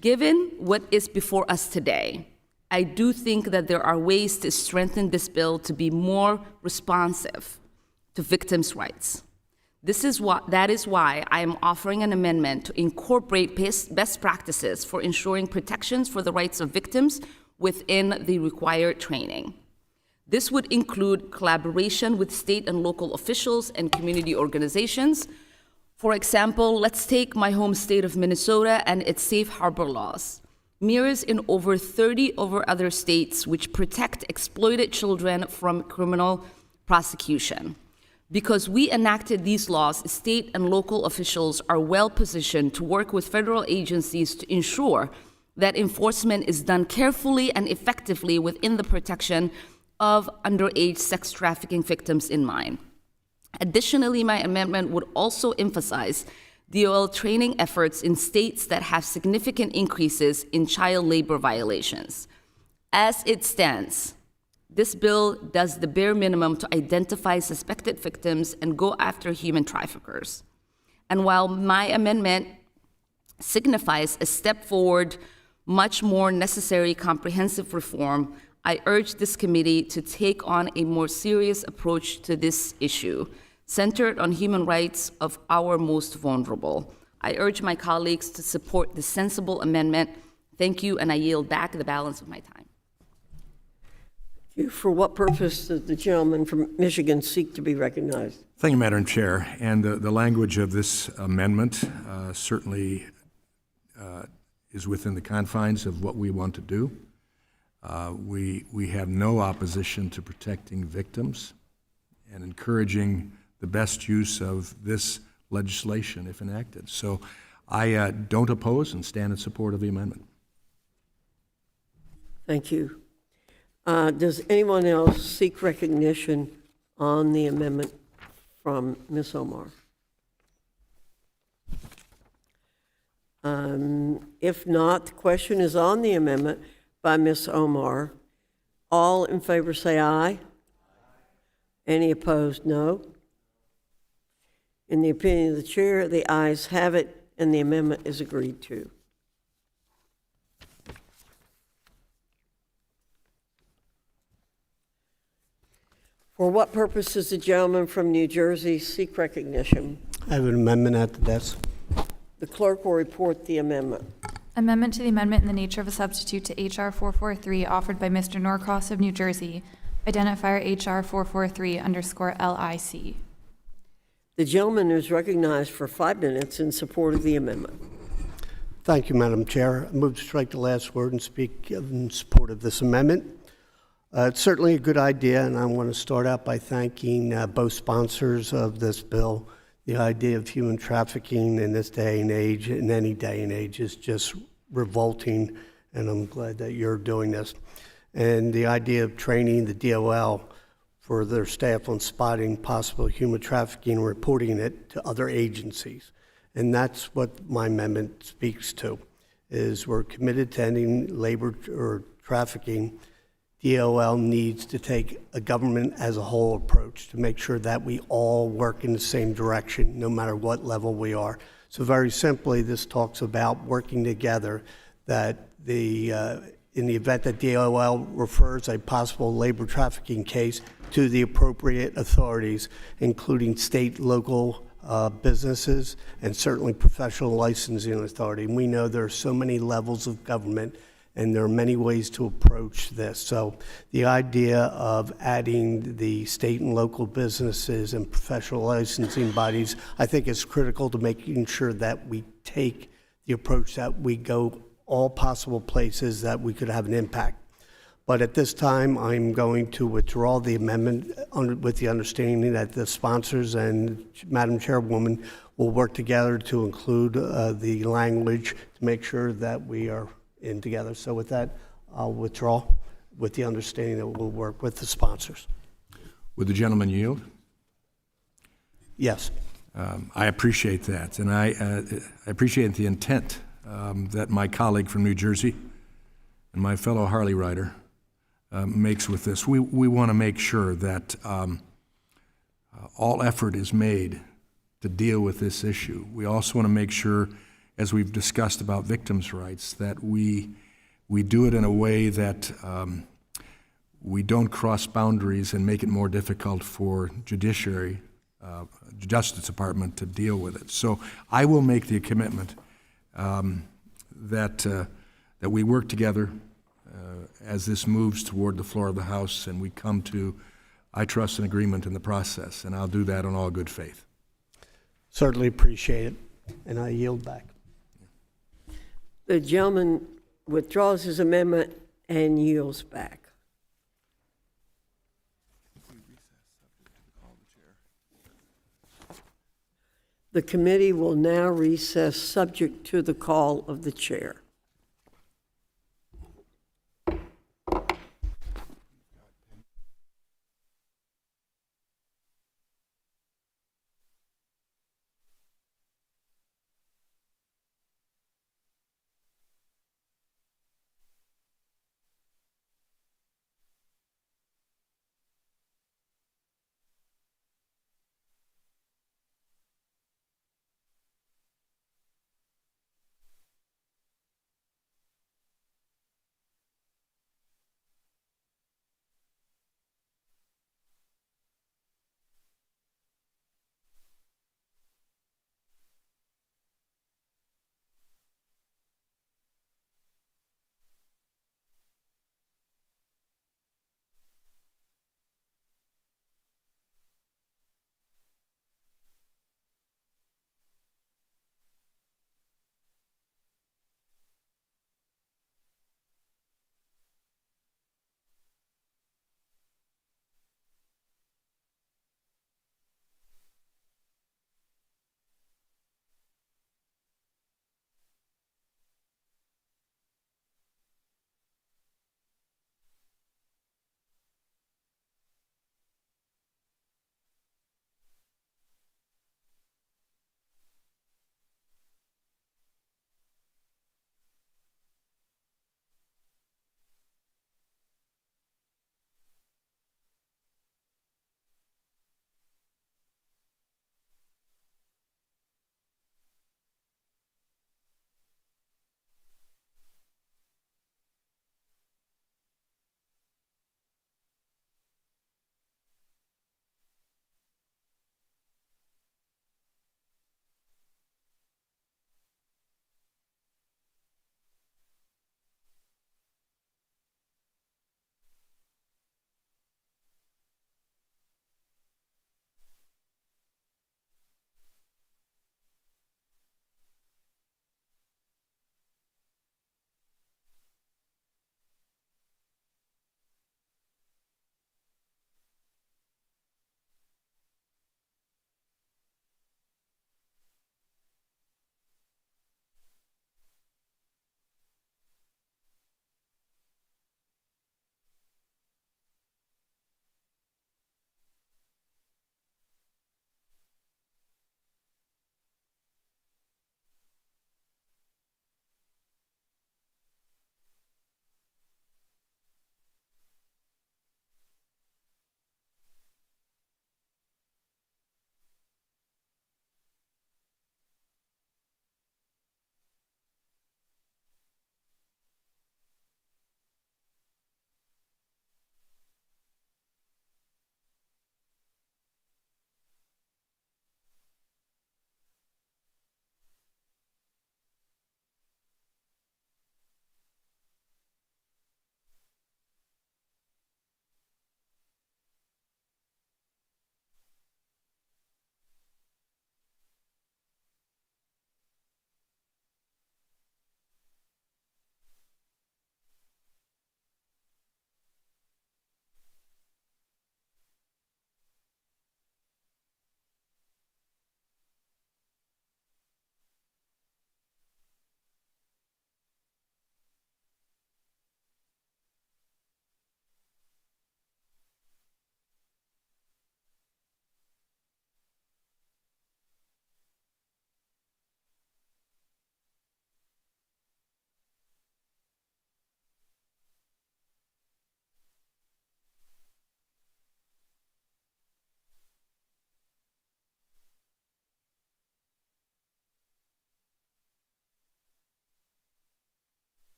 Given what is before us today, I do think that there are ways to strengthen this bill to be more responsive to victims' rights. That is why I am offering an amendment to incorporate best practices for ensuring protections for the rights of victims within the required training. This would include collaboration with state and local officials and community organizations. For example, let's take my home state of Minnesota and its safe harbor laws. Mirrors in over 30 other states which protect exploited children from criminal prosecution. Because we enacted these laws, state and local officials are well positioned to work with federal agencies to ensure that enforcement is done carefully and effectively within the protection of underage sex trafficking victims in mind. Additionally, my amendment would also emphasize DOL training efforts in states that have significant increases in child labor violations. As it stands, this bill does the bare minimum to identify suspected victims and go after human traffickers. And while my amendment signifies a step forward, much more necessary comprehensive reform, I urge this committee to take on a more serious approach to this issue, centered on human rights of our most vulnerable. I urge my colleagues to support this sensible amendment. Thank you, and I yield back the balance of my time. For what purpose does the gentleman from Michigan seek to be recognized? Thank you, Madam Chair. And the language of this amendment certainly is within the confines of what we want to do. We have no opposition to protecting victims and encouraging the best use of this legislation if enacted. So I don't oppose and stand in support of the amendment. Thank you. Does anyone else seek recognition on the amendment from Ms. Omar? If not, the question is on the amendment by Ms. Omar. All in favor say aye. Any opposed, no. In the opinion of the chair, the ayes have it, and the amendment is agreed to. For what purpose does the gentleman from New Jersey seek recognition? I have an amendment at the desk. The clerk will report the amendment. Amendment to the amendment in the nature of a substitute to H.R. 443 offered by Mr. Norcross of New Jersey, identifier H.R. 443_LIC. The gentleman is recognized for 5 minutes in support of the amendment. Thank you, Madam Chair. I move to strike the last word and speak in support of this amendment. It's certainly a good idea, and I want to start out by thanking both sponsors of this bill. The idea of human trafficking in this day and age, in any day and age, is just revolting, and I'm glad that you're doing this. And the idea of training the DOL for their staff on spotting possible human trafficking and reporting it to other agencies. And that's what my amendment speaks to, is we're committed to ending labor or trafficking. DOL needs to take a government as a whole approach to make sure that we all work in the same direction, no matter what level we are. So very simply, this talks about working together, that in the event that DOL refers a possible labor trafficking case to the appropriate authorities, including state, local businesses, and certainly professional licensing authority. And we know there are so many levels of government, and there are many ways to approach this. So the idea of adding the state and local businesses and professional licensing bodies, I think is critical to making sure that we take the approach that we go all possible places that we could have an impact. But at this time, I'm going to withdraw the amendment with the understanding that the sponsors and Madam Chairwoman will work together to include the language to make sure that we are in together. So with that, I'll withdraw with the understanding that we'll work with the sponsors. Would the gentleman yield? Yes. I appreciate that, and I appreciate the intent that my colleague from New Jersey and my fellow Harley rider makes with this. We want to make sure that all effort is made to deal with this issue. We also want to make sure, as we've discussed about victims' rights, that we do it in a way that we don't cross boundaries and make it more difficult for Justice Department to deal with it. So I will make the commitment that we work together as this moves toward the floor of the House and we come to, I trust, an agreement in the process, and I'll do that in all good faith. Certainly appreciate it, and I yield back. The gentleman withdraws his amendment and yields back. The committee will now recess subject to the call of the chair.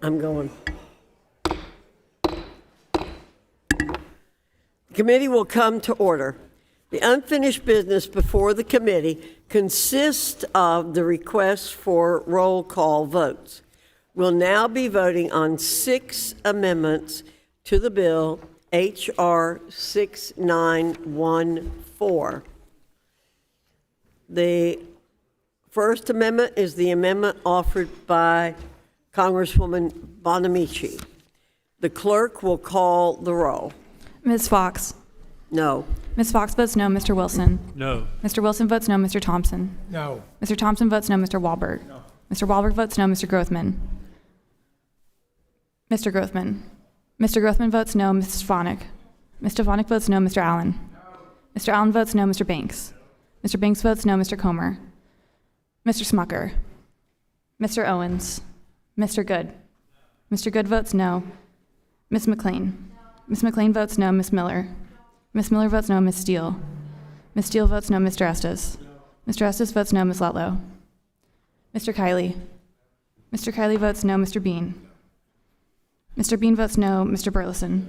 I'm going. The committee will come to order. The unfinished business before the committee consists of the request for roll call votes. We'll now be voting on 6 amendments to the bill H.R. 6914. The first amendment is the amendment offered by Congresswoman Bonamici. The clerk will call the roll. Ms. Fox? No. Ms. Fox votes no. Mr. Wilson? No. Mr. Wilson votes no. Mr. Thompson? No. Mr. Thompson votes no. Mr. Wahlberg? No. Mr. Wahlberg votes no. Mr. Grothman? Mr. Grothman? Mr. Grothman votes no. Ms. Stefanik? Ms. Stefanik votes no. Mr. Allen? No. Mr. Allen votes no. Mr. Banks? Mr. Banks votes no. Mr. Comer? Mr. Smucker? Mr. Owens? Mr. Good? Mr. Good votes no. Ms. McLean? Ms. McLean votes no. Ms. Miller? Ms. Miller votes no. Ms. Steele? Ms. Steele votes no. Mr. Estes? Mr. Estes votes no. Ms. Lutlow? Mr. Kiley? Mr. Kiley votes no. Mr. Bean? Mr. Bean votes no. Mr. Burleson?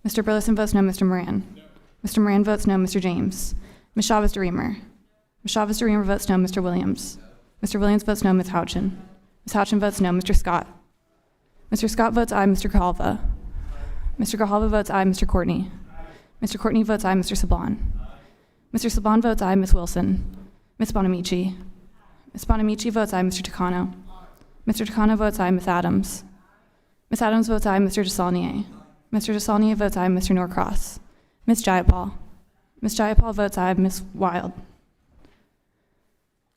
Mr. Burleson votes no. Mr. Moran? Mr. Moran votes no. Mr. James? Ms. Chavez-DeReamer? Ms. Chavez-DeReamer votes no. Mr. Williams? Mr. Williams votes no. Ms. Houchin? Ms. Houchin votes no. Mr. Scott? Mr. Scott votes aye. Mr. Grijalva? Mr. Grijalva votes aye. Mr. Courtney? Mr. Courtney votes aye. Mr. Saban? Mr. Saban votes aye. Ms. Wilson? Ms. Bonamici? Ms. Bonamici votes aye. Mr. Takano? Mr. Takano votes aye. Ms. Adams? Ms. Adams votes aye. Mr. DeSaulnier? Mr. DeSaulnier votes aye. Mr. Norcross? Ms. Jayapal? Ms. Jayapal votes aye. Ms. Wild?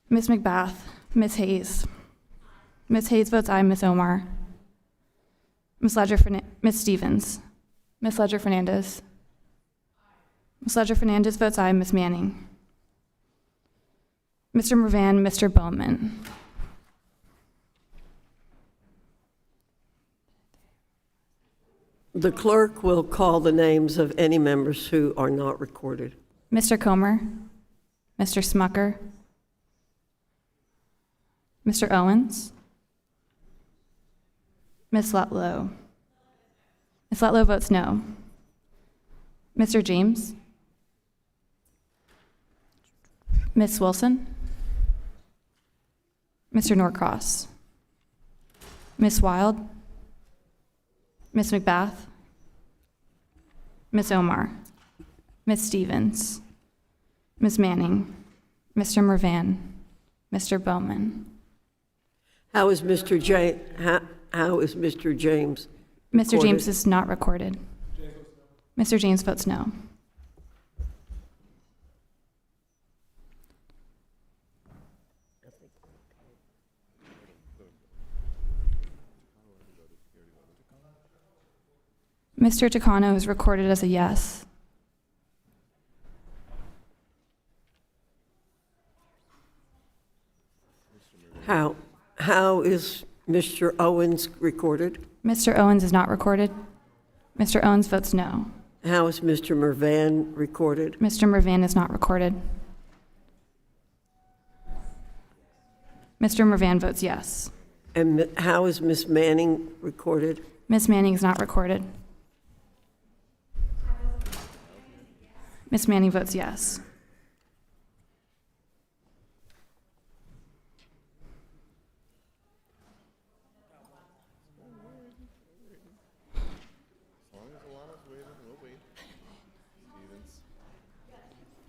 Ms. McBath? Ms. Hayes? Ms. Hayes votes aye. Ms. Omar? Ms. Stevens? Ms. Ledger Fernandez? Ms. Ledger Fernandez votes aye. Ms. Manning? Mr. Mervan? Mr. Bowman? The clerk will call the names of any members who are not recorded. Mr. Comer? Mr. Smucker? Mr. Owens? Ms. Lutlow? Ms. Lutlow votes no. Mr. James? Ms. Wilson? Mr. Norcross? Ms. Wild? Ms. McBath? Ms. Omar? Ms. Stevens? Ms. Manning? Mr. Mervan? Mr. Bowman? How is Mr. James? How is Mr. James? Mr. recorded? James is not recorded. Mr. James votes no. Mr. Takano is recorded as a yes. How is Mr. Owens recorded? Mr. Owens is not recorded. Mr. Owens votes no. How is Mr. Mervan recorded? Mr. Mervan is not recorded. Mr. Mervan votes yes. And how is Ms. Manning recorded? Ms. Manning is not recorded. Ms. Manning votes yes.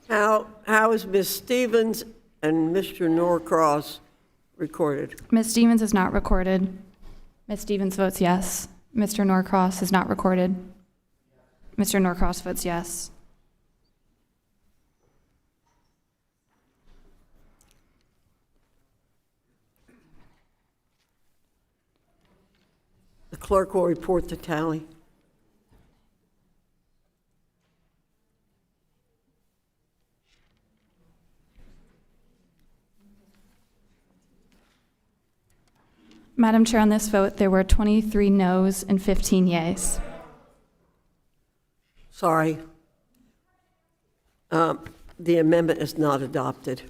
How is Ms. Stevens and Mr. Norcross recorded? Ms. Stevens is not recorded. Ms. Stevens votes yes. Mr. Norcross is not recorded. Mr. Norcross votes yes. The clerk will report the tally. Madam Chair, on this vote, there were 23 noes and 15 yeas. Sorry. The amendment is not adopted.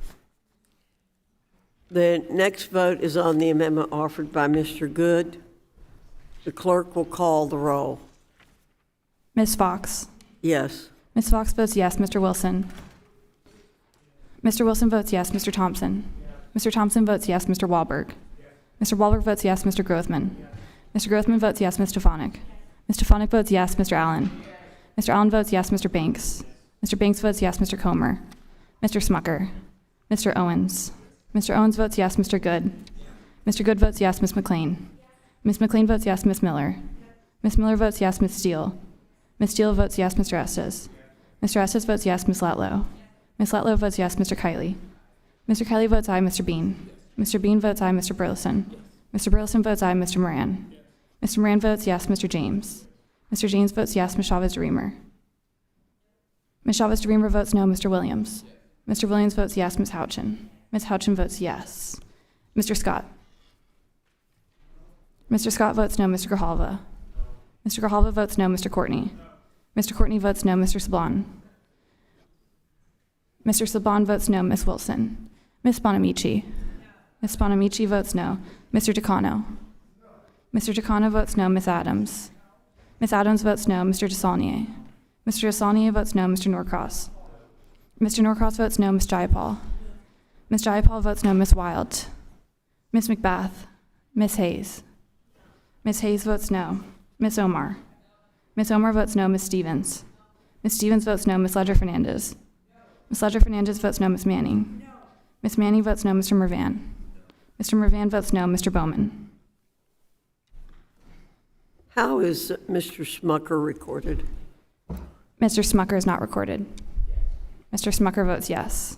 The next vote is on the amendment offered by Mr. Good. The clerk will call the roll. Ms. Fox? Yes. Ms. Fox votes yes. Mr. Wilson? Mr. Wilson votes yes. Mr. Thompson? Mr. Thompson votes yes. Mr. Wahlberg? Mr. Wahlberg votes yes. Mr. Grothman? Mr. Grothman votes yes. Ms. Stefanik? Ms. Stefanik votes yes. Mr. Allen? Mr. Allen votes yes. Mr. Banks? Mr. Banks votes yes. Mr. Comer? Mr. Smucker? Mr. Owens? Mr. Owens votes yes. Mr. Good? Mr. Good votes yes. Ms. McLean? Ms. McLean votes yes. Ms. Miller? Ms. Miller votes yes. Ms. Steele? Ms. Steele votes yes. Mr. Estes? Mr. Estes votes yes. Ms. Latlow? Ms. Latlow votes yes. Mr. Kiley? Mr. Kiley votes aye. Mr. Bean? Mr. Bean votes aye. Mr. Burleson? Mr. Burleson votes aye. Mr. Moran? Mr. Moran votes yes. Mr. James? Mr. James votes yes. Ms. Chavez-DeReamer? Ms. Chavez-DeReamer votes no. Mr. Williams? Mr. Williams votes yes. Ms. Houchin? Ms. Houchin votes yes. Mr. Scott? Mr. Scott votes no. Mr. Grijalva? Mr. Grijalva votes no. Mr. Courtney? Mr. Courtney votes no. Mr. Saban? Mr. Saban votes no. Ms. Wilson? Ms. Bonamici? Ms. Bonamici votes no. Mr. Decano? Mr. Decano votes no. Ms. Adams? Ms. Adams votes no. Mr. DeSaulnier? Mr. DeSaulnier votes no. Mr. Norcross? Mr. Norcross votes no. Ms. Jayapal? Ms. Jayapal votes no. Ms. Wild? Ms. McBath? Ms. Hayes? Ms. Hayes votes no. Ms. Omar? Ms. Omar votes no. Ms. Stevens? Ms. Stevens votes no. Ms. Ledger-Fernandez? Ms. Ledger-Fernandez votes no. Ms. Manning? Ms. Manning votes no. Mr. Mervan? Mr. Mervan votes no. Mr. Bowman? How is Mr. Smucker recorded? Mr. Smucker is not recorded. Mr. Smucker votes yes.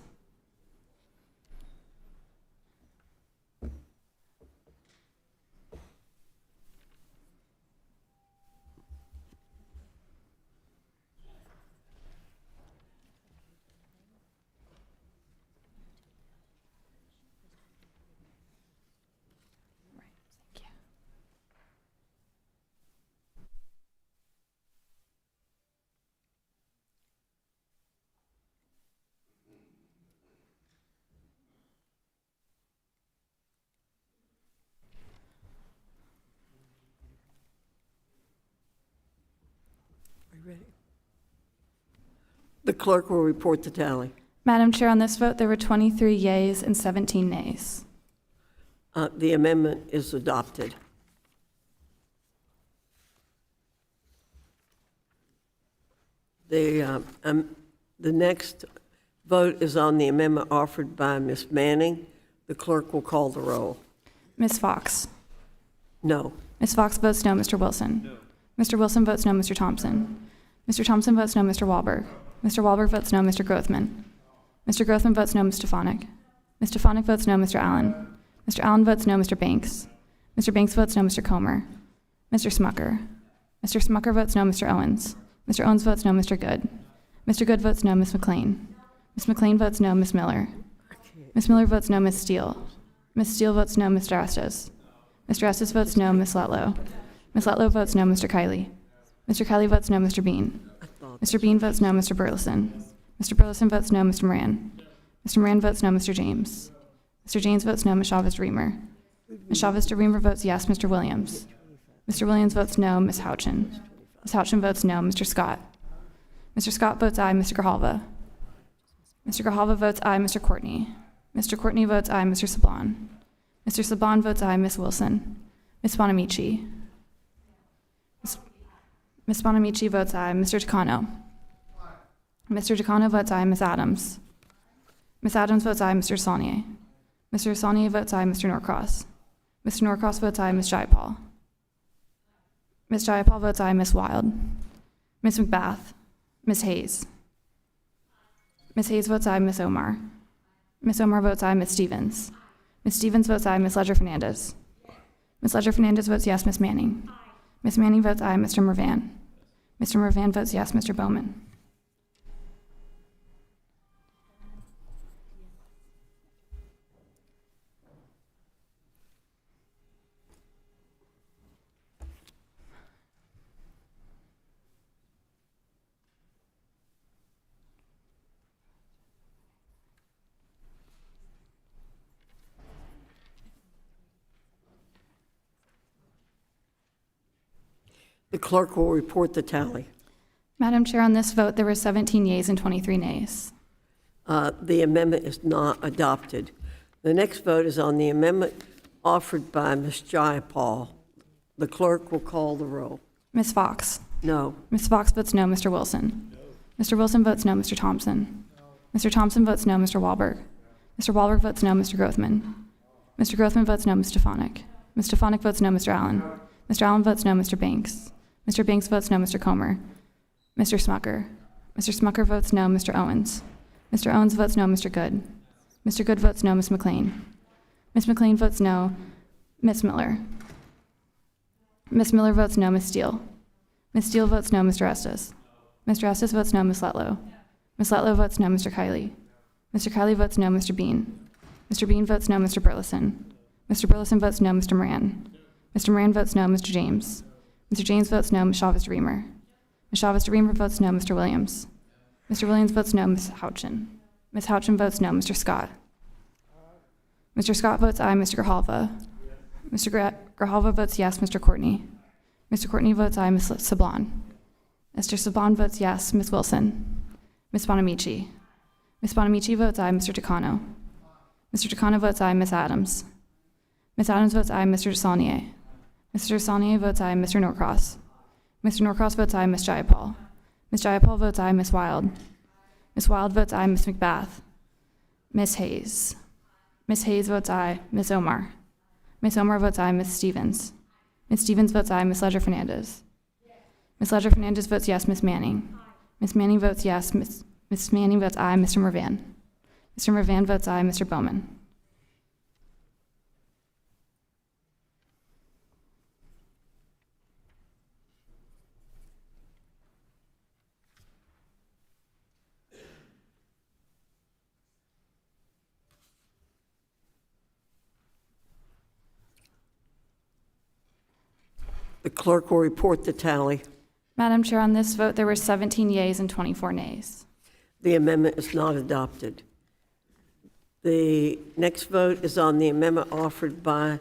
The clerk will report the tally. Madam Chair, on this vote, there were 23 yeas and 17 nays. The amendment is adopted. The next vote is on the amendment offered by Ms. Manning. The clerk will call the roll. Ms. Fox? No. Ms. Fox votes no. Mr. Wilson? No. Mr. Wilson votes no. Mr. Thompson? Mr. Thompson votes no. Mr. Wahlberg? Mr. Wahlberg votes no. Mr. Grothman? Mr. Grothman votes no. Ms. Stefanik? Ms. Stefanik votes no. Mr. Allen? Mr. Allen votes no. Mr. Banks? Mr. Banks votes no. Mr. Comer? Mr. Smucker? Mr. Smucker votes no. Mr. Owens? Mr. Owens votes no. Mr. Good? Mr. Good votes no. Ms. McLean? Ms. McLean votes no. Ms. Miller? Ms. Miller votes no. Ms. Steele? Ms. Steele votes no. Mr. Estes? Mr. Estes votes no. Ms. Latlow? Ms. Latlow votes no. Mr. Kiley? Mr. Kiley votes no. Mr. Bean? Mr. Bean votes no. Mr. Burleson? Mr. Burleson votes no. Mr. Moran? Mr. Moran votes no. Mr. James? Mr. James votes no. Ms. Chavez-DeReamer? Ms. Chavez-DeReamer votes yes. Mr. Williams? Mr. Williams votes no. Ms. Houchin? Ms. Houchin votes no. Mr. Scott? Mr. Scott votes aye. Mr. Grijalva? Mr. Grijalva votes aye. Mr. Courtney? Mr. Courtney votes aye. Mr. Saban? Mr. Saban votes aye. Ms. Wilson? Ms. Bonamici? Ms. Bonamici votes aye. Mr. Decano? Mr. Decano votes aye. Ms. Adams? Ms. Adams votes aye. Mr. Saulnier? Mr. Saulnier votes aye. Mr. Norcross? Mr. Norcross votes aye. Ms. Jayapal? Ms. Jayapal votes aye. Ms. Wild? Ms. McBath? Ms. Hayes? Ms. Hayes votes aye. Ms. Omar? Ms. Omar votes aye. Ms. Stevens? Ms. Stevens votes aye. Ms. Ledger-Fernandez? Ms. Ledger-Fernandez votes yes. Ms. Manning? Ms. Manning votes aye. Mr. Mervan? Mr. Mervan votes yes. Mr. Bowman? The clerk will report the tally. Madam Chair, on this vote, there were 17 yeas and 23 nays. The amendment is not adopted. The next vote is on the amendment offered by Ms. Jayapal. The clerk will call the roll. Ms. Fox? No. Ms. Fox votes no. Mr. Wilson? Mr. Wilson votes no. Mr. Thompson? Mr. Thompson votes no. Mr. Wahlberg? Mr. Wahlberg votes no. Mr. Grothman? Mr. Grothman votes no. Ms. Stefanik? Ms. Stefanik votes no. Mr. Allen? Mr. Allen votes no. Mr. Banks? Mr. Banks votes no. Mr. Comer? Mr. Smucker? Mr. Smucker votes no. Mr. Owens? Mr. Owens votes no. Mr. Good? Mr. Good votes no. Ms. McLean? Ms. McLean votes no. Ms. Miller? Ms. Miller votes no. Ms. Steele? Ms. Steele votes no. Mr. Estes? Mr. Estes votes no. Ms. Letlow? Ms. Letlow votes no. Mr. Kiley? Mr. Kiley votes no. Mr. Bean? Mr. Bean votes no. Mr. Burleson? Mr. Burleson votes no. Mr. Moran? Mr. Moran votes no. Mr. James? Mr. James votes no. Ms. Chavez-DeReamer? Ms. Chavez-DeReamer votes no. Mr. Williams? Mr. Williams votes no. Ms. Houchin? Ms. Houchin votes no. Mr. Scott? Mr. Scott votes aye. Mr. Grijalva? Mr. Grijalva votes yes. Mr. Courtney? Mr. Courtney votes aye. Ms. Sablon? Mr. Sablon votes yes. Ms. Wilson? Ms. Bonamici? Ms. Bonamici votes aye. Mr. Takano? Mr. Takano votes aye. Ms. Adams? Ms. Adams votes aye. Mr. Desaulnier? Mr. Desaulnier votes aye. Mr. Norcross? Mr. Norcross votes aye. Ms. Jayapal? Ms. Jayapal votes aye. Ms. Wild? Ms. Wild votes aye. Ms. McBath? Ms. Hayes? Ms. Hayes votes aye. Ms. Omar? Ms. Omar votes aye. Ms. Stevens? Ms. Stevens votes aye. Ms. Ledger-Fernandez? Ms. Ledger-Fernandez votes yes. Ms. Manning? Ms. Manning votes yes. Ms. Manning votes aye. Mr. Mervan? Mr. Mervan votes aye. Mr. Bowman? The clerk will report the tally. Madam Chair, on this vote, there were 17 yeas and 24 nays. The amendment is not adopted. The next vote is on the amendment offered by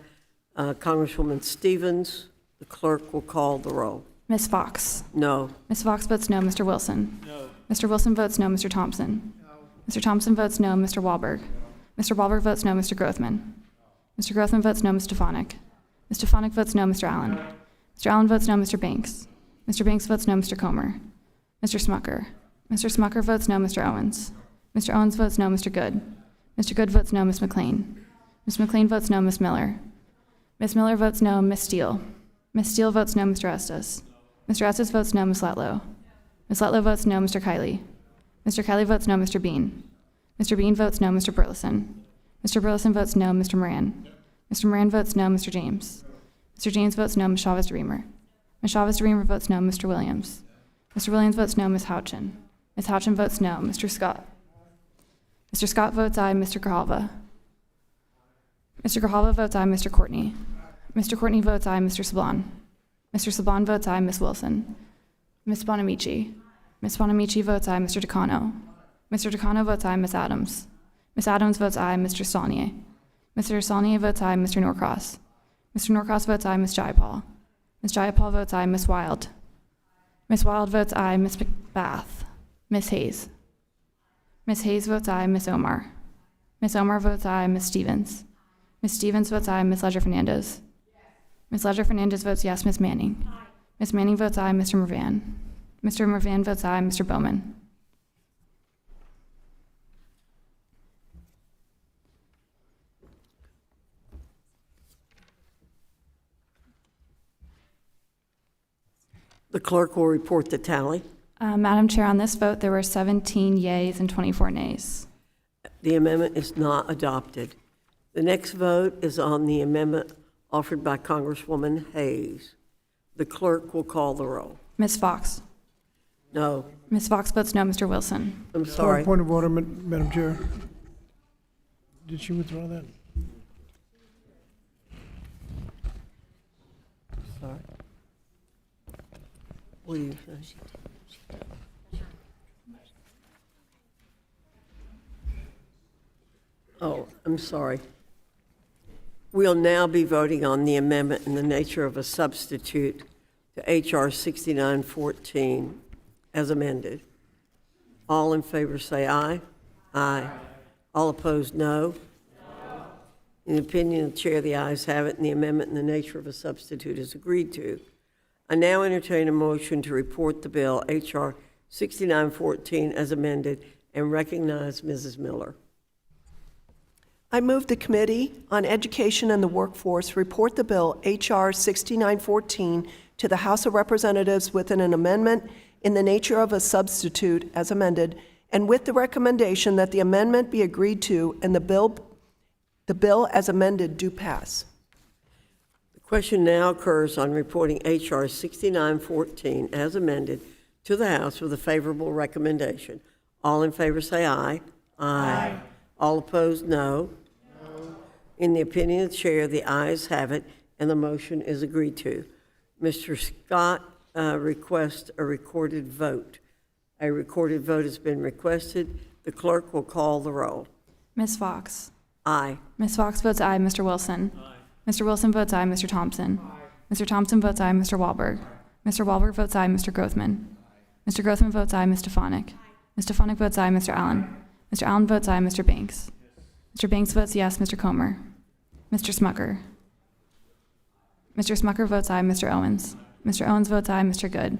Congresswoman Stevens. The clerk will call the roll. Ms. Fox? No. Ms. Fox votes no. Mr. Wilson? No. Mr. Wilson votes no. Mr. Thompson? No. Mr. Thompson votes no. Mr. Wahlberg? Mr. Wahlberg votes no. Mr. Grothman? Mr. Grothman votes no. Ms. Stefanik? Ms. Stefanik votes no. Mr. Allen? Mr. Allen votes no. Mr. Banks? Mr. Banks votes no. Mr. Comer? Mr. Smucker? Mr. Smucker votes no. Mr. Owens? Mr. Owens votes no. Mr. Good? Mr. Good votes no. Ms. McLean? Ms. McLean votes no. Ms. Miller? Ms. Miller votes no. Ms. Steele? Ms. Steele votes no. Mr. Estes? Mr. Estes votes no. Ms. Letlow? Ms. Letlow votes no. Mr. Kiley? Mr. Kiley votes no. Mr. Bean? Mr. Bean votes no. Mr. Burleson? Mr. Burleson votes no. Mr. Moran? Mr. Moran votes no. Mr. James? Mr. James votes no. Ms. Chavez-DeReamer? Ms. Chavez-DeReamer votes no. Mr. Williams? Mr. Williams votes no. Ms. Houchin? Ms. Houchin votes no. Mr. Scott? Mr. Scott votes aye. Mr. Grijalva? Mr. Grijalva votes aye. Mr. Courtney? Mr. Courtney votes aye. Mr. Sablon? Mr. Sablon votes aye. Ms. Wilson? Ms. Bonamici? Ms. Bonamici votes aye. Mr. Takano? Mr. Takano votes aye. Ms. Adams? Ms. Adams votes aye. Mr. Saulnier? Mr. Saulnier votes aye. Mr. Norcross? Mr. Norcross votes aye. Ms. Jayapal? Ms. Jayapal votes aye. Ms. Wild? Ms. Wild votes aye. Ms. McBath? Ms. Hayes? Ms. Hayes votes aye. Ms. Omar? Ms. Omar votes aye. Ms. Stevens? Ms. Stevens votes aye. Ms. Ledger-Fernandez? Ms. Ledger-Fernandez votes yes. Ms. Manning? Ms. Manning votes aye. Mr. Mervan? Mr. Mervan votes aye. Mr. Bowman? The clerk will report the tally. Madam Chair, on this vote, there were 17 yeas and 24 nays. The amendment is not adopted. The next vote is on the amendment offered by Congresswoman Hayes. The clerk will call the roll. Ms. Fox? No. Ms. Fox votes no. Mr. Wilson? I'm sorry. Point of order, Madam Chair. Did she withdraw that? Sorry. What do you say? Oh, I'm sorry. We'll now be voting on the amendment in the nature of a substitute to H.R. 6914 as amended. All in favor say aye. Aye. All opposed, no. In the opinion of the chair, the ayes have it, and the amendment in the nature of a substitute is agreed to. I now entertain a motion to report the bill, H.R. 6914, as amended, and recognize Mrs. Miller. I move the Committee on Education and the Workforce report the bill H.R. 6914 to the House of Representatives with an amendment in the nature of a substitute as amended, and with the recommendation that the amendment be agreed to and the bill as amended do pass. The question now occurs on reporting H.R. 6914 as amended to the House with a favorable recommendation. All in favor say aye. Aye. All opposed, no. In the opinion of the chair, the ayes have it, and the motion is agreed to. Mr. Scott requests a recorded vote. A recorded vote has been requested. The clerk will call the roll. Ms. Fox. Aye. Ms. Fox votes aye. Mr. Wilson. Aye. Mr. Wilson votes aye. Mr. Thompson. Aye. Mr. Thompson votes aye. Mr. Wahlberg. Mr. Wahlberg votes aye. Mr. Grothman. Aye. Mr. Grothman votes aye. Ms. Stefanik. Ms. Stefanik votes aye. Mr. Allen. Mr. Allen votes aye. Mr. Banks. Mr. Banks votes yes. Mr. Comer. Mr. Smucker. Mr. Smucker votes aye. Mr. Owens. Mr. Owens votes aye. Mr. Good.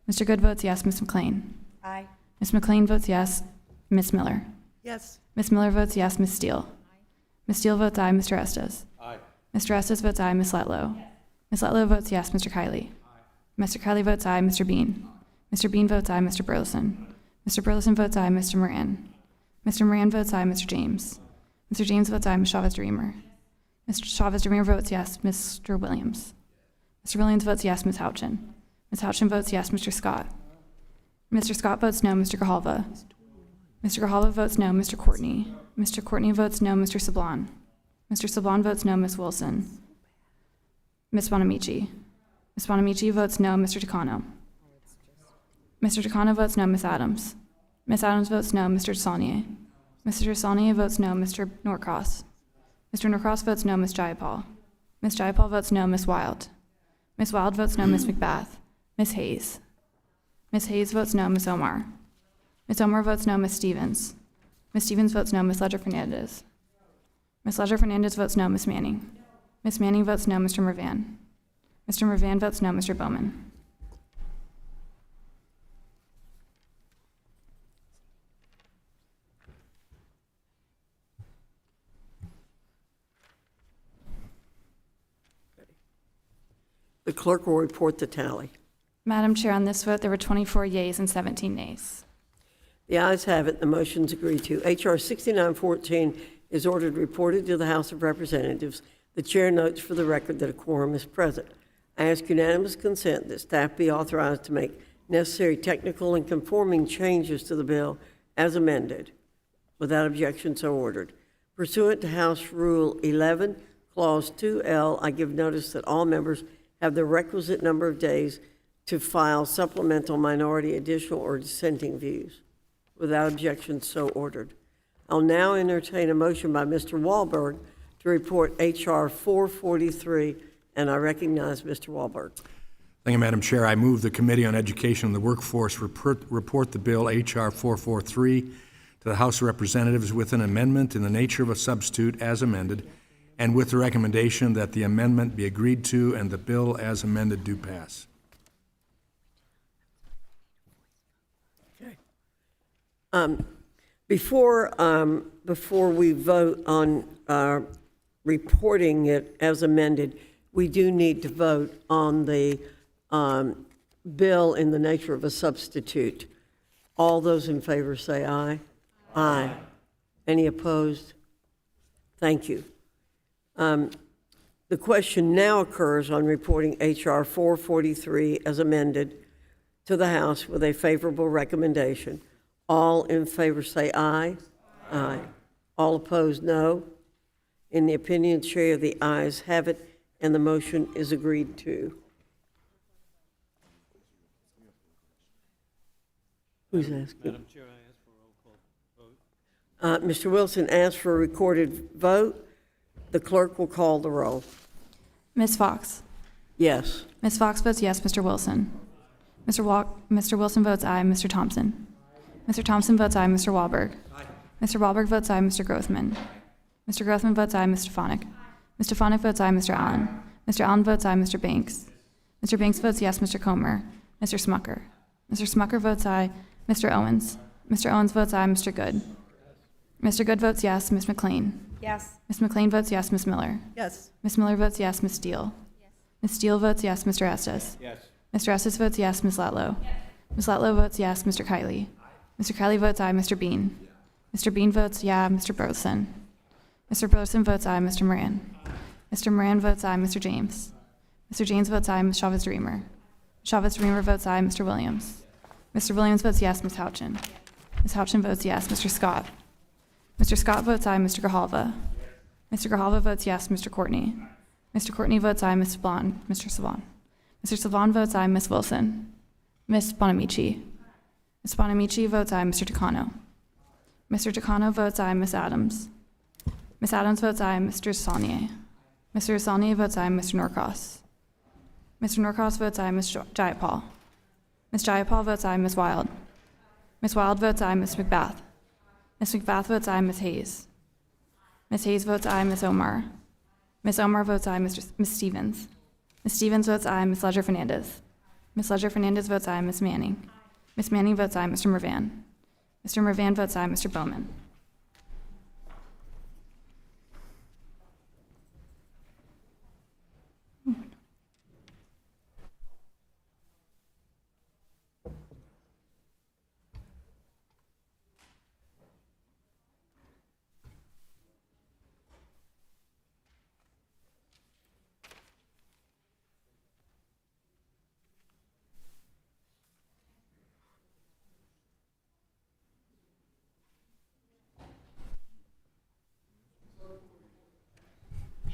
Mr. Good votes yes. Ms. McLean. Aye. Ms. McLean votes yes. Ms. Miller. Yes. Ms. Miller votes yes. Ms. Steele. Ms. Steele votes aye. Mr. Estes. Aye. Mr. Estes votes aye. Ms. Letlow. Ms. Letlow votes yes. Mr. Kiley. Mr. Kiley votes aye. Mr. Bean. Mr. Bean votes aye. Mr. Burleson. Mr. Burleson votes aye. Mr. Moran. Mr. Moran votes aye. Mr. James. Mr. James votes aye. Ms. Chavez-Dreamer. Mr. Chavez-Dreamer votes yes. Mr. Williams. Mr. Williams votes yes. Ms. Houchin. Ms. Houchin votes yes. Mr. Scott. Mr. Scott votes no. Mr. Grijalva. Mr. Grijalva votes no. Mr. Courtney. Mr. Courtney votes no. Mr. Sablon. Mr. Sablon votes no. Ms. Wilson. Ms. Bonamici. Ms. Bonamici votes no. Mr. Takano. Mr. Takano votes no. Ms. Adams. Ms. Adams votes no. Mr. Saulnier. Mr. Saulnier votes no. Mr. Norcross. Mr. Norcross votes no. Ms. Jayapal. Ms. Jayapal votes no. Ms. Wild. Ms. Wild votes no. Ms. McBath. Ms. Hayes. Ms. Hayes votes no. Ms. Omar. Ms. Omar votes no. Ms. Stevens. Ms. Stevens votes no. Ms. Ledger-Fernandez. Ms. Ledger-Fernandez votes no. Ms. Manning. Ms. Manning votes no. Mr. Mervan. Mr. Mervan votes no. Mr. Bowman. The clerk will report the tally. Madam Chair, on this vote, there were 24 yeas and 17 nays. The ayes have it. The motion's agreed to. H.R. 6914 is ordered reported to the House of Representatives. The chair notes for the record that a quorum is present. I ask unanimous consent that staff be authorized to make necessary technical and conforming changes to the bill as amended. Without objection, so ordered. Pursuant to House Rule 11, Clause 2L, I give notice that all members have the requisite number of days to file supplemental, minority, additional, or dissenting views. Without objection, so ordered. I'll now entertain a motion by Mr. Wahlberg to report H.R. 443, and I recognize Mr. Wahlberg. Thank you, Madam Chair. I move the Committee on Education and the Workforce report the bill H.R. 443 to the House of Representatives with an amendment in the nature of a substitute as amended, and with the recommendation that the amendment be agreed to and the bill as amended do pass. Before we vote on reporting it as amended, we do need to vote on the bill in the nature of a substitute. All those in favor say aye. Aye. Any opposed? Thank you. The question now occurs on reporting H.R. 443 as amended to the House with a favorable recommendation. All in favor say aye. Aye. All opposed, no. In the opinion of the chair, the ayes have it, and the motion is agreed to. Who's asking? Madam Chair, I ask for a roll call vote. Mr. Wilson asked for a recorded vote. The clerk will call the roll. Ms. Fox. Yes. Ms. Fox votes yes. Mr. Wilson. Mr. Wilson votes aye. Mr. Thompson. Mr. Thompson votes aye. Mr. Wahlberg. Mr. Wahlberg votes aye. Mr. Grothman. Mr. Grothman votes aye. Mr. Stefanik. Mr. Stefanik votes aye. Mr. Allen. Mr. Allen votes aye. Mr. Banks. Mr. Banks votes yes. Mr. Comer. Mr. Smucker. Mr. Smucker votes aye. Mr. Owens. Mr. Owens votes aye. Mr. Good. Mr. Good votes yes. Ms. McLean. Yes. Ms. McLean votes yes. Ms. Miller. Yes. Ms. Miller votes yes. Ms. Steele. Ms. Steele votes yes. Mr. Estes. Yes. Mr. Estes votes yes. Ms. Latlow. Ms. Latlow votes yes. Mr. Kiley. Mr. Kiley votes aye. Mr. Bean. Mr. Bean votes yeah. Mr. Burleson. Mr. Burleson votes aye. Mr. Moran. Mr. Moran votes aye. Mr. James. Mr. James votes aye. Ms. Chavez-Dreamer. Chavez-Dreamer votes aye. Mr. Williams. Mr. Williams votes yes. Ms. Houchin. Ms. Houchin votes yes. Mr. Scott. Mr. Scott votes aye. Mr. Grijalva. Mr. Grijalva votes yes. Mr. Courtney. Mr. Courtney votes aye. Ms. Savon. Mr. Savon. Mr. Savon votes aye. Ms. Wilson. Ms. Bonamici. Ms. Bonamici votes aye. Mr. Takano. Mr. Takano votes aye. Ms. Adams. Ms. Adams votes aye. Mr. Saulnier. Mr. Saulnier votes aye. Mr. Norcross. Mr. Norcross votes aye. Ms. Jayapal. Ms. Jayapal votes aye. Ms. Wild. Ms. Wild votes aye. Ms. McBath. Ms. McBath votes aye. Ms. Hayes. Ms. Hayes votes aye. Ms. Omar. Ms. Omar votes aye. Ms. Stevens. Ms. Stevens votes aye. Ms. Ledger Fernandez. Ms. Ledger Fernandez votes aye. Ms. Manning. Ms. Manning votes aye. Mr. Mervan. Mr. Mervan votes aye. Mr. Bowman.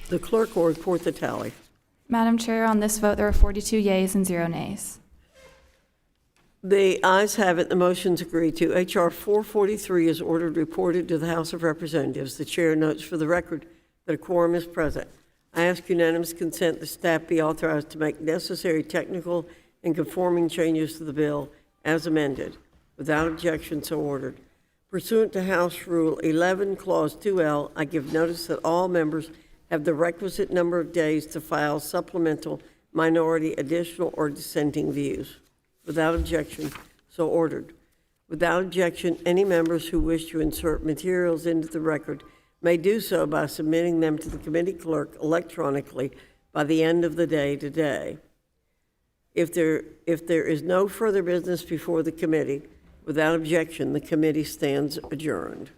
The clerk will report the tally. Madam Chair, on this vote, there are 42 yeas and 0 nays. The ayes have it. The motion's agreed to. H.R. 443 is ordered reported to the House of Representatives. The chair notes for the record that a quorum is present. I ask unanimous consent the staff be authorized to make necessary technical and conforming changes to the bill as amended. Without objection, so ordered. Pursuant to House Rule 11, Clause 2L, I give notice that all members have the requisite number of days to file supplemental, minority, additional, or dissenting views. Without objection, so ordered. Without objection, any members who wish to insert materials into the record may do so by submitting them to the committee clerk electronically by the end of the day today. If there is no further business before the committee, without objection, the committee stands adjourned.